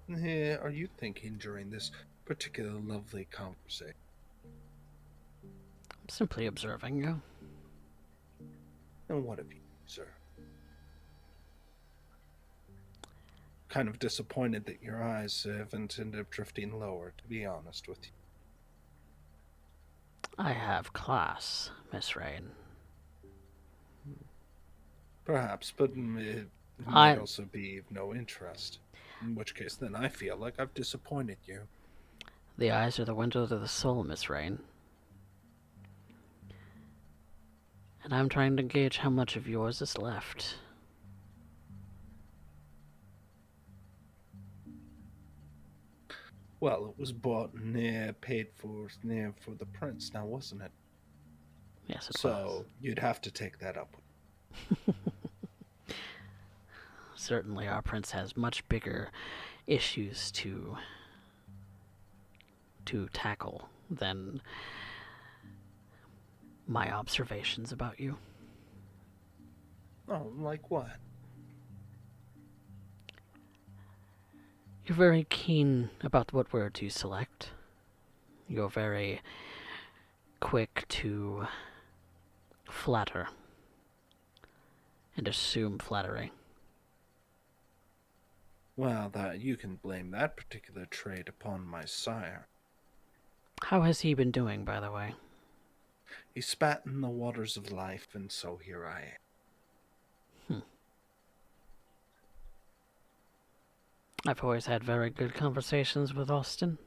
are you thinking during this particular lovely conversation? I'm simply observing you. And what have you, sir? Kind of disappointed that your eyes haven't ended up drifting lower, to be honest with you. I have class, Miss Rain. Perhaps, but it might also be of no interest. In which case, then I feel like I've disappointed you. The eyes are the window to the soul, Miss Rain. And I'm trying to gauge how much of yours is left. Well, it was bought and paid for the prince, now wasn't it? Yes, it was. So you'd have to take that up. Certainly, our prince has much bigger issues to tackle than my observations about you. Oh, like what? You're very keen about what word you select. You're very quick to flatter and assume flattery. Well, that you can blame that particular trait upon my sire. How has he been doing, by the way? He spat in the waters of life, and so here I am. I've always had very good conversations with Austin.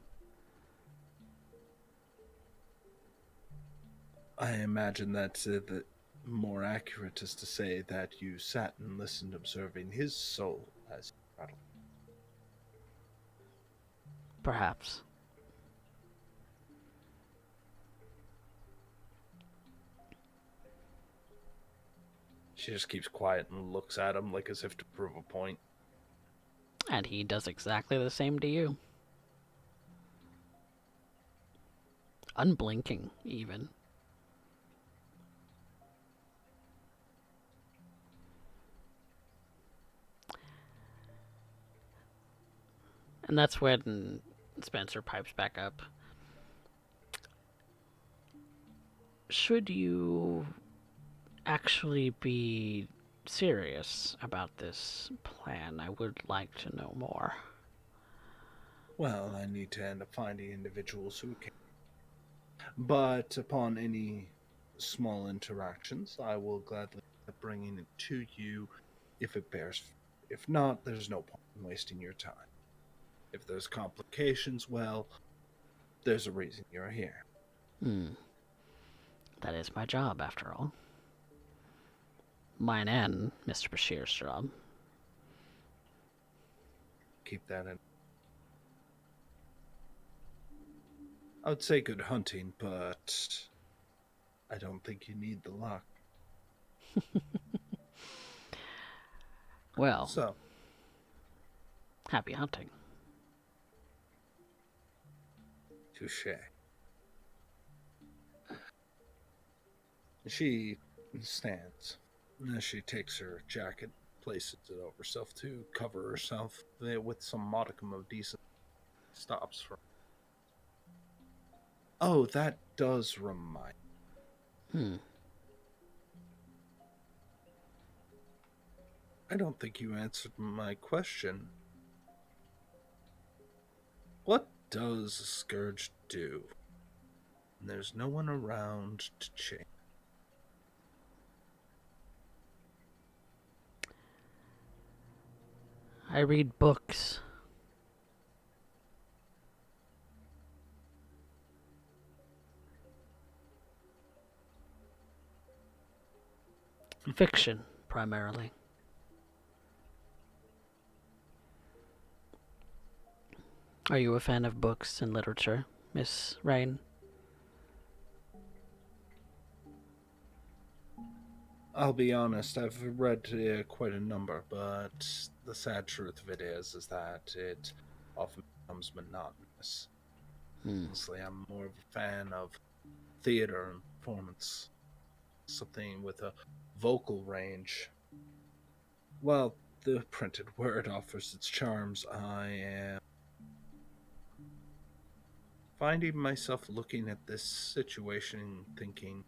I imagine that the more accurate is to say that you sat and listened, observing his soul as he rattled. Perhaps. She just keeps quiet and looks at him like as if to prove a point. And he does exactly the same to you. unblinking, even. And that's when Spencer pipes back up. Should you actually be serious about this plan, I would like to know more. Well, I need to end up finding individuals who can. But upon any small interactions, I will gladly end up bringing it to you if it bears. If not, there's no point in wasting your time. If there's complications, well, there's a reason you're here. That is my job, after all. Mine and Mr. Bashir's job. Keep that in. I would say good hunting, but I don't think you need the luck. Well, So, happy hunting. touche. She stands. As she takes her jacket, places it over herself to cover herself with some modicum of decent. Stops for. Oh, that does remind. I don't think you answered my question. What does a scourge do? And there's no one around to change. I read books. Fiction, primarily. Are you a fan of books and literature, Miss Rain? I'll be honest, I've read quite a number, but the sad truth of it is that it often becomes monotonous. Honestly, I'm more of a fan of theater and performance. Something with a vocal range. While the printed word offers its charms, I am finding myself looking at this situation and thinking,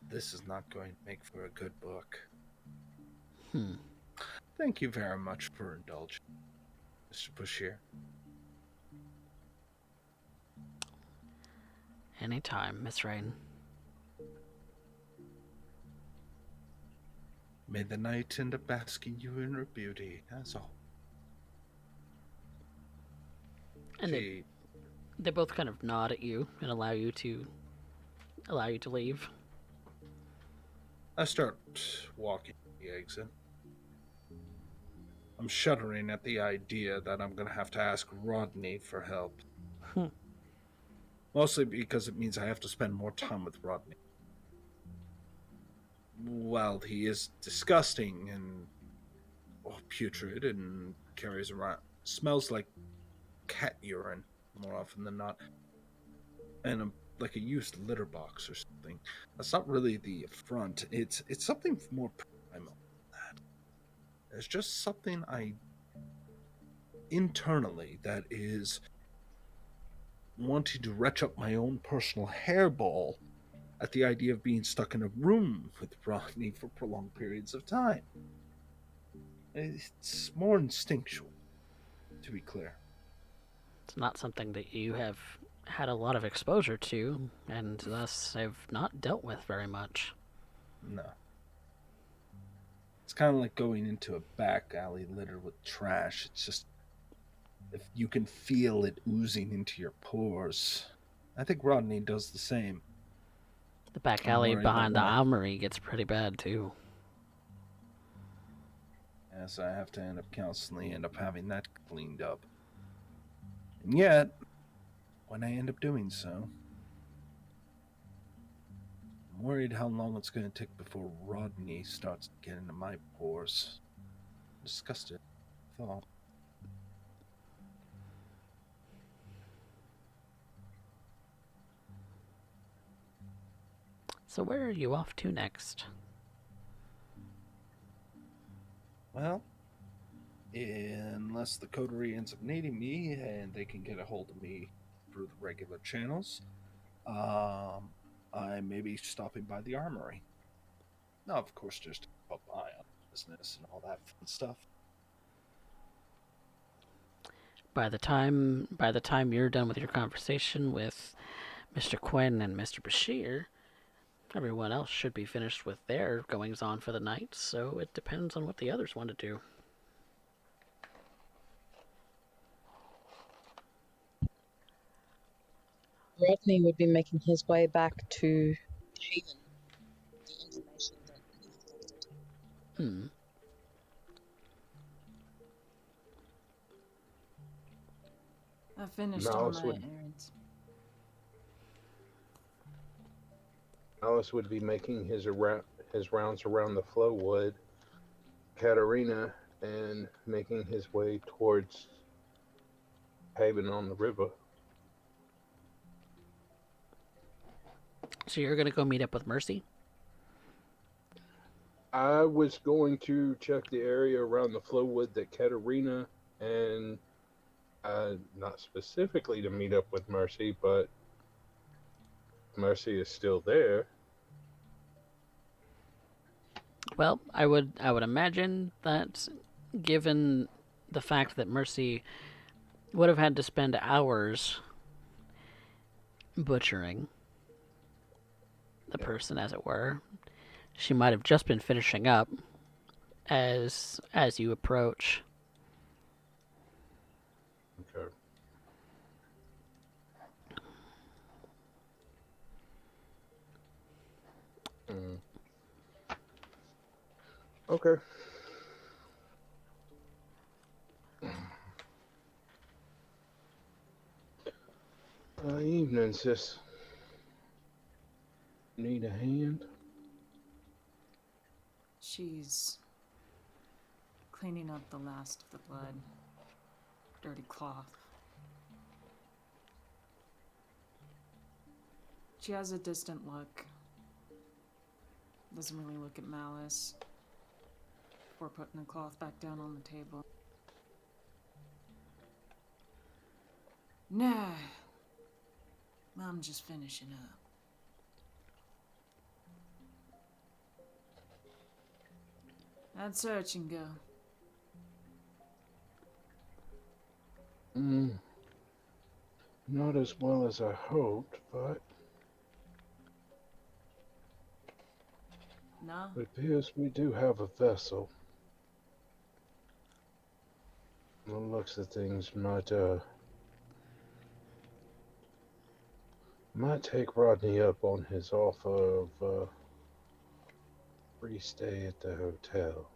this is not going to make for a good book. Thank you very much for indulging, Mr. Bashir. Anytime, Miss Rain. May the night end up basking you in her beauty, as all. And they both kind of nod at you and allow you to leave. I start walking the exit. I'm shuddering at the idea that I'm going to have to ask Rodney for help. Mostly because it means I have to spend more time with Rodney. While he is disgusting and putrid and carries around, smells like cat urine more often than not, and like a used litter box or something. That's not really the affront. It's something more primal than that. There's just something internally that is wanting to retch up my own personal hairball at the idea of being stuck in a room with Rodney for prolonged periods of time. It's more instinctual, to be clear. It's not something that you have had a lot of exposure to, and thus have not dealt with very much. No. It's kind of like going into a back alley littered with trash. It's just, if you can feel it oozing into your pores. I think Rodney does the same. The back alley behind the armory gets pretty bad, too. Yes, I have to end up having that cleaned up. And yet, when I end up doing so, I'm worried how long it's going to take before Rodney starts getting into my pores. Disgusted thought. So where are you off to next? Well, unless the coterie ends up needing me and they can get a hold of me through the regular channels, I may be stopping by the armory. Now, of course, just to keep an eye on business and all that fun stuff. By the time you're done with your conversation with Mr. Quinn and Mr. Bashir, everyone else should be finished with their goings on for the night, so it depends on what the others want to do. Rodney would be making his way back to Haven. The information that he collected. Hmm. I finished all my errands. Alice would be making his rounds around the Flowwood, Katarina, and making his way towards Haven on the river. So you're gonna go meet up with Mercy? I was going to check the area around the Flowwood that Katarina and not specifically to meet up with Mercy, but Mercy is still there. Well, I would imagine that, given the fact that Mercy would have had to spend hours butchering the person, as it were, she might have just been finishing up as you approach. Okay. Okay. Evening, sis. Need a hand? She's cleaning up the last of the blood. Dirty cloth. She has a distant look. Doesn't really look at Malice before putting the cloth back down on the table. Nah. I'm just finishing up. How'd searching go? Not as well as I hoped, but No? it appears we do have a vessel. The looks of things might take Rodney up on his offer of free stay at the hotel.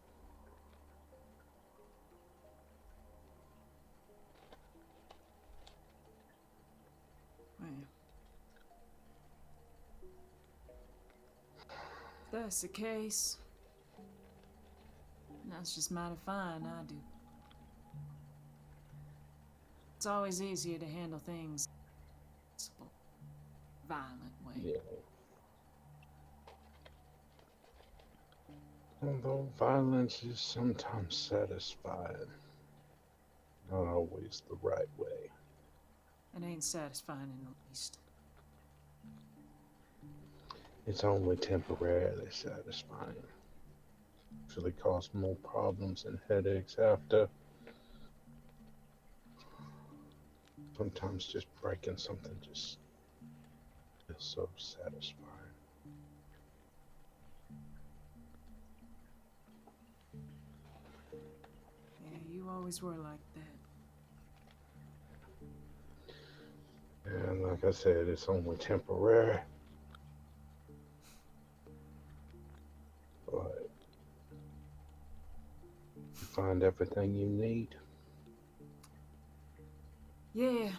Well, if that's the case, that's just mighty fine, I do. It's always easier to handle things in a violent way. Yeah. Although violence is sometimes satisfying, not always the right way. It ain't satisfying in the least. It's only temporarily satisfying. Actually cause more problems and headaches after. Sometimes just breaking something just feels so satisfying. Yeah, you always were like that. And like I said, it's only temporary. But you find everything you need. Yeah.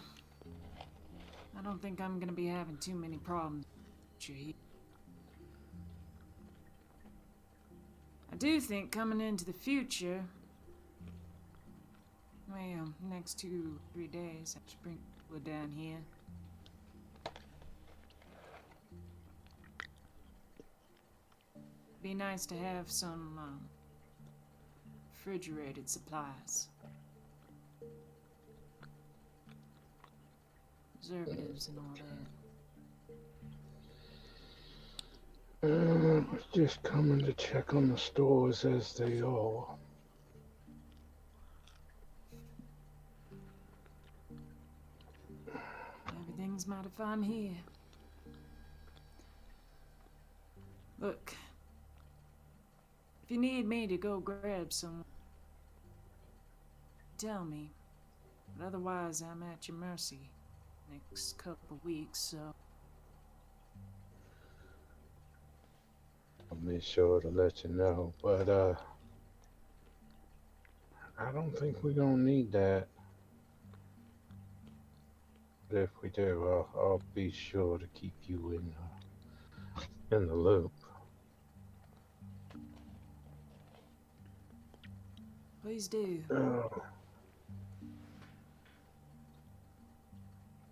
I don't think I'm gonna be having too many problems. Gee. I do think coming into the future, well, next 2-3 days, I should bring people down here. Be nice to have some refrigerated supplies. Preservatives and all that. I was just coming to check on the stores as they are. Everything's mighty fine here. Look, if you need me to go grab some, tell me. But otherwise, I'm at your mercy next couple weeks, so. I'll be sure to let you know, but I don't think we're gonna need that. But if we do, I'll be sure to keep you in the loop. Please do.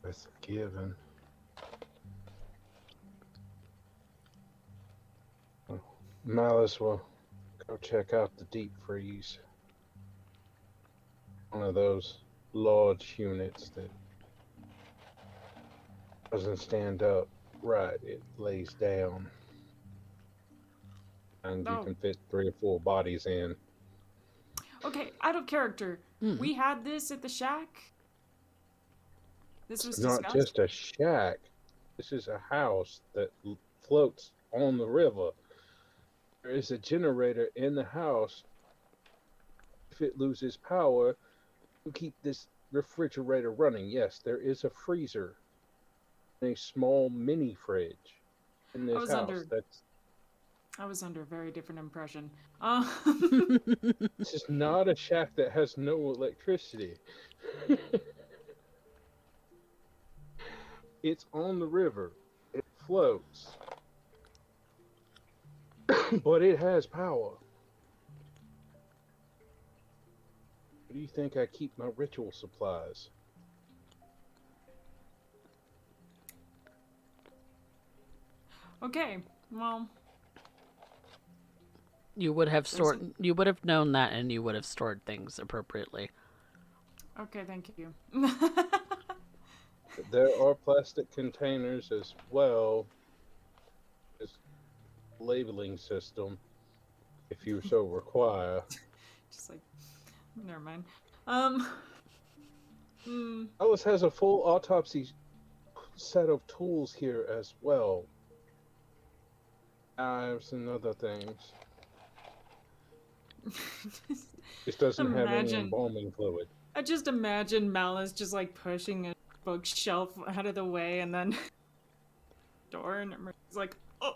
That's a given. Malice will go check out the deep freeze. One of those large units that doesn't stand up right, it lays down. And you can fit 3 or 4 bodies in. Okay, out of character. We had this at the shack? This was It's not just a shack. This is a house that floats on the river. There is a generator in the house. If it loses power, to keep this refrigerator running. Yes, there is a freezer and a small mini fridge in this house. I was under a very different impression. This is not a shack that has no electricity. It's on the river. It floats. But it has power. Where do you think I keep my ritual supplies? Okay, well. You would have You would have known that, and you would have stored things appropriately. Okay, thank you. There are plastic containers as well as labeling system, if you so require. Just like, never mind. Alice has a full autopsy set of tools here as well. Knives and other things. It doesn't have any embalming fluid. I just imagine Malice just like pushing a bookshelf out of the way and then door, and it's like, oh,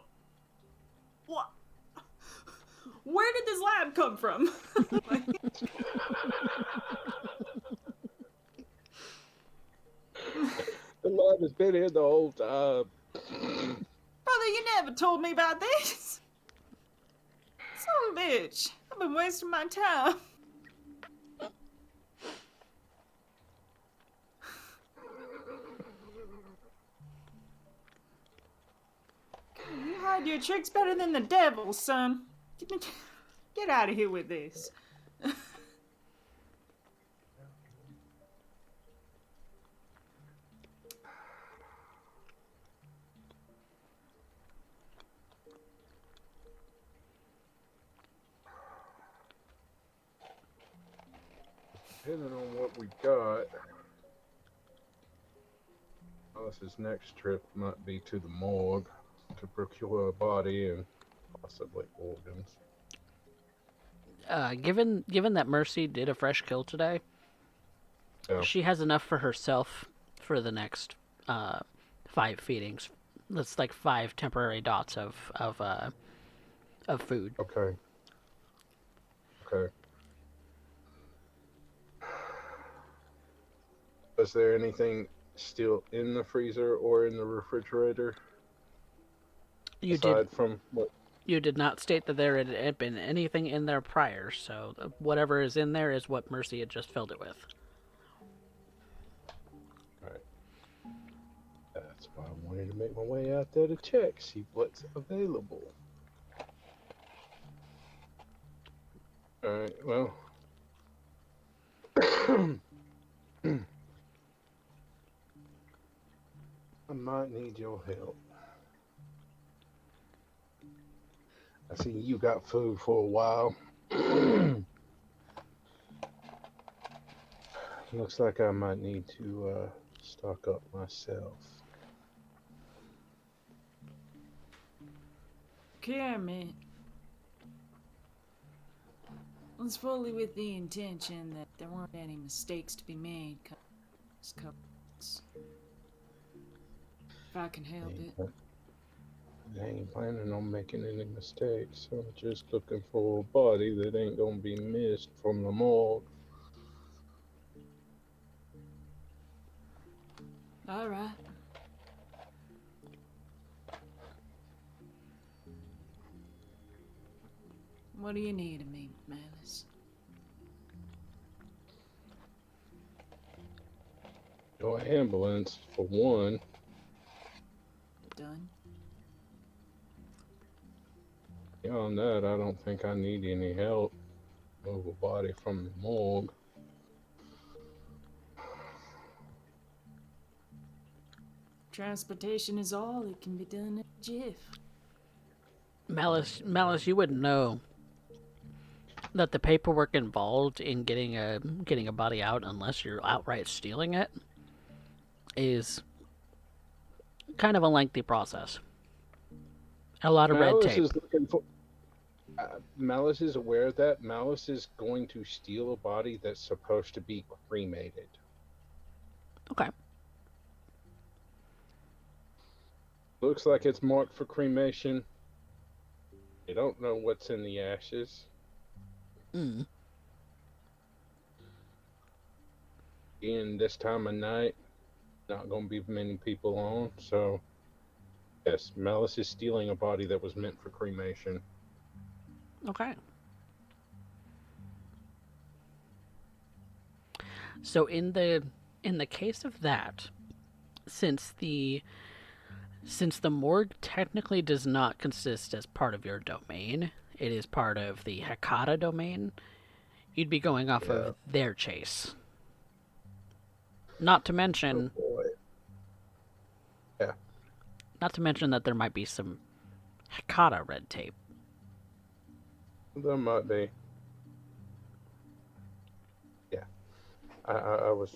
what? Where did this lab come from? The lab has been here the whole time. Brother, you never told me about this. Son of a bitch. I've been wasting my time. You hide your tricks better than the devil, son. Get out of here with this. Depending on what we got, Alice's next trip might be to the morgue to procure a body and possibly organs. Given that Mercy did a fresh kill today, she has enough for herself for the next 5 feedings. That's like 5 temporary dots of food. Okay. Is there anything still in the freezer or in the refrigerator? You did not state that there had been anything in there prior, so whatever is in there is what Mercy had just filled it with. Alright. That's why I wanted to make my way out there to check, see what's available. Alright, well. I might need your help. I see you got food for a while. Looks like I might need to stock up myself. Kermit was fully with the intention that there weren't any mistakes to be made. If I can help it. I ain't planning on making any mistakes. I'm just looking for a body that ain't gonna be missed from the morgue. All right. What do you need of me, Malice? Your ambulance, for one. Done. Beyond that, I don't think I need any help. Move a body from the morgue. Transportation is all. It can be done in a jiff. Malice, you wouldn't know that the paperwork involved in getting a body out, unless you're outright stealing it, is kind of a lengthy process. A lot of red tape. Is looking for. Malice is aware of that. Malice is going to steal a body that's supposed to be cremated. Okay. Looks like it's marked for cremation. You don't know what's in the ashes. Mm. In this time of night, not going to be many people on, so yes, Malice is stealing a body that was meant for cremation. Okay. So in the case of that, since the morgue technically does not consist as part of your domain, it is part of the Hecata domain, you'd be going off of their chase. Not to mention... Oh boy. Yeah. Not to mention that there might be some Hecata red tape. There might be. Yeah. I was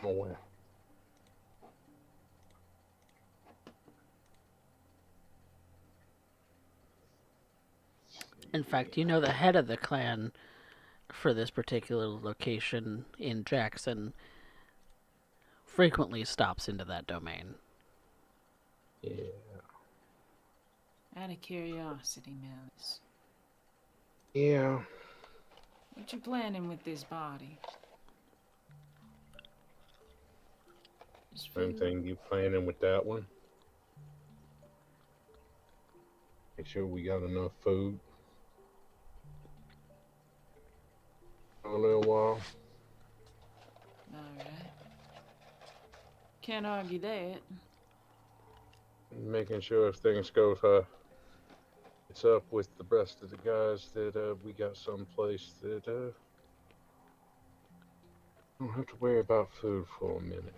aware. In fact, you know the head of the clan for this particular location in Jackson frequently stops into that domain. Yeah. Out of curiosity, Malice. Yeah. What you planning with this body? Same thing you planning with that one. Make sure we got enough food. For a little while. Alright. Can't argue that. Making sure if things go it's up with the rest of the guys that we got someplace that don't have to worry about food for a minute.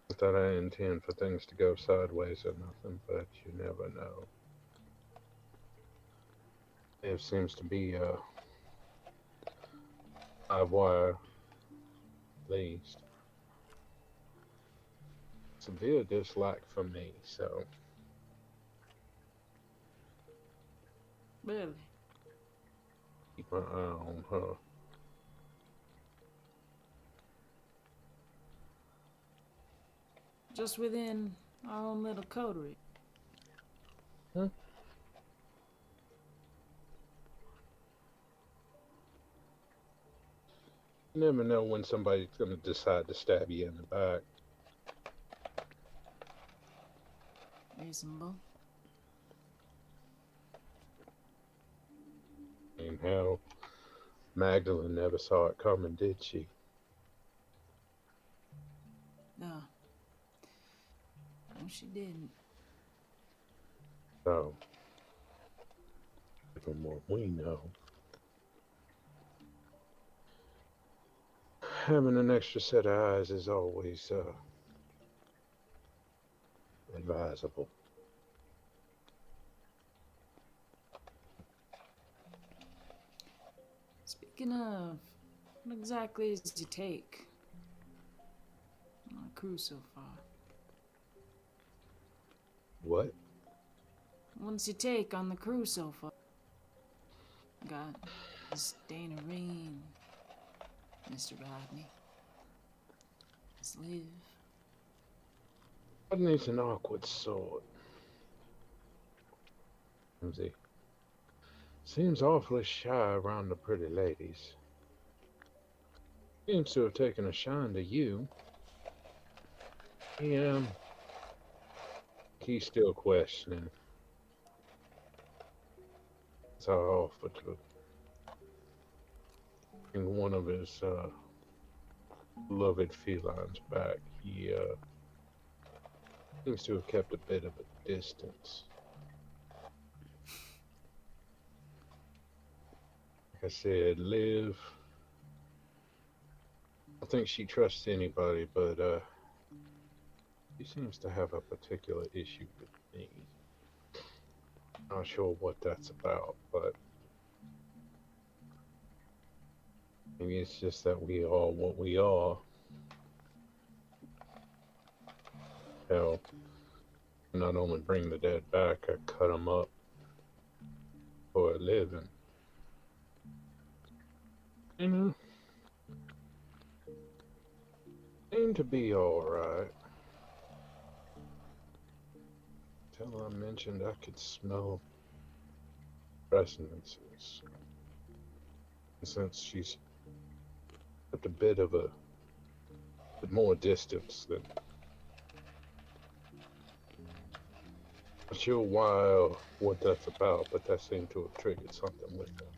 Not that I intend for things to go sideways or nothing, but you never know. There seems to be a live wire, at least. Severe dislike for me, so. Really? Keep my eye on her. Just within our own little coterie. Huh? You never know when somebody's going to decide to stab you in the back. Reasonable. And hell, Magdalene never saw it coming, did she? No. No, she didn't. So, from what we know, having an extra set of eyes is always advisable. Speaking of, what exactly did you take on a cruise so far? What? What's your take on the cruise so far? Got Miss Dana Reen, Mr. Rodney, Miss Liv. Rodney's an awkward sort. He seems awfully shy around the pretty ladies. Seems to have taken a shine to you. He's still questioning. So I offered to bring one of his beloved felines back. He seems to have kept a bit of a distance. Like I said, Liv, I think she trusts anybody, but she seems to have a particular issue with me. Not sure what that's about, but maybe it's just that we are what we are. Hell, not only bring the dead back, I cut them up for a living. You know, seem to be alright. Till I mentioned I could smell resonances. And since she's at a bit more distance than. Not sure why or what that's about, but that seemed to have triggered something with them.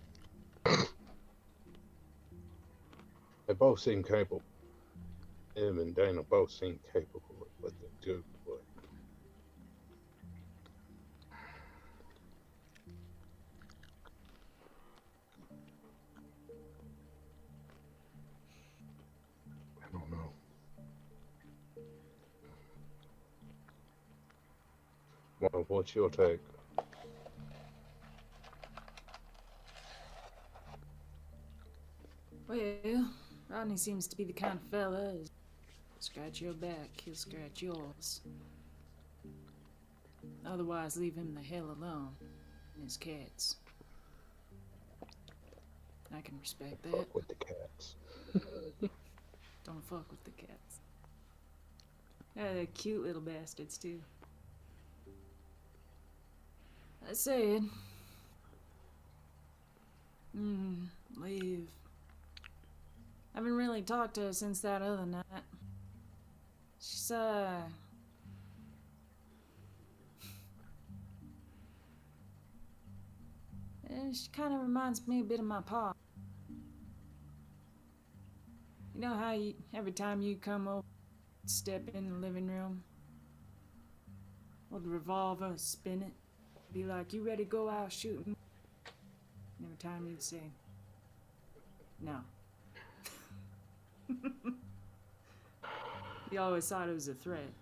They both seem capable. Em and Dana both seem capable of what they do, but I don't know. Well, what's your take? Well, Rodney seems to be the kind of fella. Scratch your back, he'll scratch yours. Otherwise, leave him the hell alone. And his cats. I can respect that. Fuck with the cats. Don't fuck with the cats. Yeah, they're cute little bastards, too. I said... Leave. I haven't really talked to her since that other night. She's, she kind of reminds me a bit of my pa. You know how every time you come over, step in the living room, hold the revolver, spin it, be like, you ready to go out shooting? And every time you'd say, no. He always thought it was a threat.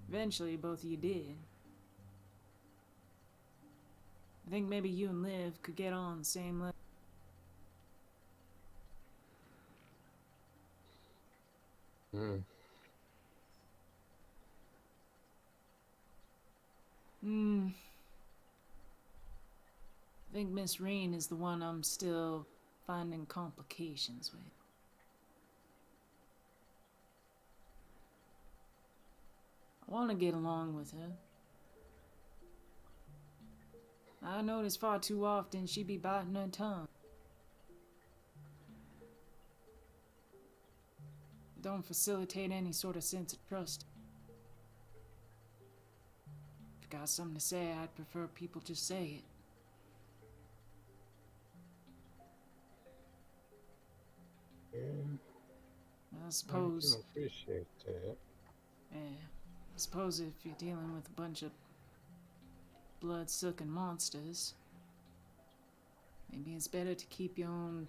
Eventually, both of you did. I think maybe you and Liv could get on the same level. I think Miss Reen is the one I'm still finding complications with. I want to get along with her. I notice far too often she be biting her tongue. Don't facilitate any sort of sense of trust. If I got something to say, I'd prefer people just say it. Yeah, I I suppose. can appreciate that. Yeah. I suppose if you're dealing with a bunch of blood-sucking monsters, maybe it's better to keep your own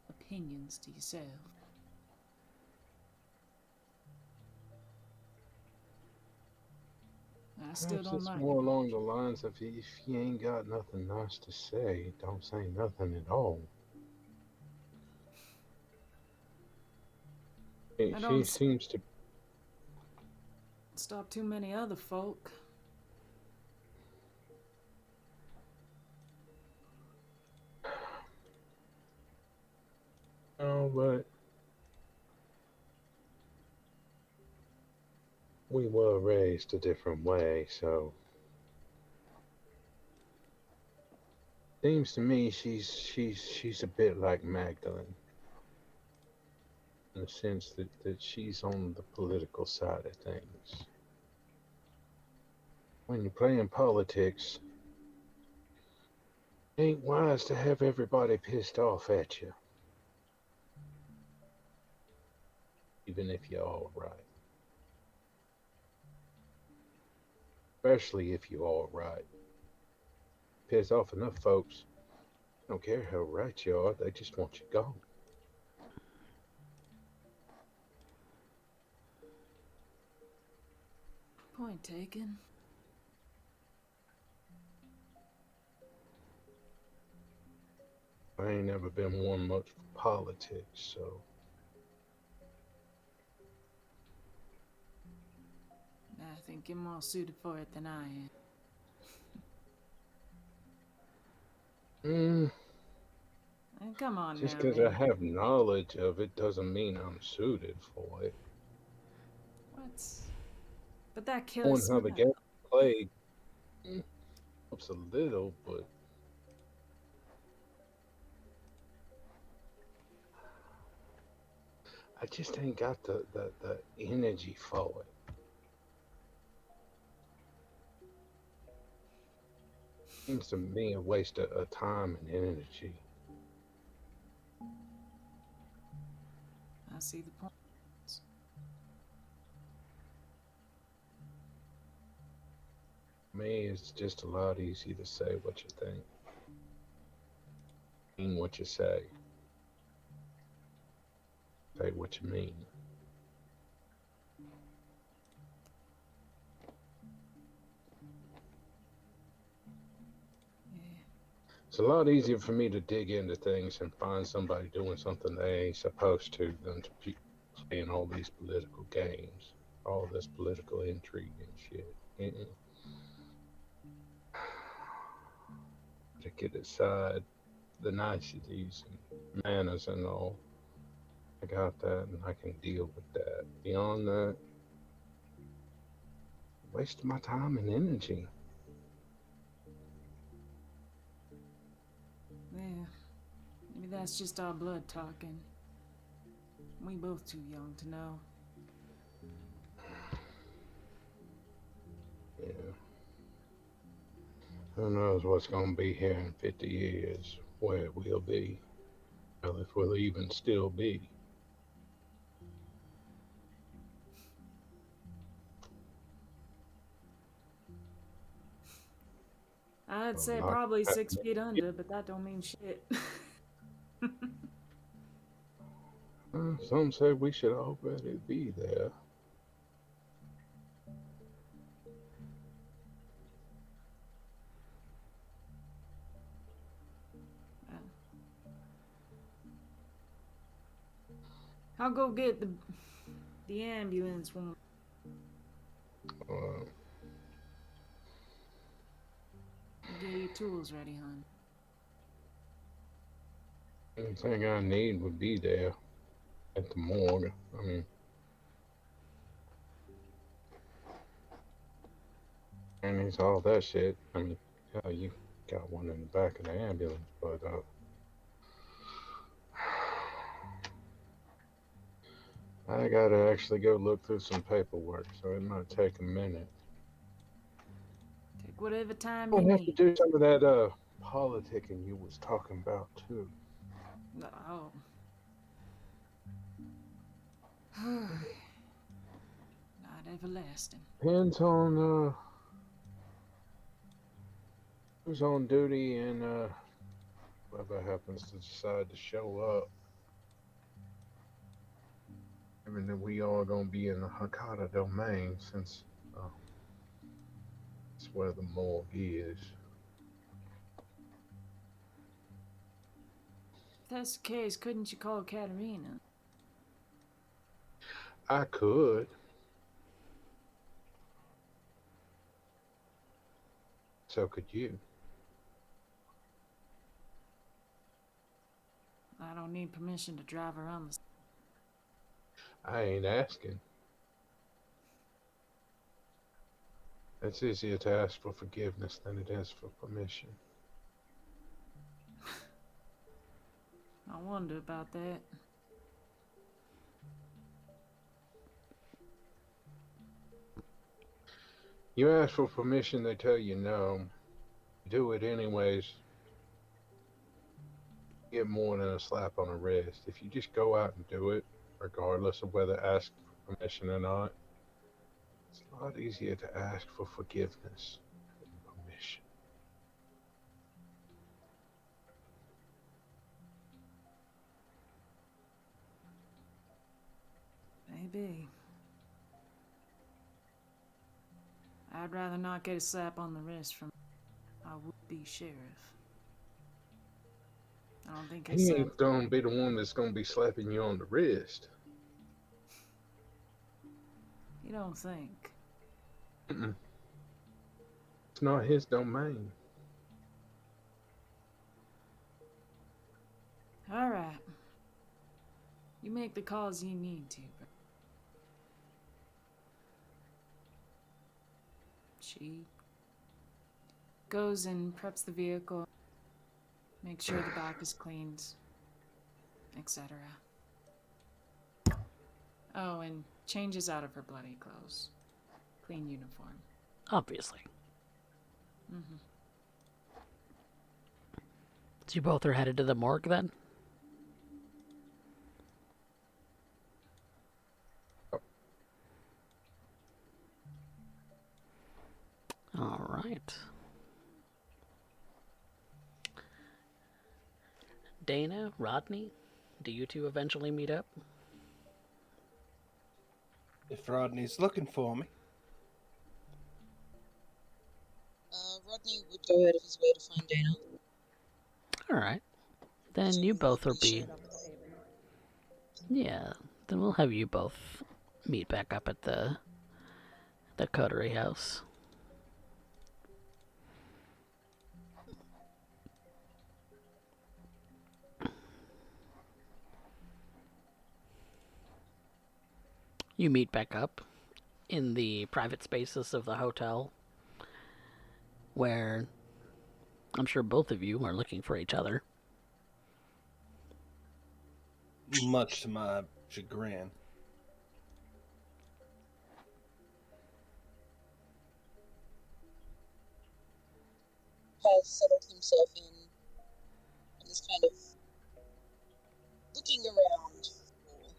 opinions to yourself. I still Perhaps don't it's like more it. along the lines of if you ain't got nothing nice to say, don't say nothing at all. I She don't seems to. stop too many other folk. Oh, but we were raised a different way, so seems to me she's a bit like Magdalene in the sense that she's on the political side of things. When you're playing politics, it ain't wise to have everybody pissed off at you, even if you're all right. Especially if you're all right. Piss off enough folks, don't care how right you are, they just want you gone. Point taken. I ain't never been one much for politics, so I think you're more suited for it than I am. mm, Come on just now, because I man. have knowledge of it doesn't mean I'm suited for it. What? But that killer Knowing how smell. the game played helps a little, but I just ain't got the energy for it. Seems to me a waste of time and energy. I see the point. Me, it's just a lot easier to say what you think, mean what you say what you mean. It's a lot easier for me to dig into things and find somebody doing something they ain't supposed to than to be playing all these political games, all this political intrigue and shit. To get aside the niceties and manners and all, I got that and I can deal with that. Beyond that, waste my time and energy. Yeah. Maybe that's just our blood talking. We both too young to know. Yeah. Who knows what's going to be here in 50 years, where we'll be, well, if we'll even still be. I'd A say lot probably can 6 feet under, but that don't mean shit. Some say we should already be there. I'll go get the ambulance when Uh, get your tools ready, hon. Anything I need would be there at the morgue. I mean, and it's all that shit. I mean, yeah, you got one in the back of the ambulance, but I gotta actually go look through some paperwork, so it might take a minute. Take whatever time you I'll have to need. do some of that politicking you was talking about too. Oh. Not everlasting. Depends on who's on duty and whoever happens to decide to show up. Given that we all gonna be in the Hakata domain, since it's where the morgue is. If that's the case, couldn't you call Katerina? I could. So could you. I don't need permission to drive around the... I ain't asking. It's easier to ask for forgiveness than it is for permission. I wonder about that. You ask for permission, they tell you no. You do it anyways. You get more than a slap on the wrist. If you just go out and do it, regardless of whether asked for permission or not, it's a lot easier to ask for forgiveness than permission. Maybe. I'd rather not get a slap on the wrist from a would-be sheriff. I don't think He ain't gonna be the one that's gonna be slapping you on the wrist. You don't think? Mm-mm. It's not his domain. All right. You make the calls you need to. She goes and preps the vehicle, makes sure the back is cleaned, etc. Oh, and changes out of her bloody clothes. Clean uniform. Obviously. Mm-hmm. So you both are headed to the morgue then? All right. Dana, Rodney, do you two eventually meet up? If Rodney's looking for me. Rodney would go out of his way to find Dana. All right. Then you both will be... Yeah, then we'll have you both meet back up at the coterie house. You meet back up in the private spaces of the hotel, where I'm sure both of you are looking for each other. Much to my chagrin. Has settled himself in and is kind of looking around for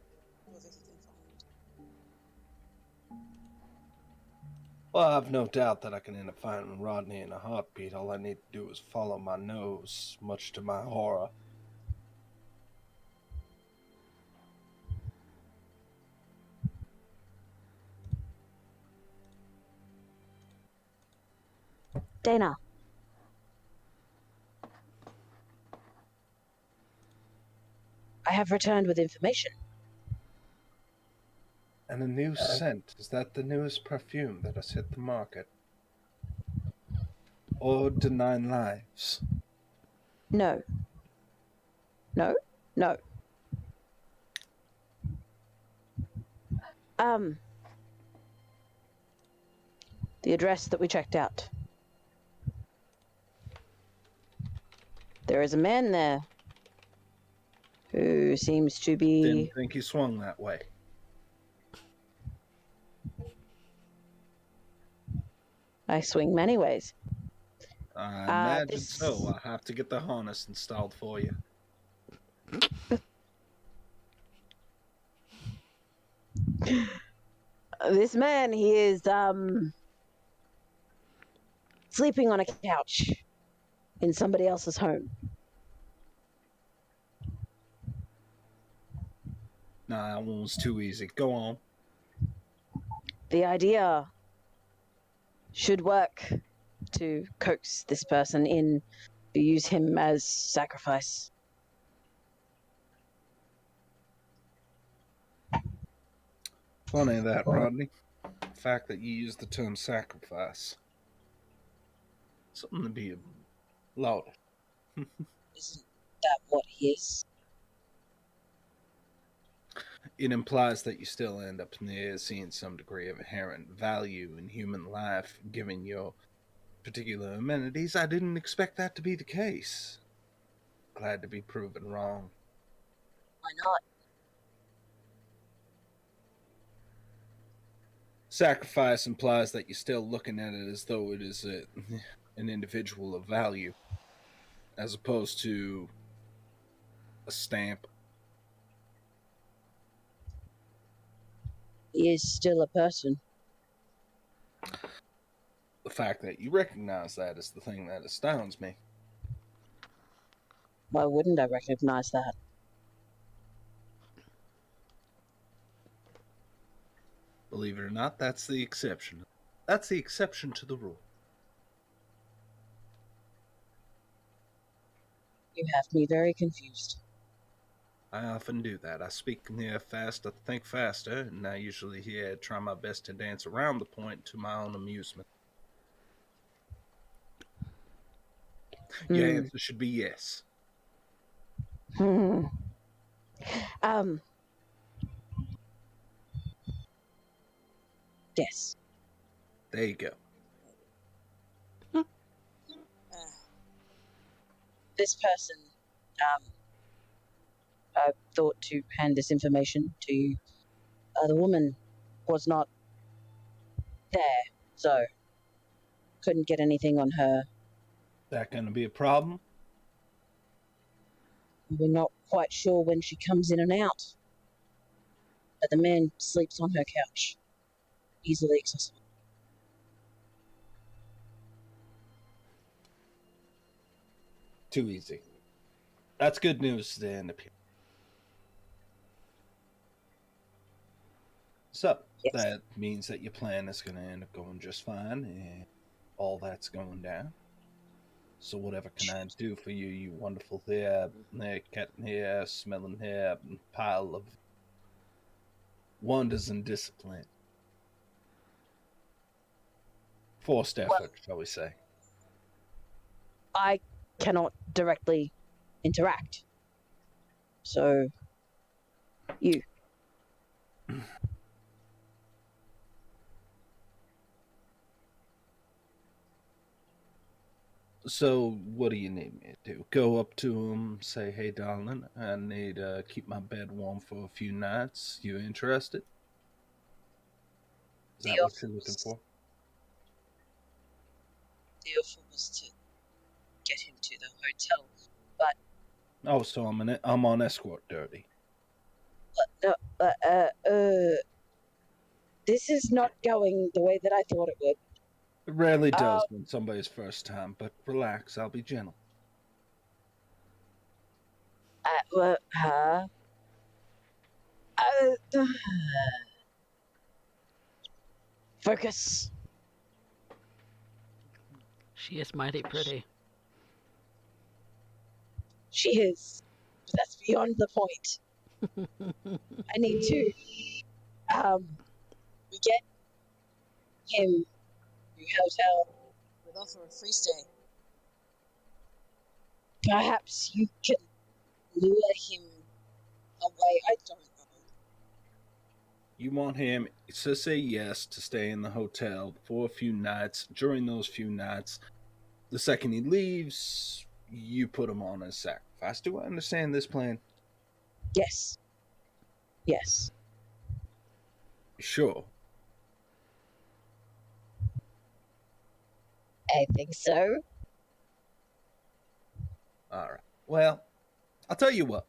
whoever he can find. Well, I've no doubt that I can end up finding Rodney in a heartbeat. All I need to do is follow my nose, much to my horror. Dana. I have returned with information. And a new scent. Is that the newest perfume that has hit the market? Or the 9 Lives? No. No? No. The address that we checked out. There is a man there who seems to be... Didn't think he swung that way. I swing many ways. I imagine so. I'll have to get the harness installed for you. This man, he is sleeping on a couch in somebody else's home. Nah, that one was too easy. Go on. The idea should work to coax this person in to use him as sacrifice. Funny that, Rodney. The fact that you use the term sacrifice. Something to be lauded. Isn't that what he is? It implies that you still end up seeing some degree of inherent value in human life, given your particular amenities. I didn't expect that to be the case. Glad to be proven wrong. Why not? Sacrifice implies that you're still looking at it as though it is an individual of value, as opposed to a stamp. He is still a person. The fact that you recognize that is the thing that astounds me. Why wouldn't I recognize that? Believe it or not, that's the exception. That's the exception to the rule. You have me very confused. I often do that. I speak fast, I think faster, and I usually try my best to dance around the point to my own amusement. Your answer should be yes. Yes. There you go. This person, I thought to hand this information to you. The woman was not there, so couldn't get anything on her. That going to be a problem? We're not quite sure when she comes in and out. But the man sleeps on her couch. Easily accessible. Too easy. That's good news to end up here. So, Yes. that means that your plan is going to end up going just fine, and all that's going down. So whatever can I do for you, you wonderful cat here, smelling here, pile of wonders and discipline. Forced effort, shall we say. I cannot directly interact. So, you. So, what do you need me to do? Go up to him, say, hey, darling, I need to keep my bed warm for a few nights. You interested? Is that what you're looking for? The offer was to get him to the hotel, but... Oh, so I'm on escort duty. This is not going the way that I thought it would. It rarely does when somebody's first time, but relax, I'll be gentle. Focus. She is mighty pretty. She is. But that's beyond the point. I need to, we get him to hotel with offer of free stay. Perhaps you can lure him away. I don't know. You want him to say yes to stay in the hotel for a few nights. During those few nights, the second he leaves, you put him on as sacrifice. Do I understand this plan? Yes. Yes. Sure. I think so. All right. Well, I'll tell you what.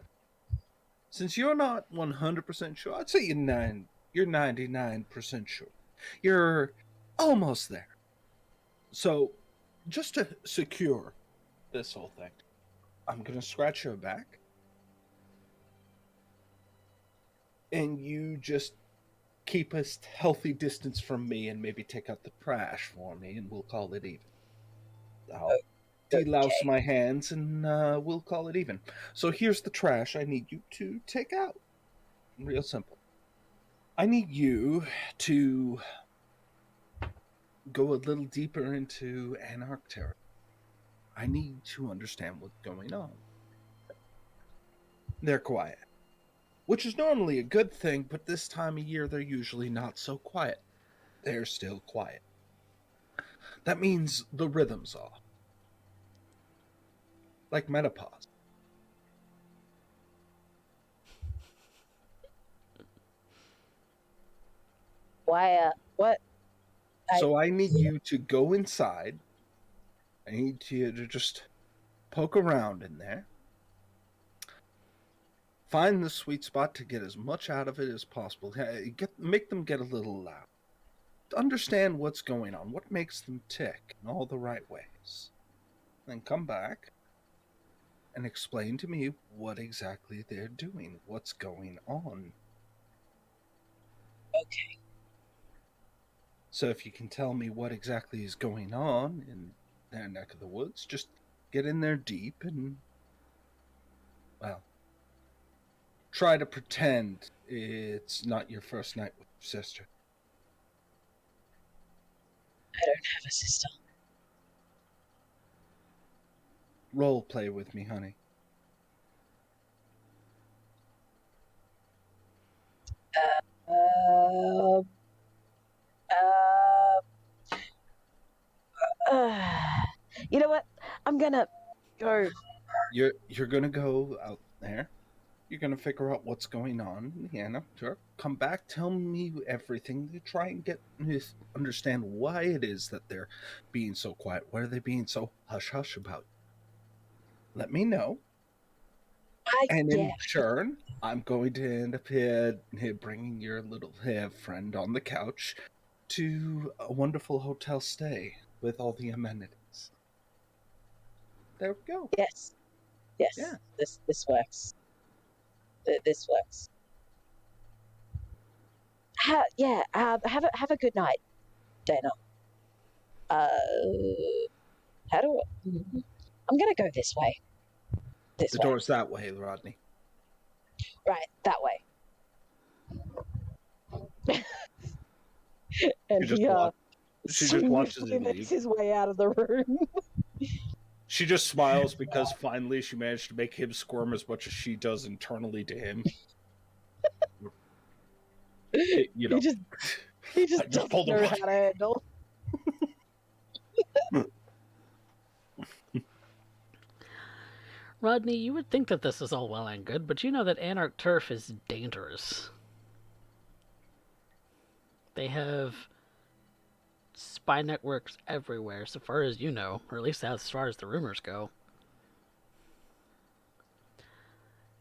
Since you're not 100% sure, I'd say you're You're 99% sure. You're almost there. So, just to secure this whole thing, I'm going to scratch your back. And you just keep a healthy distance from me and maybe take out the trash for me, and we'll call it even. I'll delouse my hands, and we'll call it even. So here's the trash I need you to take out. Real simple. I need you to go a little deeper into Anarch territory. I need to understand what's going on. They're quiet, which is normally a good thing, but this time of year they're usually not so quiet. They're still quiet. That means the rhythm's off. Like menopause. Why, what? So I need you to go inside. I need you to just poke around in there. Find the sweet spot to get as much out of it as possible. Make them get a little loud. Understand what's going on, what makes them tick in all the right ways. Then come back and explain to me what exactly they're doing, what's going on. Okay. So if you can tell me what exactly is going on in their neck of the woods, just get in there deep and, well, try to pretend it's not your first night with your sister. I don't have a sister. Role play with me, honey. Uh, you know what? I'm gonna go. You're gonna go out there. You're gonna figure out what's going on. Yeah, sure. Come back, tell me everything. You try and understand why it is that they're being so quiet. Why are they being so hush hush about? Let me know. And in turn, I'm going to end up here bringing your little friend on the couch to a wonderful hotel stay with all the amenities. There we go. Yes. Yeah. This works. This works. Have a good night, Dana. How do I'm gonna go this way. The door's that way, Rodney. Right, that way. And she just watches you makes leave. his way out of the room. She just smiles because finally she managed to make him squirm as much as she does internally to him. He just doesn't know how to handle. Rodney, you would think that this is all well and good, but you know that Anarch turf is dangerous. They have spy networks everywhere, so far as you know, or at least as far as the rumors go.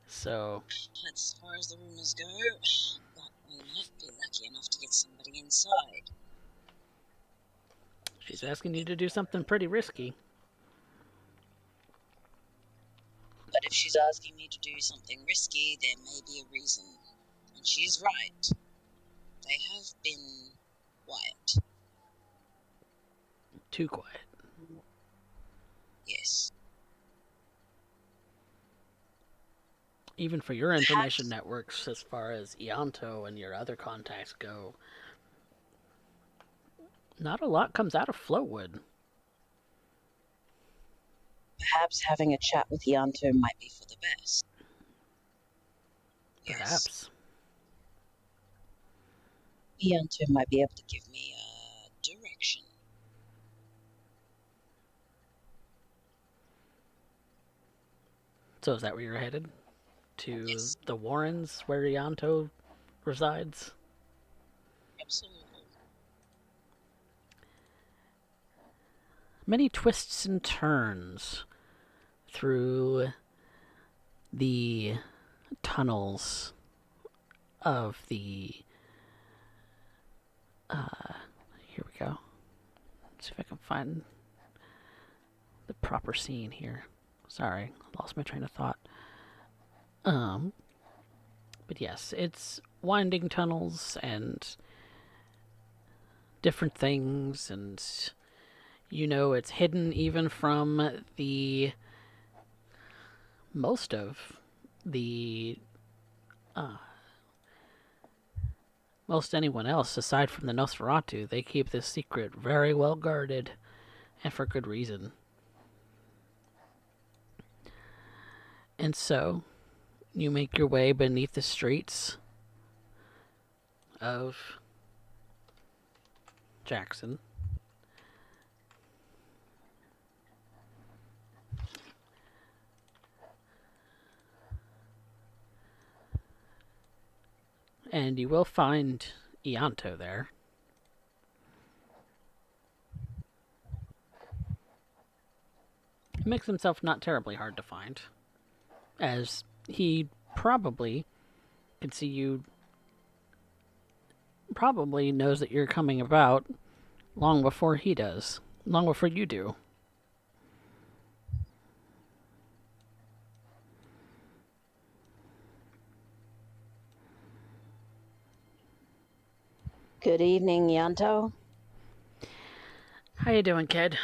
So, as far as the rumors go, but we might be lucky enough to get somebody inside. She's asking you to do something pretty risky. But if she's asking me to do something risky, there may be a reason. And she's right. They have been quiet. Too quiet. Yes. Even for your information networks, as far as Ianto and your other contacts go, not a lot comes out of Floatwood. Perhaps having a chat with Ianto might be for the best. Perhaps. Yes. Ianto might be able to give me a direction. So is that where you're headed? To Yes. the Warrens, where Ianto resides? Absolutely. Many twists and turns through the tunnels of the Here we go. Let's see if I can find the proper scene here. Sorry, lost my train of thought. But yes, it's winding tunnels and different things, and it's hidden even from most of the most anyone else aside from the Nosferatu. They keep this secret very well guarded, and for good reason. And so, you make your way beneath the streets of Jackson. And you will find Ianto there. He makes himself not terribly hard to find, as he probably can see you, probably knows that you're coming about long before he does, long before you do. Good evening, Yanto. How you doing, kid?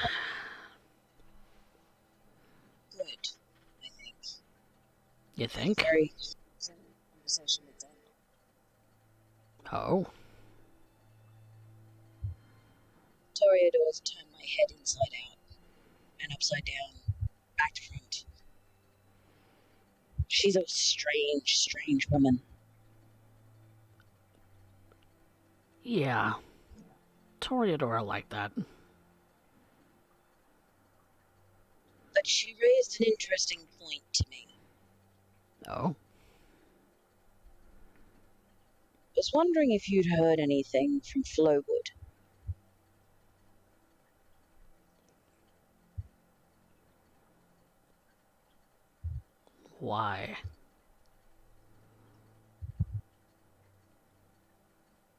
Good, I think. You think? Very conversation with them. Oh. Toreador's turned my head inside out and upside down, back to front. She's a strange, strange woman. Yeah. Toreador like that. But she raised an interesting point to me. Oh? I was wondering if you'd heard anything from Flowwood. Why?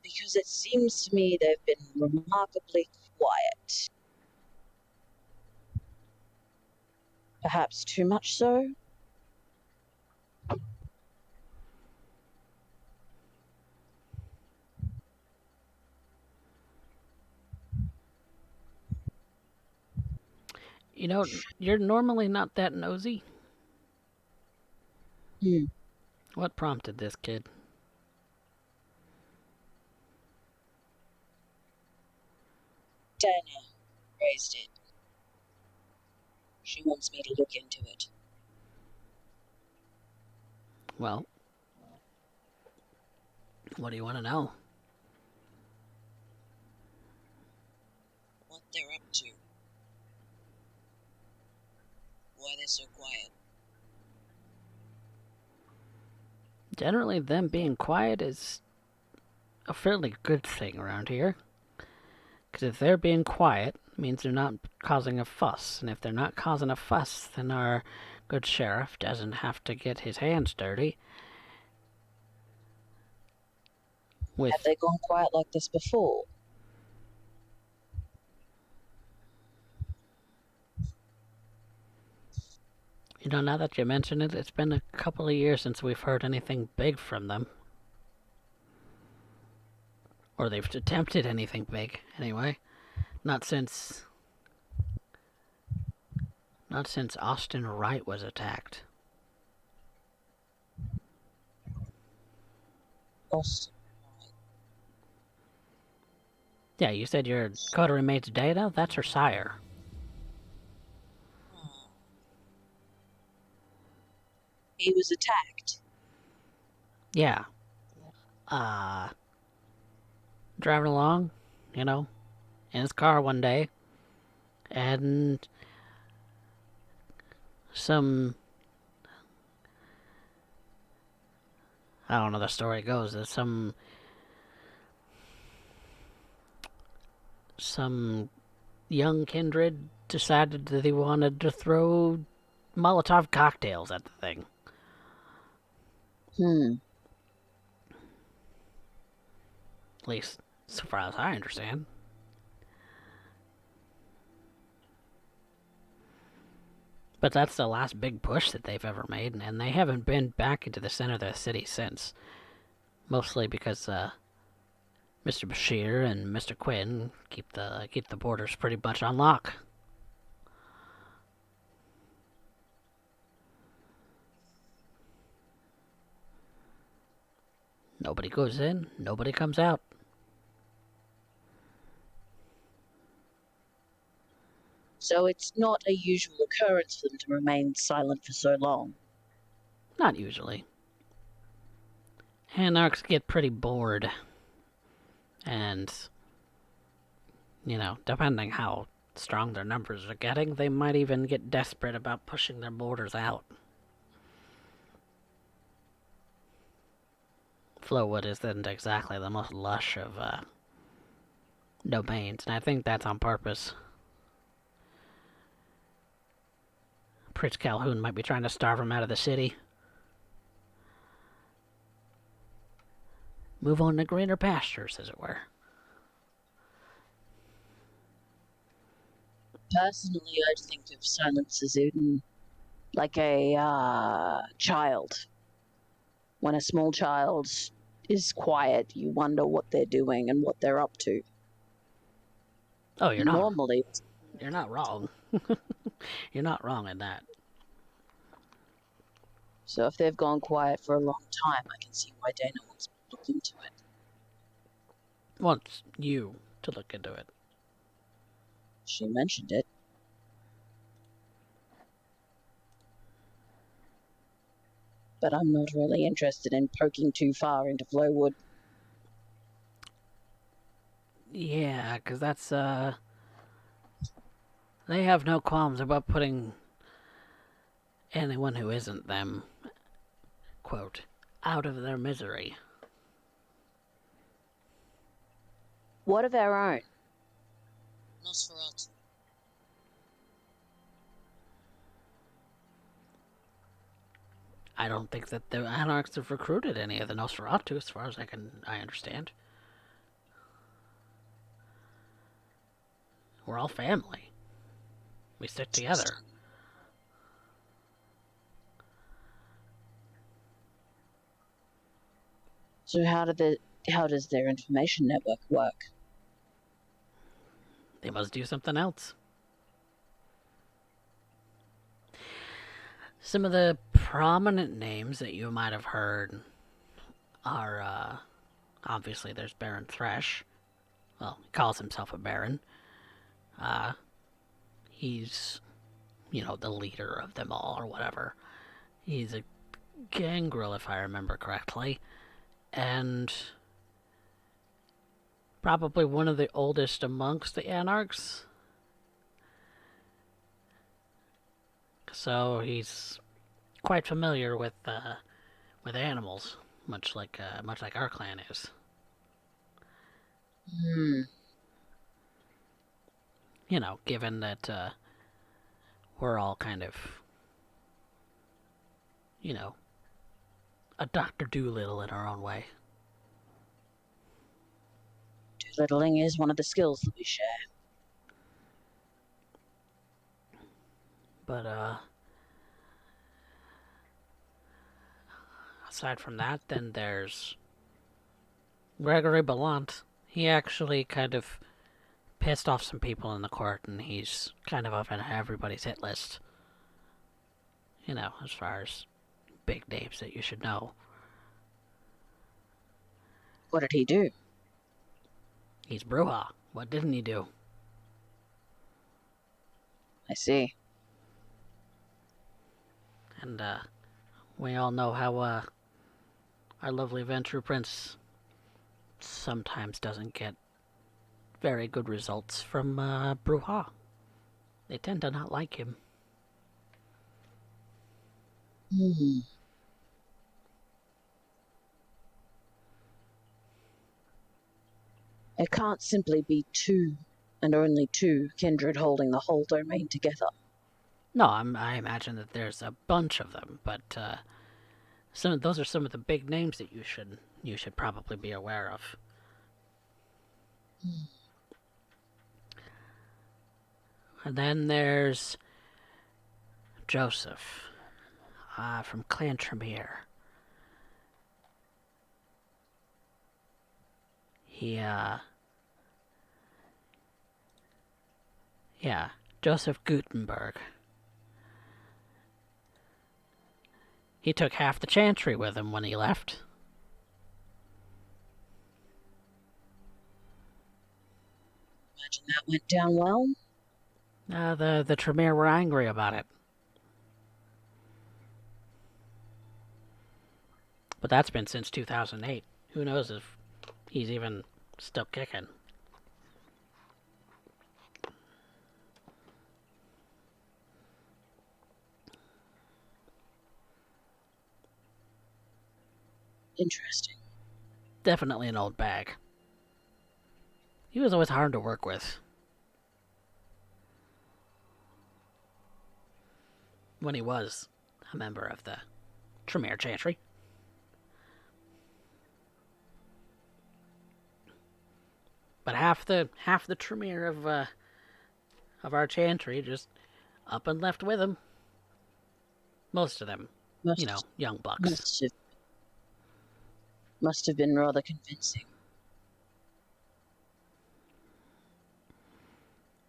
Because it seems to me they've been remarkably quiet. Perhaps too much so? You're normally not that nosy. What prompted this, kid? Dana raised it. She wants me to look into it. Well, what do you want to know? What they're up to. Why they're so quiet. Generally, them being quiet is a fairly good thing around here. Because if they're being quiet, it means they're not causing a fuss. And if they're not causing a fuss, then our good sheriff doesn't have to get his hands dirty. Have they gone quiet like this before? Now that you mention it, it's been a couple of years since we've heard anything big from them. Or they've attempted anything big, anyway. Not since Austin Wright was attacked. Austin. Yeah, you said your coterie mate's Data? That's her sire. He was attacked. Yeah. Driving along, in his car one day, and I don't know, the story goes that some young kindred decided that they wanted to throw Molotov cocktails at the thing. At least so far as I understand. But that's the last big push that they've ever made, and they haven't been back into the center of the city since. Mostly because Mr. Bashir and Mr. Quinn keep the borders pretty much on lock. Nobody goes in, nobody comes out. So it's not a usual occurrence for them to remain silent for so long. Not usually. Anarchs get pretty bored. And, depending how strong their numbers are getting, they might even get desperate about pushing their borders out. Flowwood isn't exactly the most lush of domains, and I think that's on purpose. Prince Calhoun might be trying to starve him out of the city. Move on to greener pastures, as it were. Personally, I'd think of silence as in like a child. When a small child is quiet, you wonder what they're doing and what they're up to. Oh, you're not wrong. You're not wrong in that. So if they've gone quiet for a long time, I can see why Dana wants to look into it. Wants you to look into it. She mentioned it. But I'm not really interested in poking too far into Flowwood. Yeah, because that's, they have no qualms about putting anyone who isn't them, quote, out of their misery. What of our own? Nosferatu. I don't think that the Anarchs have recruited any of the Nosferatu, as far as I understand. We're all family. We stick together. So how does their information network work? They must do something else. Some of the prominent names that you might have heard are, obviously there's Baron Thresh. Well, he calls himself a Baron. He's, the leader of them all, or whatever. He's a gangrel, if I remember correctly. And probably one of the oldest amongst the Anarchs. So he's quite familiar with animals, much like our clan is. Given that we're all kind of, a Dr. Doolittle in our own way. Doolittling is one of the skills that we share. But, aside from that, then there's Gregory Ballant. He actually kind of pissed off some people in the court, and he's kind of up on everybody's hit list. As far as big names that you should know. What did he do? He's Bruja. What didn't he do? I see. And, we all know how, our lovely Ventrue Prince sometimes doesn't get very good results from, Bruja. They tend to not like him. It can't simply be two, and only two, kindred holding the whole domain together. No, I imagine that there's a bunch of them, but those are some of the big names that you should probably be aware of. And then there's Joseph, from Clan Tremere. He, yeah, Joseph Gutenberg. He took half the chantry with him when he left. Imagine that went down well. The Tremere were angry about it. But that's been since 2008. Who knows if he's even still kicking. Interesting. Definitely an old bag. He was always hard to work with. When he was a member of the Tremere Chantry. But half the Tremere of our Chantry just up and left with him. Most of them, young bucks. Must have been rather convincing.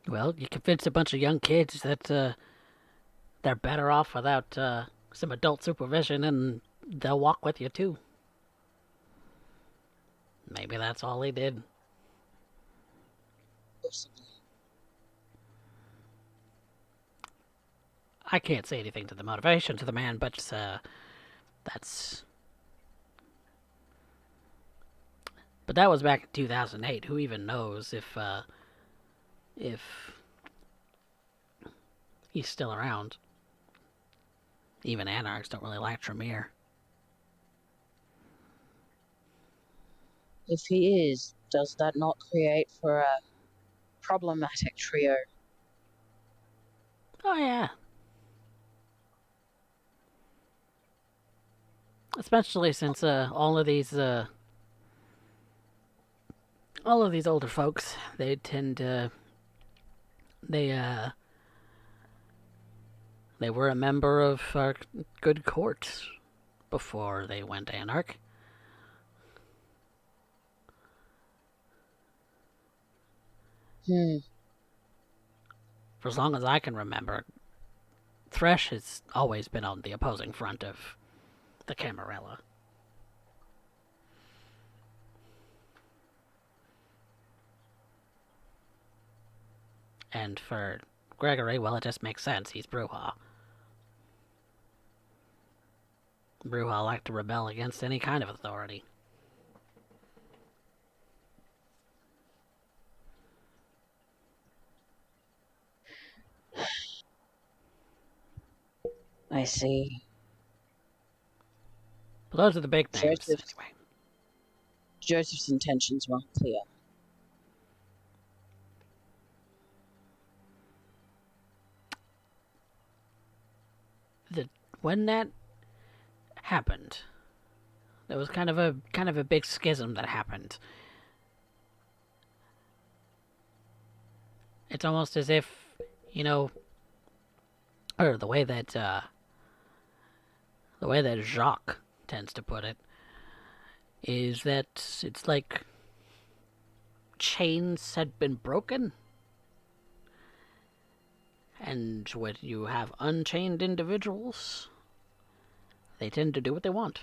Well, you convince a bunch of young kids that they're better off without some adult supervision, and they'll walk with you too. Maybe that's all he did. Possibly. I can't say anything to the motivation to the man, but that's... But that was back in 2008. Who even knows if he's still around? Even anarchs don't really like Tremere. If he is, does that not create for a problematic trio? Oh yeah. Especially since all of these older folks, they tend to they were a member of our good court before they went anarch. For as long as I can remember, Thresh has always been on the opposing front of the Camarilla. And for Gregory, well, it just makes sense. He's Brujah. Brujah like to rebel against any kind of authority. I see. But those are the big names, anyway. Joseph's intentions were unclear. When that happened, there was kind of a big schism that happened. It's almost as if, or the way that Jacques tends to put it is that it's like chains had been broken. And when you have unchained individuals, they tend to do what they want.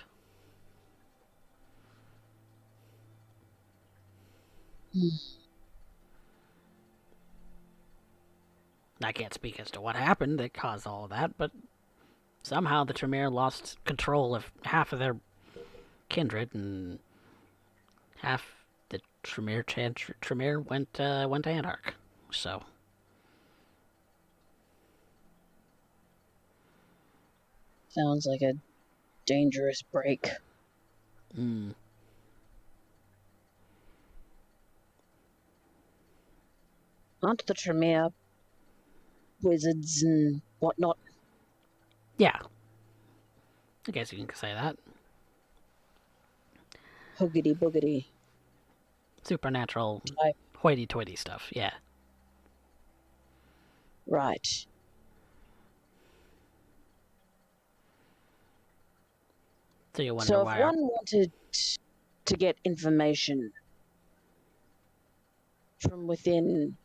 I can't speak as to what happened that caused all of that, but somehow the Tremere lost control of half of their kindred, and half the Tremere went anarch. So sounds like a dangerous break. Aren't the Tremere wizards and whatnot? Yeah. I guess you can say that. Hoogity boogity. Supernatural hoity-toity stuff, yeah. Right. So you wonder So if why one wanted to get information from within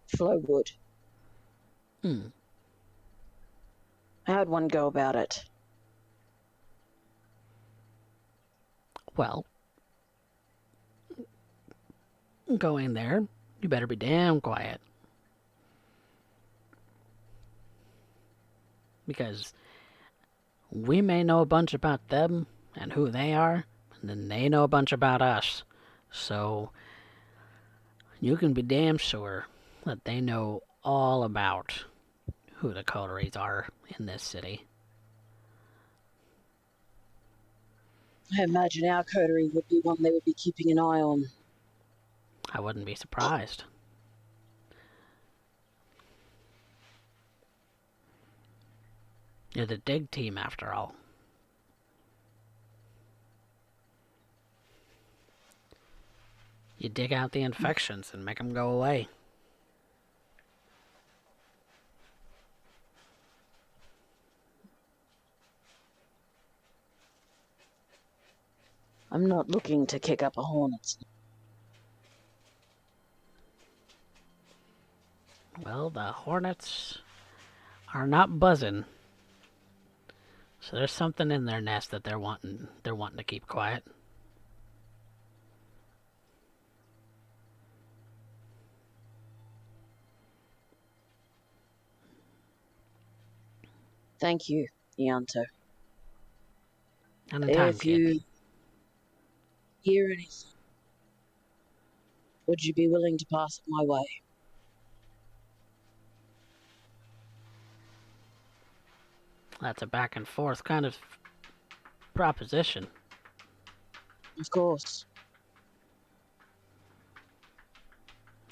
Flowwood, how'd one go about it? Well, going there, you better be damn quiet. Because we may know a bunch about them and who they are, and then they know a bunch about us. So you can be damn sure that they know all about who the coteries are in this city. I imagine our coterie would be one they would be keeping an eye on. I wouldn't be surprised. You're the dig team, after all. You dig out the infections and make them go away. I'm not looking to kick up a hornet's. Well, the hornets are not buzzing. So there's something in their nest that they're wanting to keep quiet. Thank you, Ianto. And in time, If kid. you hear anything, would you be willing to pass it my way? That's a back and forth kind of proposition. Of course.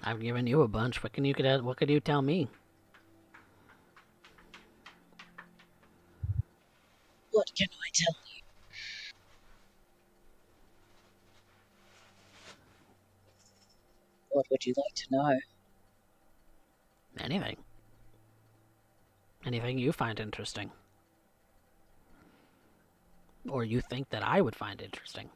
I've given you a bunch. What could you tell me? What can I tell you? What would you like to know? Anything. Anything you find interesting. Or you think that I would find interesting.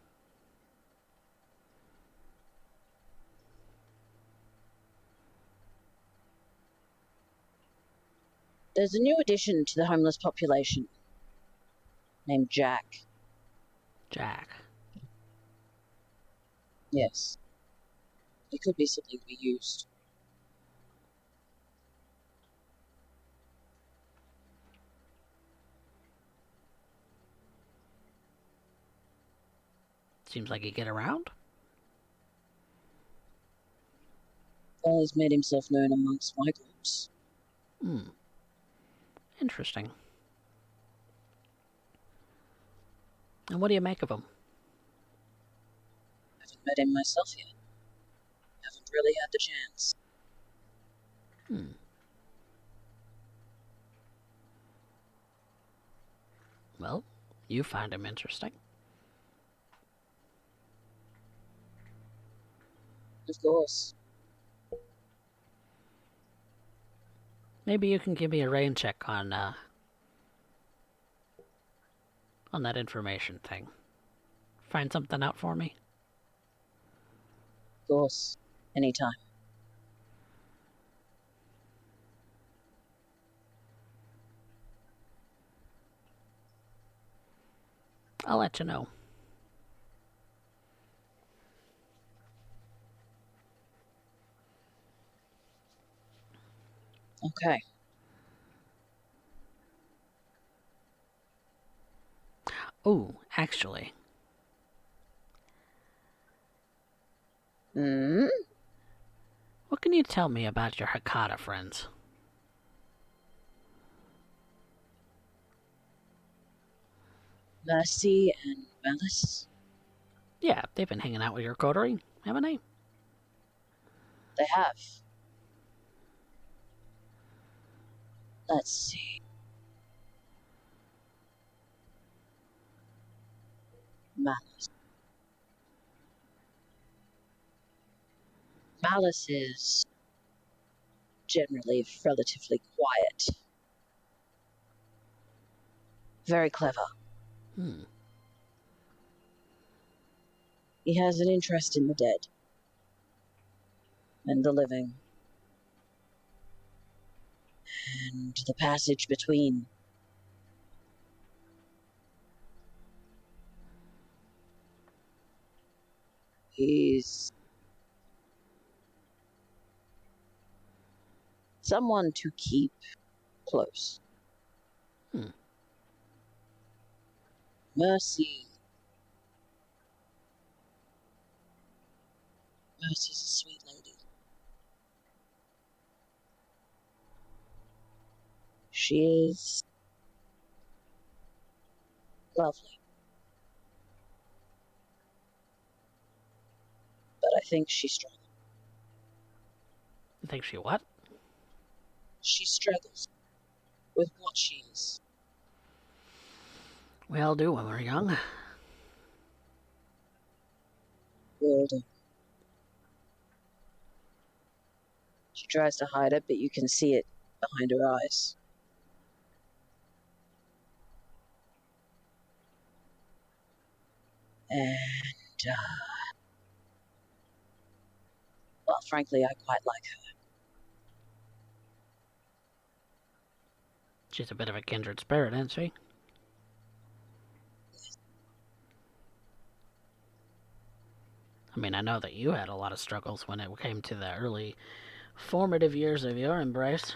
There's a new addition to the homeless population named Jack. Jack. Yes. It could be something to be used. Seems like you get around. Well, he's made himself known amongst my groups. Interesting. And what do you make of him? Haven't met him myself yet. Haven't really had the chance. Well, you find him interesting. Of course. Maybe you can give me a rain check on that information thing. Find something out for me? Of course. Anytime. I'll let you know. Okay. Oh, actually. What can you tell me about your Hakata friends? Mercy and Malice? Yeah, they've been hanging out with your coterie, haven't they? They have. Let's see. Malice. Malice is generally relatively quiet. Very clever. He has an interest in the dead and the living and the passage between. He's someone to keep close. Mercy. Mercy's a sweet lady. She is lovely. But I think she struggles. You think she what? She struggles with what she is. We all do when we're young. We all do. She tries to hide it, but you can see it behind her eyes. And, well, frankly, I quite like her. She's a bit of a kindred spirit, isn't she? I mean, I know that you had a lot of struggles when it came to the early formative years of your embrace.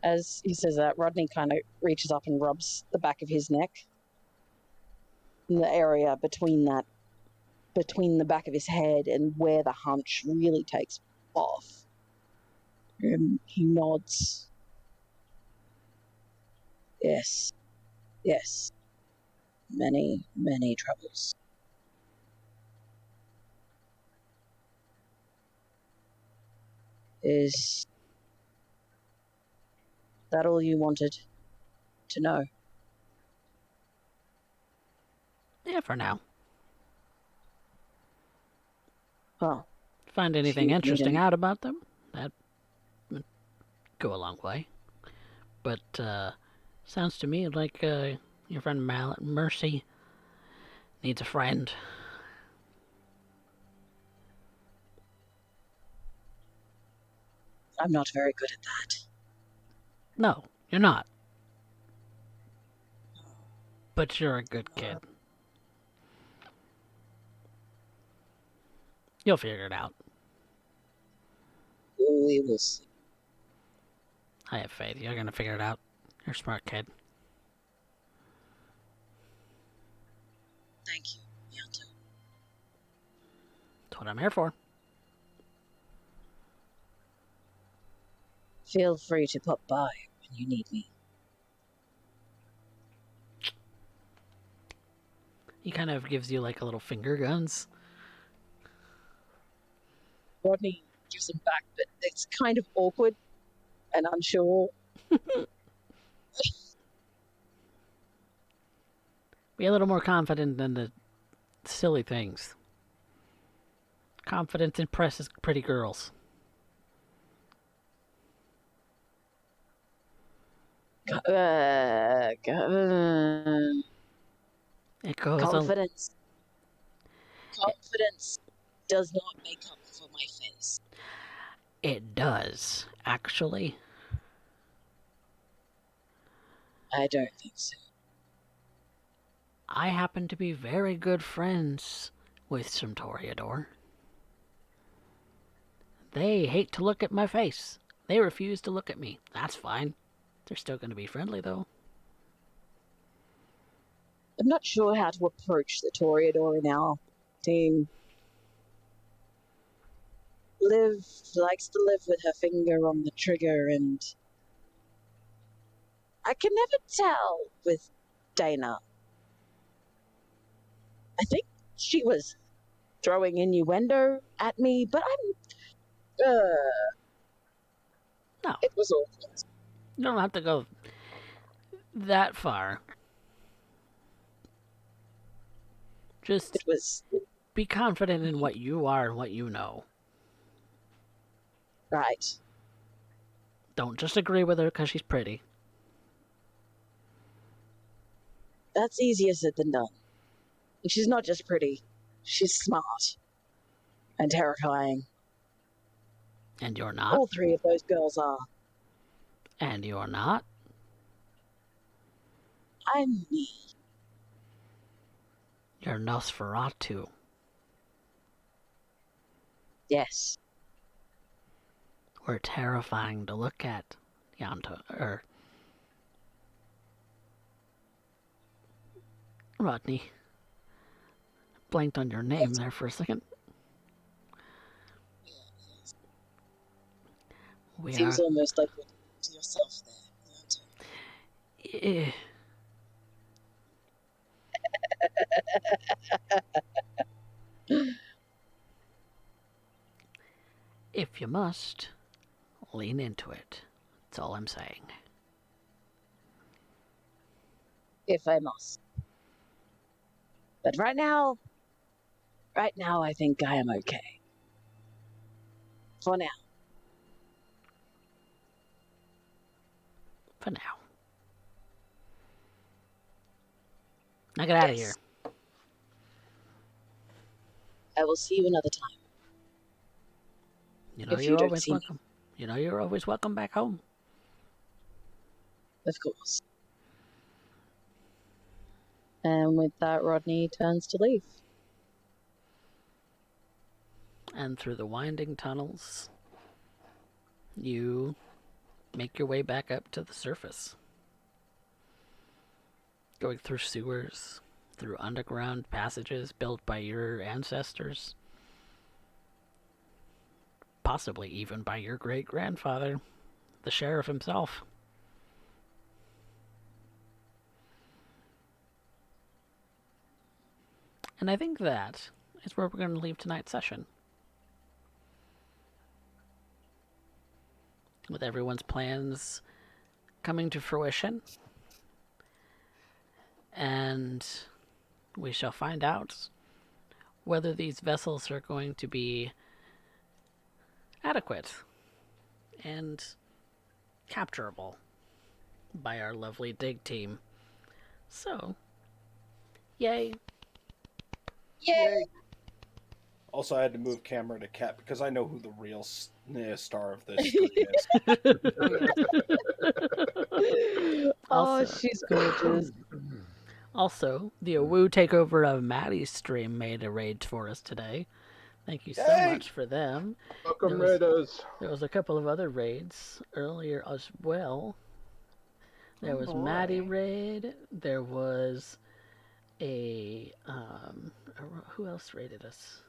As he says that, Rodney kind of reaches up and rubs the back of his neck. In the area between the back of his head and where the hunch really takes off. And he nods. Yes. Yes. Many, many troubles. Is that all you wanted to know? Yeah, for now. Well, Find anything interesting out about them? That would go a long way. But, sounds to me like, your friend Mercy needs a friend. I'm not very good at that. No, you're not. But you're a good kid. You'll figure it out. We will see. I have faith. You're gonna figure it out. You're a smart kid. Thank you, Yanto. That's what I'm here for. Feel free to pop by when you need me. He kind of gives you like a little finger guns. Rodney gives him back, but it's kind of awkward and unsure. Be a little more confident than the silly things. Confidence impresses pretty girls. It goes Confidence. Confidence does not make up for my face. It does, actually. I don't think so. I happen to be very good friends with some Toreador. They hate to look at my face. They refuse to look at me. That's fine. They're still going to be friendly, though. I'm not sure how to approach the Toreador in our team. Liv likes to live with her finger on the trigger, and I can never tell with Dana. I think she was throwing innuendo at me, but No. It was awful. You don't have to go that far. Just It was be confident in what you are and what you know. Right. Don't just agree with her because she's pretty. That's easier said than done. And she's not just pretty, she's smart and terrifying. And you're not. All three of those girls are. And you're not. I'm me. You're Nosferatu. Yes. We're terrifying to look at, Rodney. Blanked on your name there for a second. We Seems are... almost like you're to yourself there, Eh. If you must, lean into it. That's all I'm saying. if I must. But right now, I think I am okay. For now. For now. Now get out of here. I will see you another time. You know If you you're don't always see me. welcome. You know you're always welcome back home. Of course. And with that, Rodney turns to leave. And through the winding tunnels, you make your way back up to the surface. Going through sewers, through underground passages built by your ancestors. Possibly even by your great-grandfather, the sheriff himself. And I think that is where we're going to leave tonight's session. With everyone's plans coming to fruition. And we shall find out whether these vessels are going to be adequate and capturable by our lovely dig team. So, yay. Yay! Also, I had to move camera to Cat because I know who the real star of this stream is. Oh, she's gorgeous. Also, the Awoo takeover of Maddie's stream made a raid for us today. Thank you so Yay! much for them. Welcome, There was- Raiders. There was a couple of other raids earlier as well. There was boy. Maddie raid. There was a who else raided us?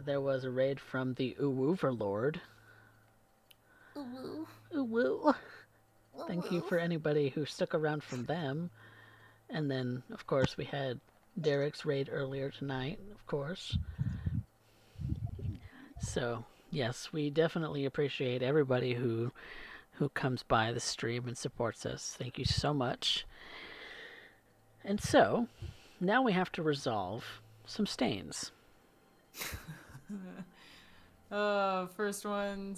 There was a raid from the Overlord. Uwoo. Thank you for anybody who stuck around from them. And then, of course, we had Derek's raid earlier tonight, of course. So, yes, we definitely appreciate everybody who comes by the stream and supports us. Thank you so much. And so, now we have to resolve some stains. First one.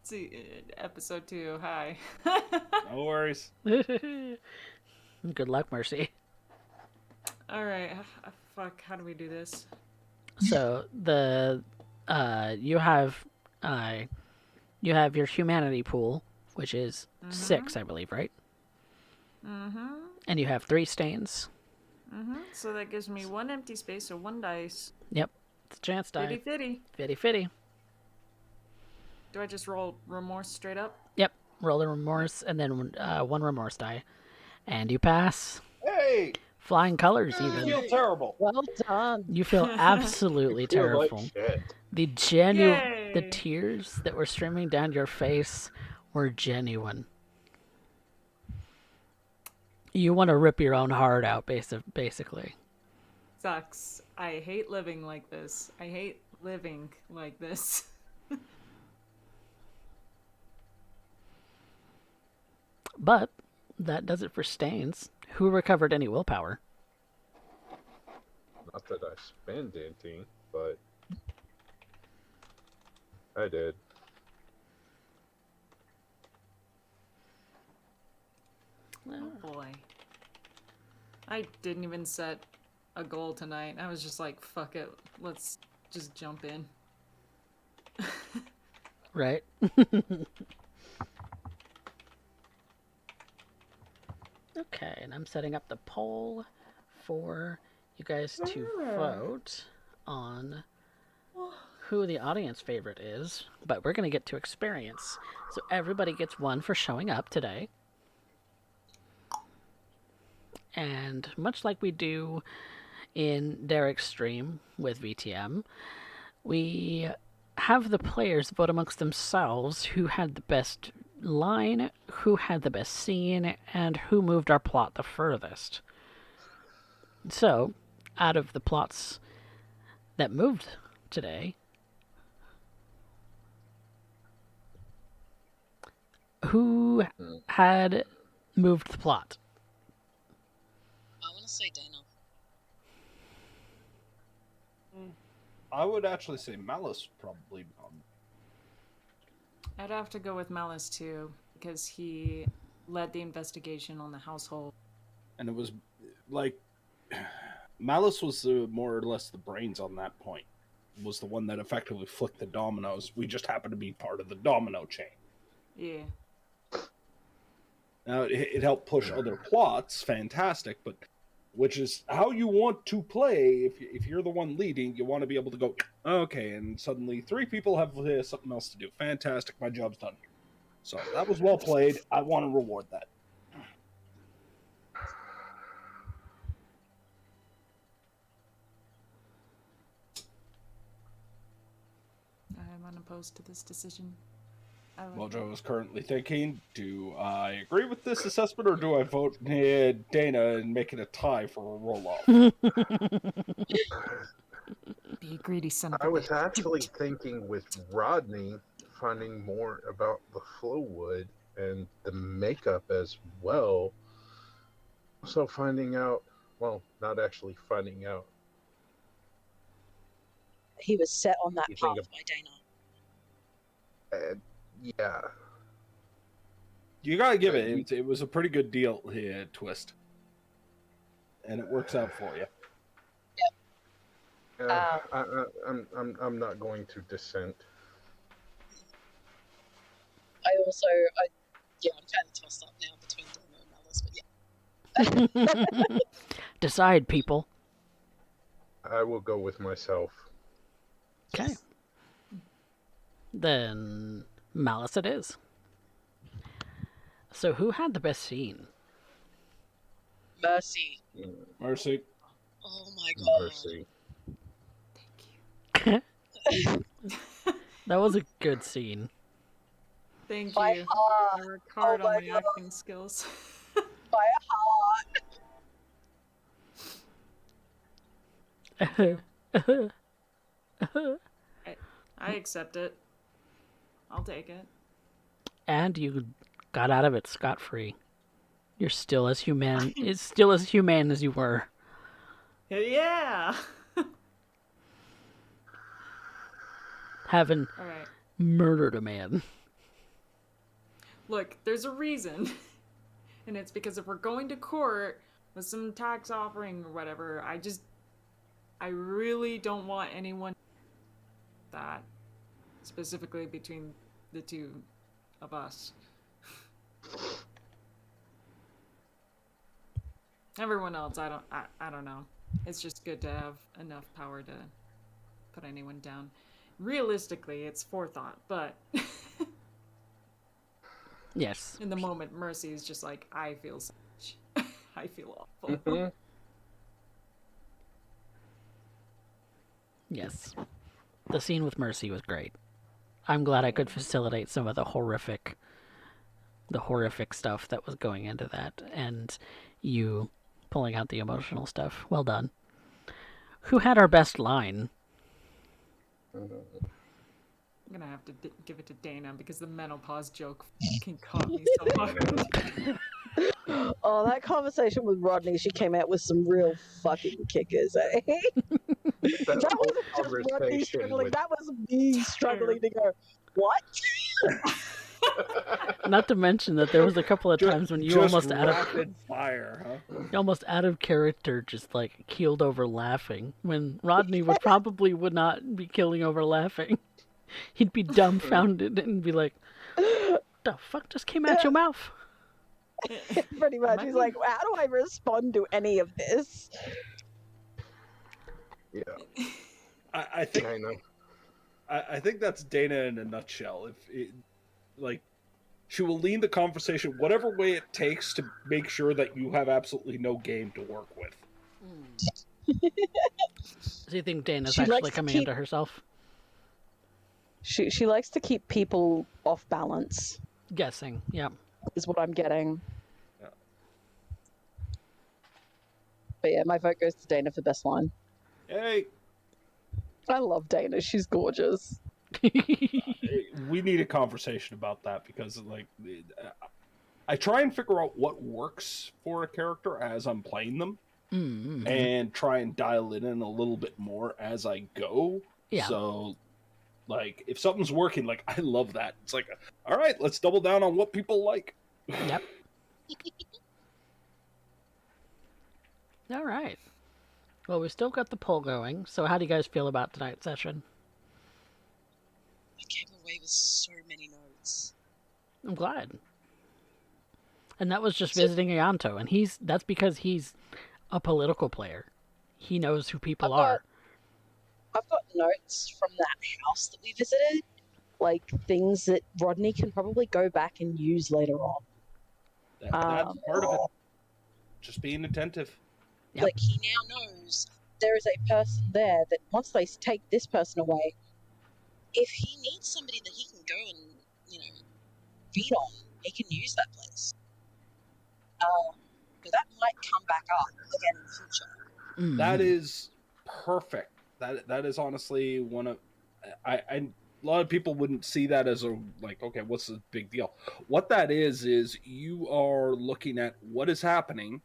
See, episode 2. Hi. No worries. Good luck, Mercy. All right. Fuck. How do we do this? So the you have your humanity pool, which is 6, I believe, right? Mm-hmm. And you have 3 stains. Mm-hmm. So that gives me 1 empty space, so 1 dice. Yep, it's a chance die. Fitty. Fitty fitty. Do I just roll remorse straight up? Yep, roll the remorse and then 1 remorse die, and you pass. Hey! Flying colors, I even. feel terrible. Well done. You feel absolutely Feel like terrible. shit. The Yay! tears that were streaming down your face were genuine. You want to rip your own heart out, basically. Sucks. I hate living like this. I hate living like this. But that does it for stains. Who recovered any willpower? Not that I spend anything, but I did. Oh boy. I didn't even set a goal tonight. I was just like, fuck it. Let's just jump in. Right? Okay, and I'm setting up the poll for you guys to vote on who the audience favorite is, but we're going to get to experience. So everybody gets one for showing up today. And much like we do in Derek's stream with VTM, we have the players vote amongst themselves who had the best line, who had the best scene, and who moved our plot the furthest. So, out of the plots that moved today, who had moved the plot? I want to say Dana. I would actually say Malice probably. I'd have to go with Malice too, because he led the investigation on the household. And it was like Malice was more or less the brains on that point. Was the one that effectively flicked the dominoes. We just happened to be part of the domino chain. Yeah. Now it helped push other plots, fantastic, but which is how you want to play. If you're the one leading, you want to be able to go, okay, and suddenly 3 people have something else to do. Fantastic, my job's done here. So that was well played. I want to reward that. I'm unopposed to this decision. Mojo is currently thinking, do I agree with this assessment or do I vote Dana and make it a tie for a roll-off? Be a greedy son of a I was bitch. actually thinking with Rodney finding more about the Flowwood and the makeup as well. Also finding out, well, not actually finding out. He was set on that You path think by Dana. Yeah. You gotta give it. It was a pretty good deal here, Twist. And it works out for you. I'm not going to dissent. I'm kind of tossed up now between Dana and Malice, but yeah. Decide, people. I will go with myself. Okay. Then Malice it is. So who had the best scene? Mercy. Mercy. Oh my god. Mercy. That was a good scene. Thank By you. heart. I work hard Oh on my my God. acting skills. By heart. I accept it. I'll take it. And you got out of it scot-free. You're still as human. It's still as humane as you were. Yeah. Having All right. murdered a man. Look, there's a reason. And it's because if we're going to court with some tax offering or whatever, I really don't want anyone that specifically between the two of us. Everyone else, I don't know. It's just good to have enough power to put anyone down. Realistically, it's forethought, but Yes. in the moment, Mercy is just like, I feel savage. I feel awful. Mm-hmm. Yes. The scene with Mercy was great. I'm glad I could facilitate some of the horrific stuff that was going into that, and you pulling out the emotional stuff. Well done. Who had our best line? I'm gonna have to give it to Dana because the menopause joke fucking caught me so hard. Oh, that conversation with Rodney, she came out with some real fucking kickers, eh? That That whole wasn't just Rodney conversation struggling, with that was me struggling to go, what? Not to mention that there was a couple of times when you just almost out of rapid fire, huh? almost out of character, just like keeled over laughing. When Rodney would not be keeling over laughing. He'd be dumbfounded and be like, "The fuck just came out your mouth?" Pretty much. He's like, how do I respond to any of this? yeah, I think I know. I think that's Dana in a nutshell. Like, she will lean the conversation whatever way it takes to make sure that you have absolutely no game to work with. Do you think Dana's She actually likes to coming keep- into herself? She likes to keep people off balance, Guessing, yeah. is what I'm getting. Yeah. But yeah, my vote goes to Dana for best line. Hey, I love Dana. She's gorgeous. we need a conversation about that because, like, I try and figure out what works for a character as I'm playing them, and try and dial it in a little bit more as I go. Yeah. So, like, if something's working, like, I love that. It's like, all right, let's double down on what people like. Yep. All right. Well, we still got the poll going. So, how do you guys feel about tonight's session? I came away with so many notes. I'm glad. And that was just visiting Ianto, and that's because he's a political player. He knows who people are. I've got notes from that house that we visited, like things that Rodney can probably go back and use later on. That's part of it. Just being attentive. Yep. Like, he now knows there is a person there that once they take this person away, If he needs somebody that he can go and, feed on, he can use that place. But that might come back up again in the future. That is perfect. That is honestly one of a lot of people wouldn't see that as a, like, okay, what's the big deal? What that is you are looking at what is happening,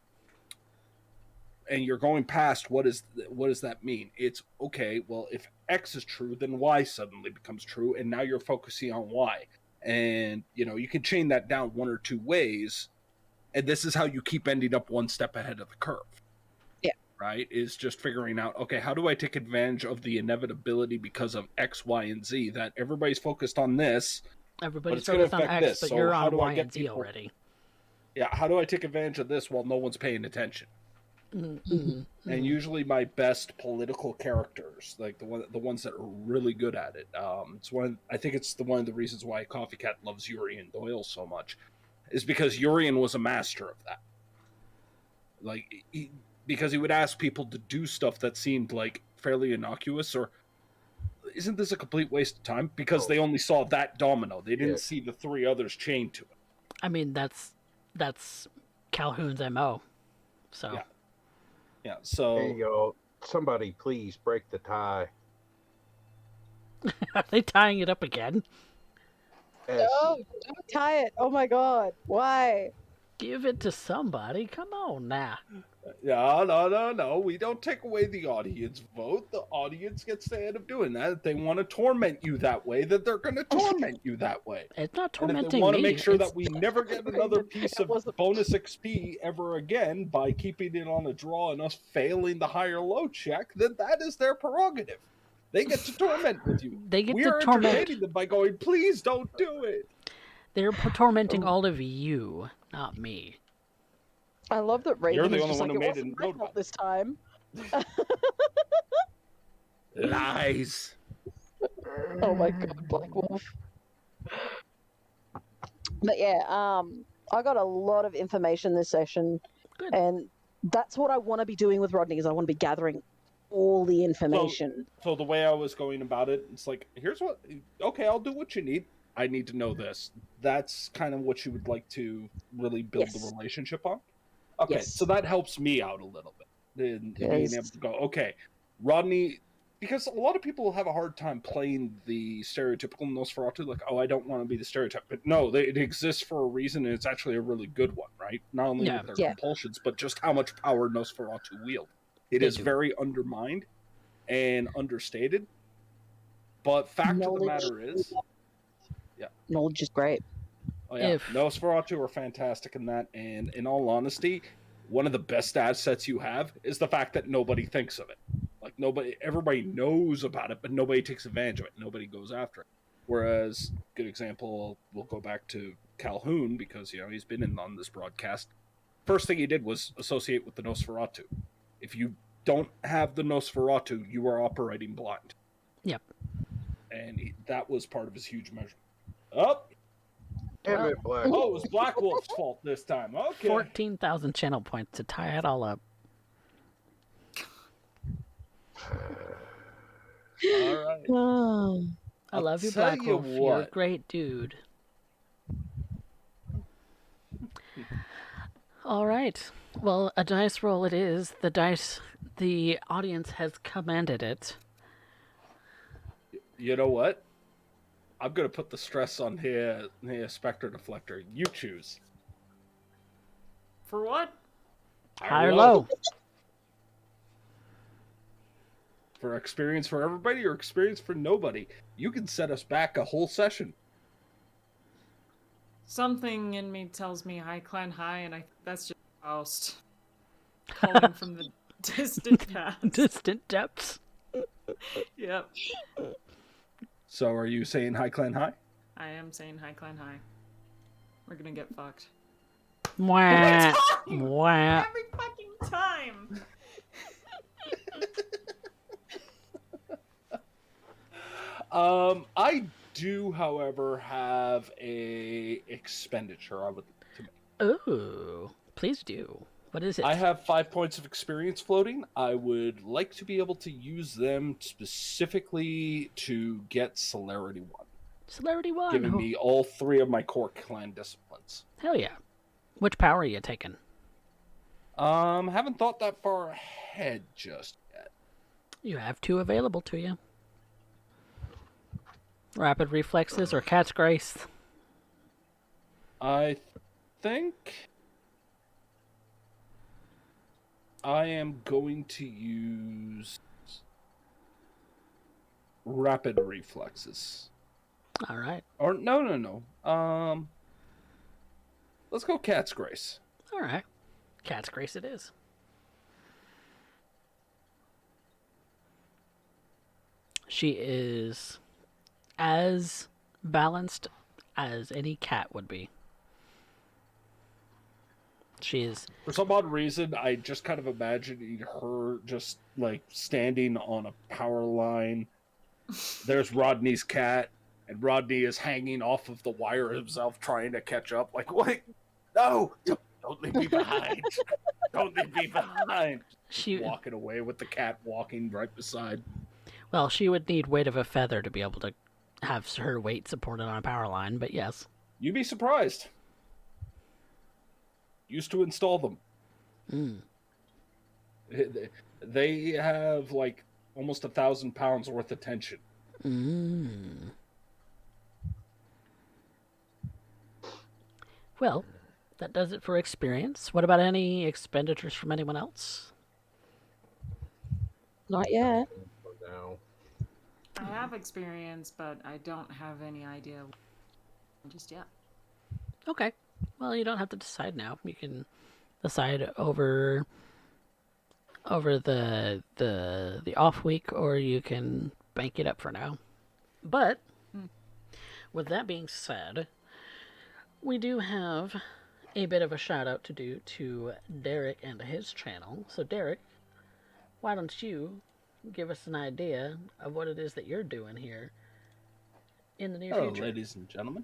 and you're going past what does that mean? It's okay, well, if X is true, then Y suddenly becomes true, and now you're focusing on Y. And you can chain that down one or two ways, and this is how you keep ending up one step ahead of the curve. Right, is just figuring out, okay, how do I take advantage of the inevitability because of X, Y, and Z, that everybody's focused on this. Everybody's but it's focused on gonna affect X, this, but so you're how on do I Y get and Z people- already. Yeah, how do I take advantage of this while no one's paying attention? And usually my best political characters, like the ones that are really good at it, I think it's one of the reasons why CoffeeCat loves Urian Doyle so much, is because Urian was a master of that. Like, because he would ask people to do stuff that seemed like fairly innocuous, or isn't this a complete waste of time? Because they only saw that domino. They didn't see the three others chained to it. I mean, that's Calhoun's MO. So. Yeah, so... Hey, y'all, somebody please break the tie. Are they tying it up again? Yes. no, don't tie it. Oh my god, why? Give it to somebody. Come on now. No. We don't take away the audience vote. The audience gets the end of doing that. If they want to torment you that way, then they're going to torment you that way. It's not And tormenting if they want to me. make sure it's- that we never get another piece of bonus XP ever again by keeping it on a draw and us failing the higher low check, then that is their prerogative. They get to torment with you. They get we to are torment. entertaining them by going, please don't do it. They're tormenting all of you, not me. I love that Raven You're the is only just one like, who it made wasn't it my note fault about this time. Lies. Oh my god, Black Wolf. But yeah, I got a lot of information this session. Good. And that's what I want to be doing with Rodney, is I want to be gathering all the information. So the way I was going about it, it's like, okay, I'll do what you need. I need to know this. That's kind of what you would like to really build the relationship on. Okay, Yes. so that helps me out a little bit in being Yes. able to go, okay, Rodney because a lot of people have a hard time playing the stereotypical Nosferatu, like, oh, I don't want to be the stereotype. But no, it exists for a reason, and it's actually a really good one, right? Not only Yeah. with their Yeah. compulsions, but just how much power Nosferatu wield. It They is do. very undermined and understated. But fact of the Knowledge. matter is, Knowledge is great. oh yeah, If- Nosferatu are fantastic in that, and in all honesty, one of the best assets you have is the fact that nobody thinks of it. Like everybody knows about it, but nobody takes advantage of it. Nobody goes after it. Whereas, good example, we'll go back to Calhoun because he's been in on this broadcast. First thing he did was associate with the Nosferatu. If you don't have the Nosferatu, you are operating blind. Yep. And that was part of his huge measure. Oh, Damn it, Black. it was Black Wolf's fault this time. Okay. 14,000 channel points to tie it all up. All right. Oh. I I'll love you, tell Black you Wolf. You're a what. great dude. All right. Well, a dice roll it is. The audience has commanded it. You know what? I'm going to put the stress on here, Spectre Deflector. You choose. For what? High or low? For experience for everybody or experience for nobody. You can set us back a whole session. Something in me tells me high clan high, and that's just Faust calling from the distant past. Distant depths. Yep, So are you saying High Clan High? I am saying high clan high. We're gonna get fucked. Wah. We're Wah. having fucking time. I do, however, have a expenditure I would like to make. Ooh. Please do. What is it? I have 5 points of experience floating. I would like to be able to use them specifically to get Celerity 1, Celerity 1. giving Oh, me all 3 of my core clan disciplines. hell yeah. Which power are you taking? Haven't thought that far ahead just yet. You have 2 available to you. Rapid reflexes or cat's grace. I think I am going to use rapid reflexes. All right. Or no. Let's go Cat's Grace. All right. Cat's grace it is. She is as balanced as any cat would be. She is. For some odd reason, I just kind of imagined her just like standing on a power line. There's Rodney's cat, and Rodney is hanging off of the wire himself, trying to catch up. Like, what? No! Don't leave me behind! Don't leave me behind! She. Walking away with the cat walking right beside. Well, she would need weight of a feather to be able to have her weight supported on a power line, but yes. You'd be surprised. Used to install them. Mm. They have like almost 1,000 pounds worth of tension. Mm. Well, that does it for experience. What about any expenditures from anyone else? Not yet. Now, I have experience, but I don't have any idea just yet. Okay. Well, you don't have to decide now. You can decide over the off week, or you can bank it up for now. But with that being said, we do have a bit of a shout out to do to Derek and his channel. So Derek, why don't you give us an idea of what it is that you're doing here in the near Hello, future? ladies and gentlemen.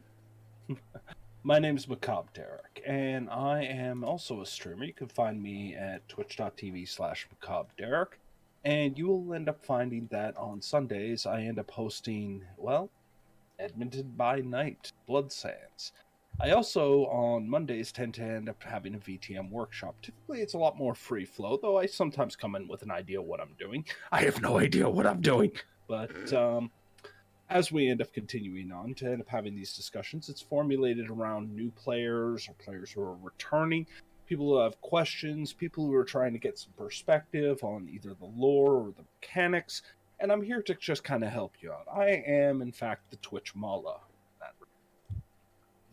My name is Macabre Derek, and I am also a streamer. You can find me at twitch.tv/Macabre Derek, and you will end up finding that on Sundays I end up hosting, well, Edmonton by Night, Blood Sands. I also, on Mondays, tend to end up having a VTM workshop. Typically, it's a lot more free flow, though I sometimes come in with an idea of what I'm doing. I have no idea what I'm doing. But as we end up continuing on to end up having these discussions, it's formulated around new players or players who are returning, people who have questions, people who are trying to get some perspective on either the lore or the mechanics, and I'm here to just kind of help you out. I am, in fact, the Twitch Mala.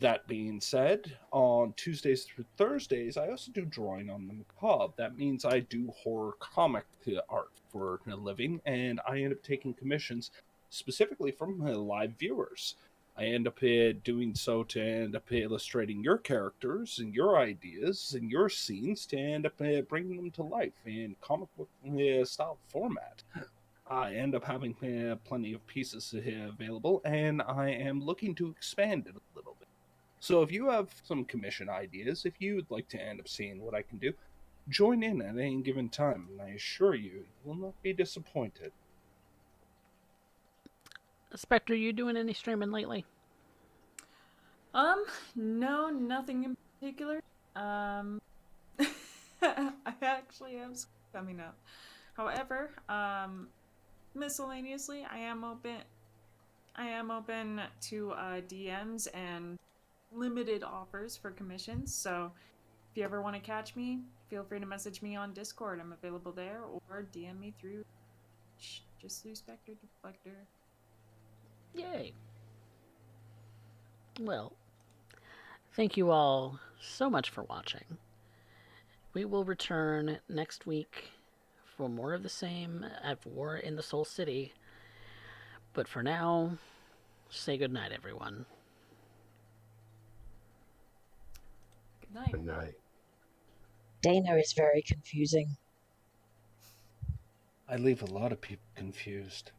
That being said, on Tuesdays through Thursdays, I also do drawing on the macabre. That means I do horror comic art for a living, and I end up taking commissions specifically from live viewers. I end up doing so to end up illustrating your characters and your ideas and your scenes to end up bringing them to life in comic book style format. I end up having plenty of pieces available, and I am looking to expand it a little bit. So if you have some commission ideas, if you would like to end up seeing what I can do, join in at any given time, and I assure you, you will not be disappointed. Spectre, you doing any streaming lately? No, nothing in particular. I actually have some coming up. However, miscellaneously, I am open to DMs and limited offers for commissions. So if you ever want to catch me, feel free to message me on Discord. I'm available there, or DM me through just through Spectre Deflector. Yay. Well, thank you all so much for watching. We will return next week for more of the same at War in the Soul City. But for now, say goodnight, everyone. Good night. Good night. Dana is very confusing. I leave a lot of people confused.